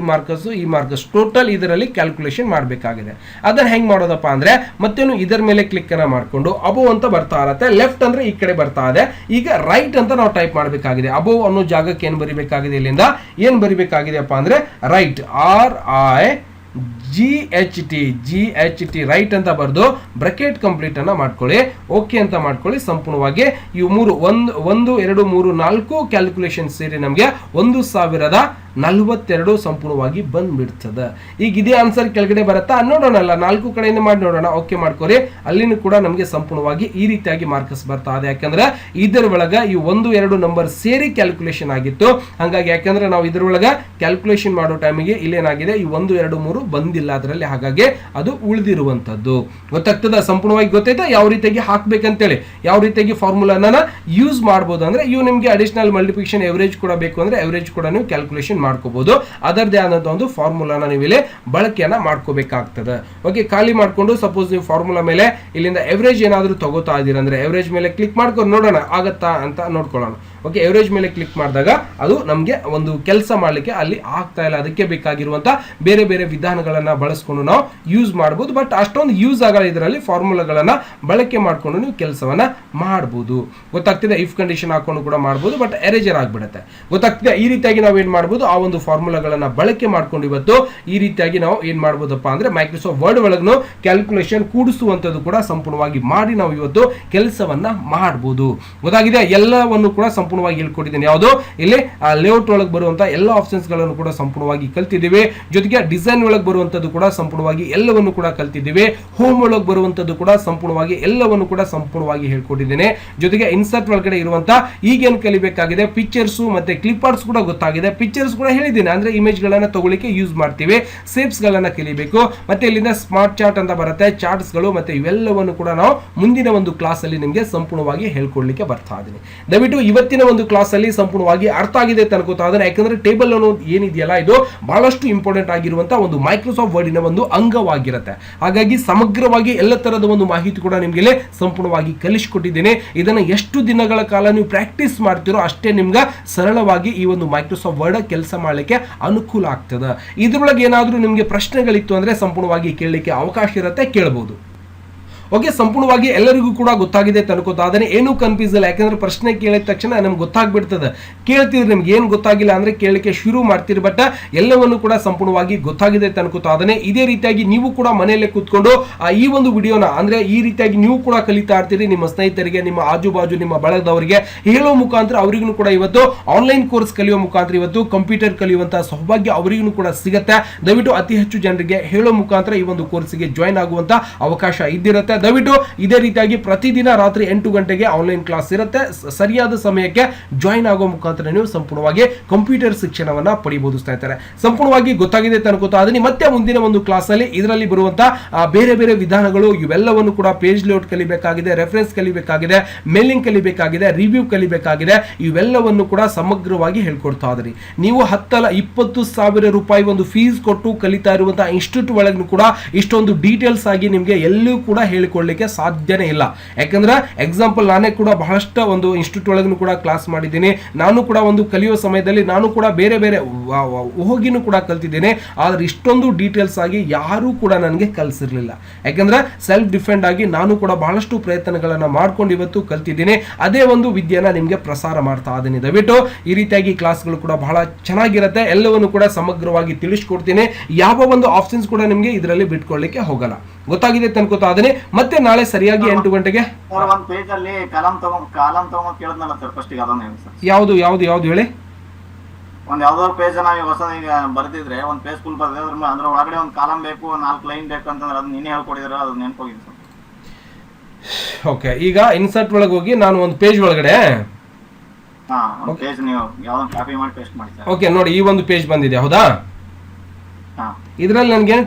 ಮಾರ್ಕಸ್ ಟೋಟಲ್ ಇದರಲ್ಲಿ ಕ್ಯಾಲ್ಕುಲೇಷನ್ ಮಾಡ್ಬೇಕಾಗಿದೆ. ಅದನ್ನ ಹೆಂಗ್ ಮಾಡೋದಪ್ಪ ಅಂದ್ರೆ ಮತ್ತೇನು ಇದರ ಮೇಲೆ ಕ್ಲಿಕ್ ಅನ್ನ ಮಾಡ್ಕೊಂಡು ಅಬೋವ್ ಅಂತ ಬರ್ತಾ ಇರತ್ತೆ. ಲೆಫ್ಟ್ ಅಂದ್ರೆ ಈ ಕಡೆ ಬರ್ತಾ ಇದೆ. ಈಗ ರೈಟ್ ಅಂತ ನಾವು ಟೈಪ್ ಮಾಡ್ಬೇಕಾಗಿದೆ. ಅಬೋವ್ ಅನ್ನೋ ಜಾಗಕ್ಕೆ ಏನ್ ಬರಿಬೇಕಾಗಿದೆ, ಇಲ್ಲಿಂದ ಏನ್ ಬರಿಬೇಕಾಗಿದೆಯಪ್ಪ ಅಂದ್ರೆ ರೈಟ್, GHT ರೈಟ್ ಅಂತ ಬರ್ದು ಬ್ರಾಕೆಟ್ ಕಂಪ್ಲೀಟ್ ಅನ್ನ ಮಾಡ್ಕೊಳ್ಳಿ. ಓಕೆ ಅಂತ ಮಾಡ್ಕೊಳ್ಳಿ. ಸಂಪೂರ್ಣವಾಗಿ ಇವು 1 2 3 4 ಕ್ಯಾಲ್ಕುಲೇಷನ್ ಸೇರಿ ನಮಗೆ 1042 ಸಂಪೂರ್ಣವಾಗಿ ಬಂದ್ಬಿಡ್ತದೆ. ಈಗ ಇದೇ ಆನ್ಸರ್ ಕೆಳಗಡೆ ಬರುತ್ತಾ ನೋಡೋಣಲ್ಲ, 4 ಕಡೆಯಿಂದ ಮಾಡಿ ನೋಡೋಣ. ಓಕೆ ಮಾಡ್ಕೋರಿ. ಅಲ್ಲಿನೂ ಕೂಡ ನಮಗೆ ಸಂಪೂರ್ಣವಾಗಿ ಈ ರೀತಿಯಾಗಿ ಮಾರ್ಕ್ಸ್ ಬರ್ತಾ ಇದೆ, ಯಾಕಂದ್ರೆ ಇದರ ಒಳಗ ಈ 1 2 ನಂಬರ್ ಸೇರಿ ಕ್ಯಾಲ್ಕುಲೇಷನ್ ಆಗಿತ್ತು. ಹಂಗಾಗಿ ಯಾಕಂದ್ರೆ ನಾವು ಇದರೊಳಗ ಕ್ಯಾಲ್ಕುಲೇಷನ್ ಮಾಡೋ ಟೈಮಿಗೆ ಇಲ್ಲೇನಾಗಿದೆ, ಈ 1 2 3 ಬಂದಿಲ್ಲ ಅದರಲ್ಲಿ, ಹಾಗಾಗಿ ಅದು ಉಳಿದಿರುವಂತದ್ದು. ಗೊತ್ತಾಗ್ತದ, ಸಂಪೂರ್ಣವಾಗಿ ಗೊತ್ತಾಯ್ತಾ ಯಾವ ರೀತಿಯಾಗಿ ಹಾಕ್ಬೇಕಂತೇಳಿ, ಯಾವ ರೀತಿಯಾಗಿ ಫಾರ್ಮುಲಾನ ಯೂಸ್ ಮಾಡಬಹುದು. ಅಂದ್ರೆ ಇವು ನಿಮ್ಗೆ ಅಡಿಷನಲ್ ಮಲ್ಟಿಪ್ಲಿಕೇಶನ್ ಎವರೇಜ್ ಕೂಡ ಬೇಕು ಅಂದ್ರೆ ಎವರೇಜ್ ಕೂಡ ನೀವು ಕ್ಯಾಲ್ಕುಲೇಷನ್ ಮಾಡ್ಕೋಬಹುದು. ಅದರದೇ ಆದಂತಹ ಒಂದು ಫಾರ್ಮುಲಾನ ನೀವು ಇಲ್ಲಿ ಬಳಕೆಯನ್ನ ಮಾಡ್ಕೋಬೇಕಾಗ್ತದೆ. ಓಕೆ, ಖಾಲಿ ಮಾಡ್ಕೊಂಡು ಸಪೋಸ್ ನೀವು ಫಾರ್ಮುಲಾ ಮೇಲೆ ಇಲ್ಲಿಂದ ಎವರೇಜ್ ಏನಾದ್ರೂ ತಗೋತಾ ಇದೀರ ಅಂದ್ರೆ ಎವರೇಜ್ ಮೇಲೆ ಕ್ಲಿಕ್ ಮಾಡ್ಕೊಂಡು ನೋಡೋಣ ಆಗತ್ತಾ ಅಂತ ನೋಡ್ಕೊಳ್ಳೋಣ. ಓಕೆ, ಎವರೇಜ್ ಮೇಲೆ ಕ್ಲಿಕ್ ಮಾಡಿದಾಗ ಅದು ನಮಗೆ ಒಂದು ಕೆಲಸ ಮಾಡಲಿಕ್ಕೆ ಅಲ್ಲಿ ಆಗ್ತಾ ಇಲ್ಲ. ಅದಕ್ಕೆ ಬೇಕಾಗಿರುವಂತ ಬೇರೆ ಬೇರೆ ವಿಧಾನಗಳನ್ನ ಬಳಸ್ಕೊಂಡು ನಾವು ಯೂಸ್ ಮಾಡಬಹುದು. ಬಟ್ ಅಷ್ಟೊಂದು ಯೂಸ್ ಆಗಲ್ಲ, ಇದರಲ್ಲಿ ಫಾರ್ಮುಲಾಗಳನ್ನ ಬಳಕೆ ಮಾಡ್ಕೊಂಡು ನೀವು ಕೆಲಸವನ್ನ ಮಾಡಬಹುದು. ಗೊತ್ತಾಗ್ತಿದೆ, ಇಫ್ ಕಂಡೀಷನ್ ಹಾಕೊಂಡು ಕೂಡ ಮಾಡಬಹುದು, ಬಟ್ ಎರೇಜರ್ ಆಗ್ಬಿಡುತ್ತೆ. ಗೊತ್ತಾಗ್ತಿದೆ. ಈ ರೀತಿಯಾಗಿ ನಾವು ಏನ್ ಮಾಡಬಹುದು, ಆ ಒಂದು ಫಾರ್ಮುಲಾಗಳನ್ನ ಬಳಕೆ ಮಾಡ್ಕೊಂಡು ಇವತ್ತು ಈ ರೀತಿಯಾಗಿ ನಾವು ಏನ್ ಮಾಡಬಹುದಪ್ಪ ಅಂದ್ರೆ ಮೈಕ್ರೋಸಾಫ್ಟ್ ವರ್ಡ್ ಒಳಗೂ ಕ್ಯಾಲ್ಕುಲೇಷನ್ ಕೂಡಿಸುವಂತದ್ದು ಕೂಡ ಸಂಪೂರ್ಣವಾಗಿ ಮಾಡಿ ನಾವು ಇವತ್ತು ಕೆಲಸವನ್ನ ಮಾಡಬಹುದು. ಗೊತ್ತಾಗಿದೆ, ಎಲ್ಲವನ್ನು ಕೂಡ ಸಂಪೂರ್ಣವಾಗಿ ಹೇಳ್ಕೊಟ್ಟಿದ್ದೀನಿ. ಯಾವುದು ಇಲ್ಲಿ ಲೇಔಟ್ ಒಳಗೆ ಬರುವಂತ ಎಲ್ಲ ಆಪ್ಷನ್ಸ್ ಗಳನ್ನು ಕೂಡ ಸಂಪೂರ್ಣವಾಗಿ ಕಲ್ತಿದ್ದೀವಿ. ಜೊತೆಗೆ ಡಿಸೈನ್ ಒಳಗೆ ಬರುವಂತದ್ದು ಕೂಡ ಸಂಪೂರ್ಣವಾಗಿ ಎಲ್ಲವನ್ನು ಕೂಡ ಕಲ್ತಿದ್ದೀವಿ. ಹೋಮ್ ಒಳಗೆ ಬರುವಂತದ್ದು ಕೂಡ ಸಂಪೂರ್ಣವಾಗಿ ಎಲ್ಲವನ್ನು ಕೂಡ ಸಂಪೂರ್ಣವಾಗಿ ಹೇಳ್ಕೊಟ್ಟಿದ್ದೇನೆ. ಜೊತೆಗೆ ಇನ್ಸರ್ಟ್ ಒಳಗಡೆ ಇರುವಂತ ಈಗೇನು ಕಲಿಬೇಕಾಗಿದೆ, ಪಿಕ್ಚರ್ಸ್ ಮತ್ತೆ ಕ್ಲಿಪ್ ಆರ್ಟ್ಸ್ ಕೂಡ ಗೊತ್ತಾಗಿದೆ. ಪಿಕ್ಚರ್ಸ್ ಕೂಡ ಹೇಳಿದ್ದೀನಿ, ಅಂದ್ರೆ ಇಮೇಜ್ ಗಳನ್ನ ತಗೊಳ್ಳಿಕ್ಕೆ ಯೂಸ್ ಮಾಡ್ತೀವಿ. ಸೇಪ್ಸ್ ಗಳನ್ನ ಕಲಿಬೇಕು. ಮತ್ತೆ ಇಲ್ಲಿಂದ ಸ್ಮಾರ್ಟ್ ಚಾರ್ಟ್ ಅಂತ ಬರುತ್ತೆ, ಚಾರ್ಟ್ಸ್ ಗಳು, ಮತ್ತೆ ಇವೆಲ್ಲವನ್ನು ಕೂಡ ನಾವು ಮುಂದಿನ ಒಂದು ಕ್ಲಾಸ್ ಅಲ್ಲಿ ನಿಮಗೆ ಸಂಪೂರ್ಣವಾಗಿ ಹೇಳ್ಕೊಡ್ಲಿಕ್ಕೆ ಬರ್ತಾ ಇದ್ದೀನಿ. ದಯವಿಟ್ಟು ಇವತ್ತಿನ ಒಂದು ಕ್ಲಾಸ್ ಅಲ್ಲಿ ಸಂಪೂರ್ಣವಾಗಿ ಅರ್ಥ ಆಗಿದೆ ಅಂತ ಅನ್ಕೋತಾ ಇದ್ದೇನೆ. ಯಾಕಂದ್ರೆ ಟೇಬಲ್ ಅನ್ನೋದು ಏನಿದೆಯಲ್ಲ, ಇದು ಬಹಳಷ್ಟು ಇಂಪಾರ್ಟೆಂಟ್ ಆಗಿರುವಂತಹ ಒಂದು ಮೈಕ್ರೋಸಾಫ್ಟ್ ವರ್ಡಿನ ಒಂದು ಅಂಗವಾಗಿರುತ್ತೆ. ಹಾಗಾಗಿ ಸಮಗ್ರವಾಗಿ ಎಲ್ಲ ತರದ ಒಂದು ಮಾಹಿತಿ ಕೂಡ ನಿಮ್ಗೆ ಸಂಪೂರ್ಣವಾಗಿ ಕಲಿಸಿಕೊಟ್ಟಿದ್ದೇನೆ. ಇದನ್ನ ಎಷ್ಟು ದಿನಗಳ ಕಾಲ ನೀವು ಪ್ರಾಕ್ಟೀಸ್ ಮಾಡ್ತಿರೋ ಅಷ್ಟೇ ನಿಮ್ಗೆ ಸರಳವಾಗಿ ಈ ಒಂದು ಮೈಕ್ರೋಸಾಫ್ಟ್ ವರ್ಡ್ ಕೆಲಸ ಮಾಡಲಿಕ್ಕೆ ಅನುಕೂಲ ಆಗ್ತದೆ. ಇದ್ರೊಳಗೆ ಏನಾದ್ರೂ ನಿಮ್ಗೆ ಪ್ರಶ್ನೆಗಳಿತ್ತು ಅಂದ್ರೆ ಸಂಪೂರ್ಣವಾಗಿ ಕೇಳಲಿಕ್ಕೆ ಅವಕಾಶ ಇರುತ್ತೆ, ಕೇಳಬಹುದು. ಓಕೆ, ಸಂಪೂರ್ಣವಾಗಿ ಎಲ್ಲರಿಗೂ ಕೂಡ ಗೊತ್ತಾಗಿದೆ ತನ್ಕೋತಾದ್ರೆ ಏನು ಕನ್ಫ್ಯೂಸ್ ಇಲ್ಲ. ಯಾಕಂದ್ರೆ ಪ್ರಶ್ನೆ ಕೇಳಿದ ತಕ್ಷಣ ನಮ್ಗೆ ಗೊತ್ತಾಗ್ಬಿಡ್ತದೆ. ಕೇಳ್ತಿದ್ರೆ ನಿಮ್ಗೆ ಏನು ಗೊತ್ತಾಗಿಲ್ಲ ಅಂದ್ರೆ ಕೇಳಲಿಕ್ಕೆ ಶುರು ಮಾಡ್ತೀರಿ, ಬಟ್ ಎಲ್ಲವನ್ನು ಕೂಡ ಸಂಪೂರ್ಣವಾಗಿ ಗೊತ್ತಾಗಿದೆ ತನ್ಕೋತಾದ್ರೆ ಇದೇ ರೀತಿಯಾಗಿ ನೀವು ಕೂಡ ಮನೆಯಲ್ಲೇ ಕೂತ್ಕೊಂಡು ಈ ಒಂದು ವಿಡಿಯೋನ ಅಂದ್ರೆ ಈ ರೀತಿಯಾಗಿ ನೀವು ಕೂಡ ಕಲಿತಾ ಇರ್ತೀರಿ. ನಿಮ್ಮ ಸ್ನೇಹಿತರಿಗೆ, ನಿಮ್ಮ ಆಜು ಬಾಜು, ನಿಮ್ಮ ಬಳಗದವರಿಗೆ ಹೇಳೋ ಮುಖಾಂತರ ಅವರಿಗೂ ಕೂಡ ಇವತ್ತು ಆನ್ಲೈನ್ ಕೋರ್ಸ್ ಕಲಿಯೋ ಮುಖಾಂತರ ಇವತ್ತು ಕಂಪ್ಯೂಟರ್ ಕಲಿಯುವಂತಹ ಸೌಭಾಗ್ಯ ಅವರಿಗೂ ಕೂಡ ಸಿಗುತ್ತೆ. ದಯವಿಟ್ಟು ಅತಿ ಹೆಚ್ಚು ಜನರಿಗೆ ಹೇಳೋ ಮುಖಾಂತರ ಈ ಒಂದು ಕೋರ್ಸ್ಗೆ ಜಾಯಿನ್ ಆಗುವಂತ ಅವಕಾಶ ಇದ್ದಿರುತ್ತೆ. ದಯವಿಟ್ಟು ಇದೇ ರೀತಿಯಾಗಿ ಪ್ರತಿದಿನ ರಾತ್ರಿ 8 ಗಂಟೆಗೆ ಆನ್ಲೈನ್ ಕ್ಲಾಸ್ ಇರುತ್ತೆ. ಸರಿಯಾದ ಸಮಯಕ್ಕೆ ಜಾಯಿನ್ ಆಗೋ ಮುಖಾಂತರ ನೀವು ಸಂಪೂರ್ಣವಾಗಿ ಕಂಪ್ಯೂಟರ್ ಶಿಕ್ಷಣವನ್ನ ಪಡಿಬಹುದು ಸ್ನೇಹಿತರೆ. ಸಂಪೂರ್ಣವಾಗಿ ಗೊತ್ತಾಗಿದೆ ತನಕೋತಾ ಅದನ್ನ ಮತ್ತೆ ಮುಂದಿನ ಒಂದು ಕ್ಲಾಸ್ ಅಲ್ಲಿ ಇದರಲ್ಲಿ ಬರುವಂತಹ ಬೇರೆ ಬೇರೆ ವಿಧಾನಗಳು ಇವೆಲ್ಲವನ್ನು ಕೂಡ ಪೇಜ್ ಲೇಔಟ್ ಕಲಿಬೇಕಾಗಿದೆ, ರೆಫರೆನ್ಸ್ ಕಲಿಬೇಕಾಗಿದೆ, ಮೇಲಿಂಗ್ ಕಲಿಬೇಕಾಗಿದೆ, ರಿವ್ಯೂ ಕಲಿಬೇಕಾಗಿದೆ. ಇವೆಲ್ಲವನ್ನು ಕೂಡ ಸಮಗ್ರವಾಗಿ ಹೇಳ್ಕೊಡ್ತಾ ಇದ್ರಿ. ನೀವು 10-20 ರೂಪಾಯಿ ಒಂದು ಫೀಸ್ ಕೊಟ್ಟು ಕಲಿತಾ ಇರುವಂತಹ ಇನ್ಸ್ಟಿಟ್ಯೂಟ್ ಒಳಗೂ ಕೂಡ ಇಷ್ಟೊಂದು ಡೀಟೇಲ್ಸ್ ಆಗಿ ನಿಮಗೆ ಎಲ್ಲೂ ಕೂಡ ಹೇಳಿಕೊಳ್ಳಲಿಕ್ಕೆ ಸಾಧ್ಯನೇ ಇಲ್ಲ. ಯಾಕಂದ್ರೆ ಎಕ್ಸಾಂಪಲ್ ನಾನೇ ಕೂಡ ಬಹಳಷ್ಟು ಒಂದು ಇನ್ಸ್ಟಿಟ್ಯೂಟ್ ಒಳಗೂ ಕೂಡ ಕ್ಲಾಸ್ ಮಾಡಿದ್ದೀನಿ. ನಾನು ಕೂಡ ಒಂದು ಕಲಿಯೋ ಸಮಯದಲ್ಲಿ ನಾನು ಕೂಡ ಬೇರೆ ಬೇರೆ ಹೋಗಿನೂ ಕೂಡ ಕಲ್ತಿದ್ದೇನೆ. ಆದ್ರೆ ಇಷ್ಟೊಂದು ಡೀಟೇಲ್ಸ್ ಆಗಿ ಯಾರೂ ಕೂಡ ನನಗೆ ಕಲಿಸಿರ್ಲಿಲ್ಲ. ಯಾಕಂದ್ರೆ ಸೆಲ್ಫ್ ಡಿಫೆಂಡ್ ಆಗಿ ನಾನು ಕೂಡ ಬಹಳಷ್ಟು ಪ್ರಯತ್ನಗಳನ್ನ ಮಾಡ್ಕೊಂಡು ಇವತ್ತು ಕಲ್ತಿದ್ದೀನಿ. ಅದೇ ಒಂದು ವಿದ್ಯೆನ ನಿಮ್ಗೆ ಪ್ರಸಾರ ಮಾಡ್ತಾ ಇದ್ದೀನಿ. ದಯವಿಟ್ಟು ಈ ರೀತಿಯಾಗಿ ಕ್ಲಾಸ್ಗಳು ಕೂಡ ಬಹಳ ಚೆನ್ನಾಗಿರುತ್ತೆ. ಎಲ್ಲವನ್ನು ಕೂಡ ಸಮಗ್ರವಾಗಿ ತಿಳಿಸ್ಕೊಡ್ತೀನಿ. ಯಾವ ಒಂದು ಆಪ್ಷನ್ಸ್ ಕೂಡ ನಿಮ್ಗೆ ಇದರಲ್ಲಿ ಬಿಟ್ಕೊಳ್ಳಿಕ್ಕೆ ಹೋಗಲ್ಲ. ಗೊತ್ತಾಗಿದೆ ತನ್ಕೋತಾ ಅದನ್ನೇ ಮತ್ತೆ ನಾಳೆ ಸರಿಯಾಗಿ 8 ಗಂಟೆಗೆ ಒಂದು ಪೇಜ್ ಅಲ್ಲಿ ಕಾಲಂ ತಗೊಂಡ್ ಕೇಳಿದ್ನಲ್ಲ ಸರ್ ಫಸ್ಟ್ ಗೆ ಅದನ್ನ ಹೇಳಿ ಸರ್. ಯಾವ್ದು ಹೇಳಿ. ಒಂದ್ ಯಾವ್ದಾದ್ರು ಪೇಜ್ ನಾವ್ ಹೊಸ ಈಗ ಬರ್ದಿದ್ರೆ ಒಂದ್ ಪೇಜ್ ಫುಲ್ ಬರ್ದಿದ್ರೆ ಅದ್ರ ಒಳಗಡೆ ಒಂದ್ ಕಾಲಂ ಬೇಕು, 4 ಲೈನ್ ಬೇಕು ಅಂತಂದ್ರೆ ಅದನ್ನ ನೀನೇ ಹೇಳ್ಕೊಡಿದ್ರೆ ಅದು ನೆನ್ಪೋಗಿದೆ ಸರ್. ಓಕೆ, ಈಗ ಇನ್ಸರ್ಟ್ ಒಳಗೆ ಹೋಗಿ ನಾನು ಒಂದು ಪೇಜ್ ಒಳಗಡೆ ಒಂದ್ ಪೇಜ್ ನೀವು ಯಾವ್ದೊಂದು ಕಾಪಿ ಮಾಡಿ ಪೇಸ್ಟ್ ಮಾಡಿ ಸರ್. ಓಕೆ, ನೋಡಿ ಈ ಒಂದು ಪೇಜ್ ಬಂದಿದೆ ಹೌದಾ. ಇದ್ರಲ್ಲಿ ನನಗೆ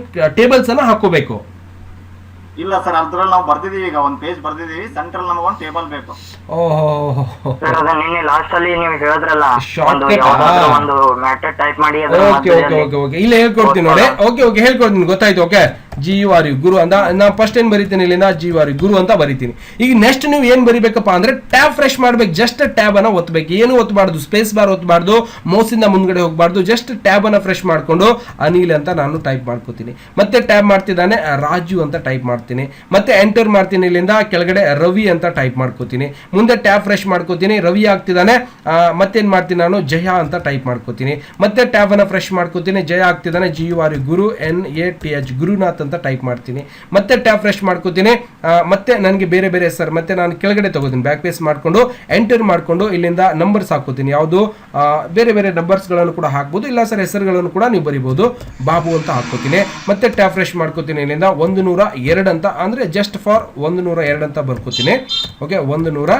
ಟೇಬಲ್ಸ್ ಅನ್ನ ಹಾಕೋಬೇಕು. ಇಲ್ಲ ಸರ್, ಅದ್ರಲ್ಲಿ ನಾವು ಬರ್ದಿದೀವಿ, ಈಗ ಒಂದ್ ಪೇಜ್ ಬರ್ದಿದೀವಿ, ಸೆಂಟ್ರಲ್ ನಮಗೆ ಒಂದ್ ಟೇಬಲ್ ಬೇಕು. ಸರ್ ಅದನ್ನ ನಿನ್ನೆ ಲಾಸ್ಟ್ ಅಲ್ಲಿ ನೀವು ಹೇಳಿದ್ರಲ್ಲ, ಒಂದು ಮ್ಯಾಟರ್ ಟೈಪ್ ಮಾಡಿ ಇಲ್ಲ ಹೇಳ್ಕೊಡ್ತೀನಿ ನೋಡಿ. ಓಕೆ ಹೇಳ್ಕೊಡ್ತೀನಿ, ಗೊತ್ತಾಯ್ತು. ಓಕೆ, ಜೀವಾರಿ ಗುರು ಅಂತ ನಾನು ಫಸ್ಟ್ ಏನ್ ಬರೀತೀನಿ ಇಲ್ಲಿಂದ ಜೀವಾರಿ ಗುರು ಅಂತ ಬರೀತೀನಿ. ಈಗ ನೆಕ್ಸ್ಟ್ ನೀವು ಏನ್ ಬರಿಬೇಕಪ್ಪ ಅಂದ್ರೆ ಟ್ಯಾಬ್ ಫ್ರೆಶ್ ಮಾಡ್ಬೇಕು. ಜಸ್ಟ್ ಟ್ಯಾಬ್ ಅನ್ನ ಒತ್ತಬೇಕು, ಏನು ಒತ್ತಬಾರ್ದು, ಸ್ಪೇಸ್ ಬಾರ್ ಒತ್ತಬಾರ್ದು, ಮೌಸ್ ಇಂದ ಮುಂದ್ಗಡೆ ಹೋಗಬಾರ್ದು. ಜಸ್ಟ್ ಟ್ಯಾಬ್ ಅನ್ನ ಫ್ರೆಶ್ ಮಾಡ್ಕೊಂಡು ಅನಿಲ್ ಅಂತ ನಾನು ಟೈಪ್ ಮಾಡ್ಕೋತೀನಿ. ಮತ್ತೆ ಟ್ಯಾಬ್ ಮಾಡ್ತಿದ್ದಾನೆ ರಾಜು ಅಂತ ಟೈಪ್ ಮಾಡ್ತೀನಿ. ಮತ್ತೆ ಎಂಟರ್ ಮಾಡ್ತೀನಿ, ಇಲ್ಲಿಂದ ಕೆಳಗಡೆ ರವಿ ಅಂತ ಟೈಪ್ ಮಾಡ್ಕೋತೀನಿ. ಮುಂದೆ ಟ್ಯಾಬ್ ಫ್ರೆಶ್ ಮಾಡ್ಕೋತೀನಿ, ರವಿ ಆಗ್ತಿದ್ದಾನೆ. ಮತ್ತೇನ್ ಮಾಡ್ತೀನಿ ನಾನು ಜಯ ಅಂತ ಟೈಪ್ ಮಾಡ್ಕೋತೀನಿ. ಮತ್ತೆ ಟ್ಯಾಬ್ ಅನ್ನ ಫ್ರೆಶ್ ಮಾಡ್ಕೋತೀನಿ, ಜಯ ಆಗ್ತಿದ್ದಾನೆ, ಜೀವಾರಿ ಗುರು NATH ಗುರುನಾಥ್ ಅಂತ ಟೈಪ್ ಮಾಡ್ತೀನಿ. ಮತ್ತೆ ಟ್ಯಾಬ್ ಫ್ರೆಶ್ ಮಾಡ್ಕೋತೀನಿ. ಮತ್ತೆ ನನಗೆ ಬೇರೆ ಬೇರೆ ಹೆಸರು ಮತ್ತೆ ನಾನು ಕೆಳಗಡೆ ತಗೋತೀನಿ, ಬ್ಯಾಕ್ ಪೇಸ್ ಮಾಡ್ಕೊಂಡು ಎಂಟರ್ ಮಾಡ್ಕೊಂಡು ಇಲ್ಲಿಂದ ನಂಬರ್ಸ್ ಹಾಕೋತೀನಿ. ಯಾವುದು ಬೇರೆ ಬೇರೆ ನಂಬರ್ಸ್ ಗಳನ್ನು ಕೂಡ ಹಾಕ್ಬೋದು, ಇಲ್ಲ ಸರ್ ಹೆಸರುಗಳನ್ನು ಕೂಡ ನೀವು ಬರಿಬಹುದು. ಬಾಬು ಅಂತ ಹಾಕೋತೀನಿ. ಮತ್ತೆ ಟ್ಯಾಬ್ ಫ್ರೆಶ್ ಮಾಡ್ಕೋತೀನಿ, ಇಲ್ಲಿಂದ 102 ಅಂತ ಅಂದ್ರೆ ಜಸ್ಟ್ ಫಾರ್ 102 ಅಂತ ಬರ್ಕೋತೀನಿ. ಓಕೆ, 102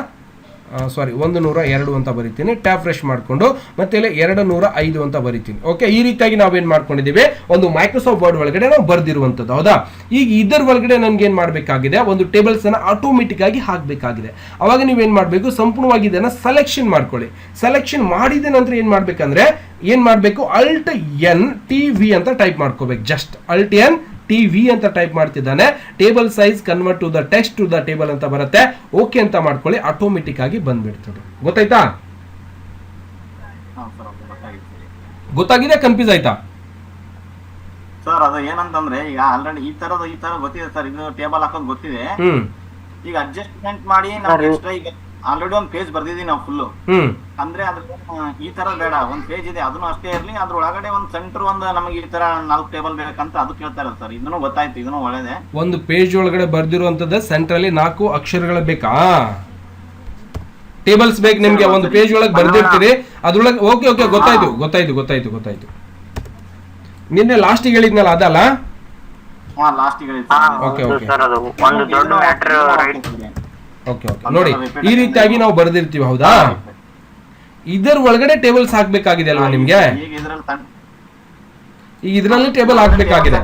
ಅಂತ ಬರಿತೀನಿ. ಟ್ಯಾಬ್ ಫ್ರೆಶ್ ಮಾಡ್ಕೊಂಡು ಮತ್ತೆ ಇಲ್ಲಿ 205 ಅಂತ ಬರಿತೀನಿ. ಓಕೆ, ಈ ರೀತಿಯಾಗಿ ನಾವೇನ್ ಮಾಡ್ಕೊಂಡಿದ್ದೀವಿ, ಒಂದು ಮೈಕ್ರೋಸಾಫ್ಟ್ ವರ್ಡ್ ಒಳಗಡೆ ನಾವು ಬರ್ದಿರುವಂತದ್ದು ಹೌದಾ. ಈಗ ಇದರ ಒಳಗಡೆ ನನ್ಗೆ ಏನ್ ಮಾಡ್ಬೇಕಾಗಿದೆ, ಒಂದು ಟೇಬಲ್ಸ್ ಅನ್ನ ಆಟೋಮೆಟಿಕ್ ಆಗಿ ಹಾಕ್ಬೇಕಾಗಿದೆ. ಅವಾಗ ನೀವೇನ್ ಮಾಡ್ಬೇಕು, ಸಂಪೂರ್ಣವಾಗಿ ಇದನ್ನ ಸೆಲೆಕ್ಷನ್ ಮಾಡ್ಕೊಳ್ಳಿ. ಸೆಲೆಕ್ಷನ್ ಮಾಡಿದ ನಂತರ ಏನ್ ಮಾಡ್ಬೇಕಂದ್ರೆ Alt N TV ಅಂತ ಟೈಪ್ ಮಾಡ್ಕೋಬೇಕು. ಜಸ್ಟ್ Alt N TV ಅಂತ ಟೈಪ್ ಮಾಡ್ತಿದ್ದಾನೆ. Table size convert to the text to the table ಅಂತ ಬರುತ್ತೆ. ಓಕೆ ಅಂತ ಮಾಡ್ಕೊಳ್ಳಿ, ಆಟೋಮೆಟಿಕ್ ಆಗಿ ಬಂದ್ಬಿಡ್ತದೆ. ಗೊತ್ತಾಯ್ತಾ? ಗೊತ್ತಾಗಿದೆ? ಕನ್ಫ್ಯೂಸ್ ಆಯ್ತಾ ಸರ್? ಅದು ಏನಂತಂದ್ರೆ ಈಗ ಆಲ್ರೆಡಿ ಈ ತರ ಗೊತ್ತಿದೆ ಸರ್, ಇದು ಟೇಬಲ್ ಹಾಕೋದು ಗೊತ್ತಿದೆ. ಈಗ ಅಡ್ಜಸ್ಟ್ಮೆಂಟ್ ಮಾಡಿ ನಾವು ಎಕ್ಸ್ಟ್ರಾ ಈಗ ಆಲ್ರೆಡಿ ಒಂದ್ ಪೇಜ್ ಬರ್ದಿದೀವಿ ನಾವು ಫುಲ್. ಅಂದ್ರೆ ಅದ್ರ ಈ ತರ ಬೇಡ, ಒಂದ್ ಪೇಜ್ ಇದೆ ಅದನ್ನು ಅಷ್ಟೇ ಇರ್ಲಿ, ಅದ್ರ ಒಳಗಡೆ ಒಂದ್ ಸೆಂಟರ್ ಒಂದು ನಮಗೆ ಈ ತರ 4 ಟೇಬಲ್ ಬೇಕಂತ ಅದು ಕೇಳ್ತಾರೆ ಸರ್. ಇದನ್ನು ಗೊತ್ತಾಯ್ತು, ಇದನ್ನು ಒಳ್ಳೇದೇ. ಒಂದು ಪೇಜ್ ಒಳಗಡೆ ಬರ್ದಿರುವಂತದ್ದು ಸೆಂಟ್ರಲ್ಲಿ 4 ಅಕ್ಷರಗಳು ಬೇಕಾ? ಟೇಬಲ್ಸ್ ಬೇಕು ನಿಮ್ಗೆ, ಒಂದು ಪೇಜ್ ಒಳಗೆ ಬರ್ದಿರ್ತೀರಿ ಅದ್ರೊಳಗೆ. ಓಕೆ, ಗೊತ್ತಾಯ್ತು. ನಿನ್ನೆ ಲಾಸ್ಟಿಗೆ ಹೇಳಿದ್ನಲ್ಲ ಅದಲ್ಲ? ಓಕೆ, ನೋಡಿ ಈ ರೀತಿಯಾಗಿ ನಾವು ಬರ್ದಿರ್ತೀವಿ ಹೌದಾ. ಇದರ ಒಳಗಡೆ ಟೇಬಲ್ಸ್ ಹಾಕ್ಬೇಕಾಗಿದೆ ಅಲ್ವಾ ನಿಮ್ಗೆ? ಈಗ ಇದರಲ್ಲಿ ಟೇಬಲ್ ಹಾಕ್ಬೇಕಾಗಿದೆ.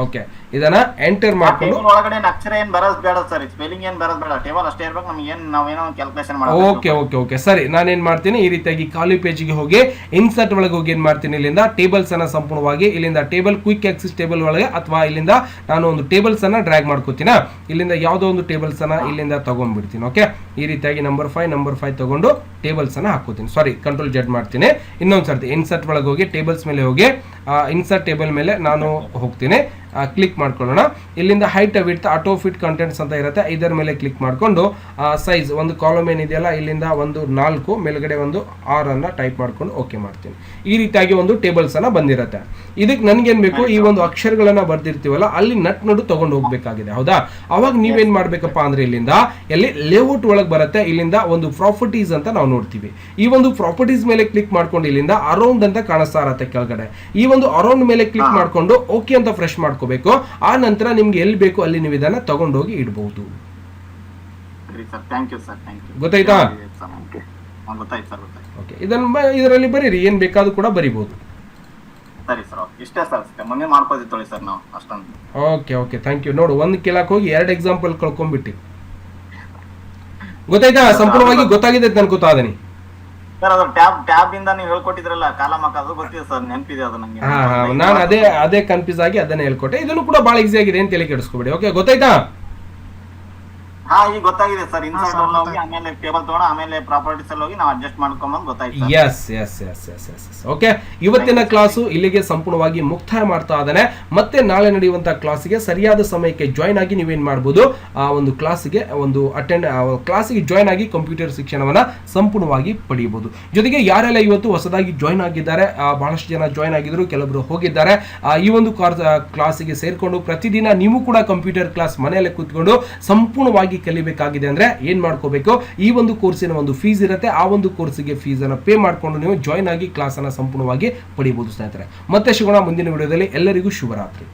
ಓಕೆ, ಇದನ್ನ ಎಂಟರ್ ಮಾಡ್ಕೊಂಡು ಒಳಗಡೆ ಅಕ್ಷರ ಏನ್ ಬರೋದು ಬೇಡ ಸರ್, ಸ್ಪೆಲ್ಲಿಂಗ್ ಏನ್ ಬರೋದು ಬೇಡ, ಟೇಬಲ್ ಅಷ್ಟೇ ಇರಬೇಕು. ನಮಗೆ ಏನು ನಾವೇನೋ ಕ್ಯಾಲ್ಕುಲೇಷನ್ ಮಾಡಬೇಕು. ಓಕೆ, ಸರಿ. ನಾನೇನ್ ಮಾಡ್ತೀನಿ, ಈ ರೀತಿಯಾಗಿ ಖಾಲಿ ಪೇಜ್ಗೆ ಹೋಗಿ ಇನ್ಸರ್ಟ್ ಒಳಗೆ ಹೋಗಿ ಏನ್ ಮಾಡ್ತೀನಿ, ಇಲ್ಲಿಂದ ಟೇಬಲ್ಸ್ ಅನ್ನ ಸಂಪೂರ್ಣವಾಗಿ ಇಲ್ಲಿಂದ ಟೇಬಲ್ ಕ್ವಿಕ್ ಆಕ್ಸೆಸ್ ಟೇಬಲ್ ಒಳಗೆ ಅಥವಾ ಇಲ್ಲಿಂದ ನಾನು ಒಂದು ಟೇಬಲ್ಸ್ ಅನ್ನ ಡ್ರ್ಯಾಗ್ ಮಾಡ್ಕೋತೀನಿ. ಇಲ್ಲಿಂದ ಯಾವುದೋ ಒಂದು ಟೇಬಲ್ಸ್ ಅನ್ನ ಇಲ್ಲಿಂದ ತಗೊಂಡ್ಬಿಡ್ತೀನಿ. ಓಕೆ, ಈ ರೀತಿಯಾಗಿ ನಂಬರ್ 5 ತಗೊಂಡು ಟೇಬಲ್ಸ್ ಅನ್ನ ಹಾಕೋತೀನಿ. ಸಾರಿ, ಕಂಟ್ರೋಲ್ Z ಮಾಡ್ತೀನಿ. ಇನ್ನೊಂದ್ಸರ್ತಿ ಇನ್ಸರ್ಟ್ ಒಳಗೆ ಹೋಗಿ ಟೇಬಲ್ಸ್ ಮೇಲೆ ಹೋಗಿ ಇನ್ಸರ್ಟ್ ಟೇಬಲ್ ಮೇಲೆ ನಾನು ಹೋಗ್ತೀನಿ. ಕ್ಲಿಕ್ ಮಾಡ್ಕೊಳ್ಳೋಣ. ಇಲ್ಲಿಂದ height width auto fit contents ಅಂತ ಇರುತ್ತೆ, ಇದರ ಮೇಲೆ ಕ್ಲಿಕ್ ಮಾಡಿಕೊಂಡು ಸೈಜ್ ಒಂದು ಕಾಲಮ್ ಏನಿದೆಯಲ್ಲ ಇಲ್ಲಿಂದ ಒಂದು 4 ಮೇಲ್ಗಡೆ ಒಂದು 6 ಅನ್ನ ಟೈಪ್ ಮಾಡ್ಕೊಂಡು ಓಕೆ ಮಾಡ್ತೀನಿ. ಈ ರೀತಿಯಾಗಿ ಒಂದು ಟೇಬಲ್ಸ್ ಅನ್ನ ಬಂದಿರುತ್ತೆ. ಇದಕ್ಕೆ ನನ್ಗೇನ್ ಬೇಕು, ಈ ಒಂದು ಅಕ್ಷರಗಳನ್ನ ಬರ್ದಿರ್ತೀವಲ್ಲ ಅಲ್ಲಿ ನಟ್ ನಡು ತಗೊಂಡು ಹೋಗ್ಬೇಕಾಗಿದೆ. ಹೌದಾ, ಅವಾಗ ನೀವೇನ್ ಮಾಡ್ಬೇಕಪ್ಪ ಅಂದ್ರೆ ಇಲ್ಲಿಂದ ಎಲ್ಲಿ ಲೇಔಟ್ ಒಳಗೆ ಬರುತ್ತೆ, ಇಲ್ಲಿಂದ ಒಂದು ಪ್ರಾಪರ್ಟೀಸ್ ಅಂತ ನಾವು ನೋಡ್ತೀವಿ. ಈ ಒಂದು ಪ್ರಾಪರ್ಟೀಸ್ ಮೇಲೆ ಕ್ಲಿಕ್ ಮಾಡ್ಕೊಂಡು ಇಲ್ಲಿಂದ ಅರೌಂಡ್ ಅಂತ ಕಾಣಿಸ್ತಾ ಇರತ್ತೆ ಕೆಳಗಡೆ. ಈ ಒಂದು ಅರೌಂಡ್ ಮೇಲೆ ಕ್ಲಿಕ್ ಮಾಡ್ಕೊಂಡು ಓಕೆ ಅಂತ ಫ್ರೆಶ್ ಮಾಡ್ಕೋಬೇಕು. ಆ ನಂತರ ನಿಮ್ಗೆ ಎಲ್ಲಿ ಬೇಕು ಅಲ್ಲಿ ನೀವು ಇದನ್ನ ತಗೊಂಡೋಗಿ ಇಡಬಹುದು. ಗೊತ್ತಾಯ್ತಾ? ಓಕೆ, ಇದರಲ್ಲಿ ಬರೀರಿ, ಏನ್ ಬೇಕಾದ್ರೂ ಕೂಡ ಬರಿಬಹುದು. ಸರಿ ಸರ್, ಇಷ್ಟೇ ಸರ್, ಮೊನ್ನೆ ಮಾಡ್ಕೋದಿತ್ತೋಳಿ ಸರ್ ನಾವು ಅಷ್ಟೊಂದು. Okay okay, thank you. ನೋಡು, ಒಂದು ಕೇಳಕ್ ಹೋಗಿ 2 ಎಕ್ಸಾಂಪಲ್ ಕಳ್ಕೊಂಡ್ಬಿಟ್ಟಿ. ಗೊತ್ತಾಯ್ತಾ? ಸಂಪೂರ್ಣವಾಗಿ ಗೊತ್ತಾಗಿದೆ ಅಂತ ಅನ್ಕೋತಾದೀನಿ. ಸರ್ ಅದು ಟ್ಯಾಬ್ ಇಂದ ನೀವು ಹೇಳ್ಕೊಟ್ಟಿದ್ರಲ್ಲ ಕಾಲಮ್ ಹಾಕೋದು ಗೊತ್ತಿದೆ ಸರ್, ನೆನಪಿದೆ ಅದು ನಂಗೆ. ನಾನು ಅದೇ ಕನ್ಫ್ಯೂಸ್ ಆಗಿ ಅದನ್ನೇ ಹೇಳ್ಕೊಟ್ಟೆ. ಇದನ್ನು ಕೂಡ ಬಹಳ ಈಸಿ ಆಗಿದೆ ಅಂತ ಹೇಳಿ ಕೆಡಿಸ್ಕೊಬೇಡಿ. ಓಕೆ, ಗೊತ್ತಾಯ್ತಾ? ಹಾ, ಈಗ ಗೊತ್ತಾಗಿದೆ ಸರ್. ಇನ್ಸರ್ಟ್ ಅಲ್ಲಿ ಹೋಗಿ ಆಮೇಲೆ ಟೇಬಲ್ ತಗೊಂಡು ಆಮೇಲೆ ಪ್ರಾಪರ್ಟೀಸ್ ಅಲ್ಲಿ ಹೋಗಿ ನಾವು ಅಡ್ಜಸ್ಟ್ ಮಾಡ್ಕೊಂಬಂದು ಗೊತ್ತಾಯ್ತು. Yes yes yes yes yes yes okay, ಇವತ್ತಿನ ಕ್ಲಾಸು ಇಲ್ಲಿಗೆ ಸಂಪೂರ್ಣವಾಗಿ ಮುಕ್ತಾಯ ಮಾಡ್ತಾ ಇದ್ದಾನೆ. ಮತ್ತೆ ನಾಳೆ ನಡೆಯುವಂತಹ ಕ್ಲಾಸಿಗೆ ಸರಿಯಾದ ಸಮಯಕ್ಕೆ ಜಾಯ್ನ್ ಆಗಿ ನೀವೇನ್ ಮಾಡಬಹುದು, ಆ ಒಂದು ಕ್ಲಾಸಿಗೆ ಜಾಯ್ನ್ ಆಗಿ ಕಂಪ್ಯೂಟರ್ ಶಿಕ್ಷಣವನ್ನ ಸಂಪೂರ್ಣವಾಗಿ ಪಡೆಯಬಹುದು. ಜೊತೆಗೆ ಯಾರೆಲ್ಲ ಇವತ್ತು ಹೊಸದಾಗಿ ಜಾಯ್ನ್ ಆಗಿದ್ದಾರೆ, ಬಹಳಷ್ಟು ಜನ ಜಾಯ್ನ್ ಆಗಿದ್ರು, ಕೆಲವರು ಹೋಗಿದ್ದಾರೆ. ಈ ಒಂದು ಕ್ಲಾಸಿಗೆ ಸೇರ್ಕೊಂಡು ಪ್ರತಿದಿನ ನೀವು ಕೂಡ ಕಂಪ್ಯೂಟರ್ ಕ್ಲಾಸ್ ಮನೆಯಲ್ಲೇ ಕೂತ್ಕೊಂಡು ಸಂಪೂರ್ಣವಾಗಿ ಕಲಿಬೇಕಾಗಿದೆ ಅಂದ್ರೆ ಏನ್ ಮಾಡ್ಕೋಬೇಕು, ಈ ಒಂದು ಕೋರ್ಸಿನ ಒಂದು ಫೀಸ್ ಇರುತ್ತೆ, ಆ ಒಂದು ಕೋರ್ಸಿಗೆ ಫೀಸ್ ಅನ್ನ ಪೇ ಮಾಡ್ಕೊಂಡು ನೀವು ಜಾಯ್ನ್ ಆಗಿ ಕ್ಲಾಸ್ ಅನ್ನ ಸಂಪೂರ್ಣವಾಗಿ ಪಡಿಬಹುದು ಸ್ನೇಹಿತರೆ. ಮತ್ತೆ ಸಿಗೋಣ ಮುಂದಿನ ವಿಡಿಯೋದಲ್ಲಿ. ಎಲ್ಲರಿಗೂ ಶುಭರಾತ್ರಿ.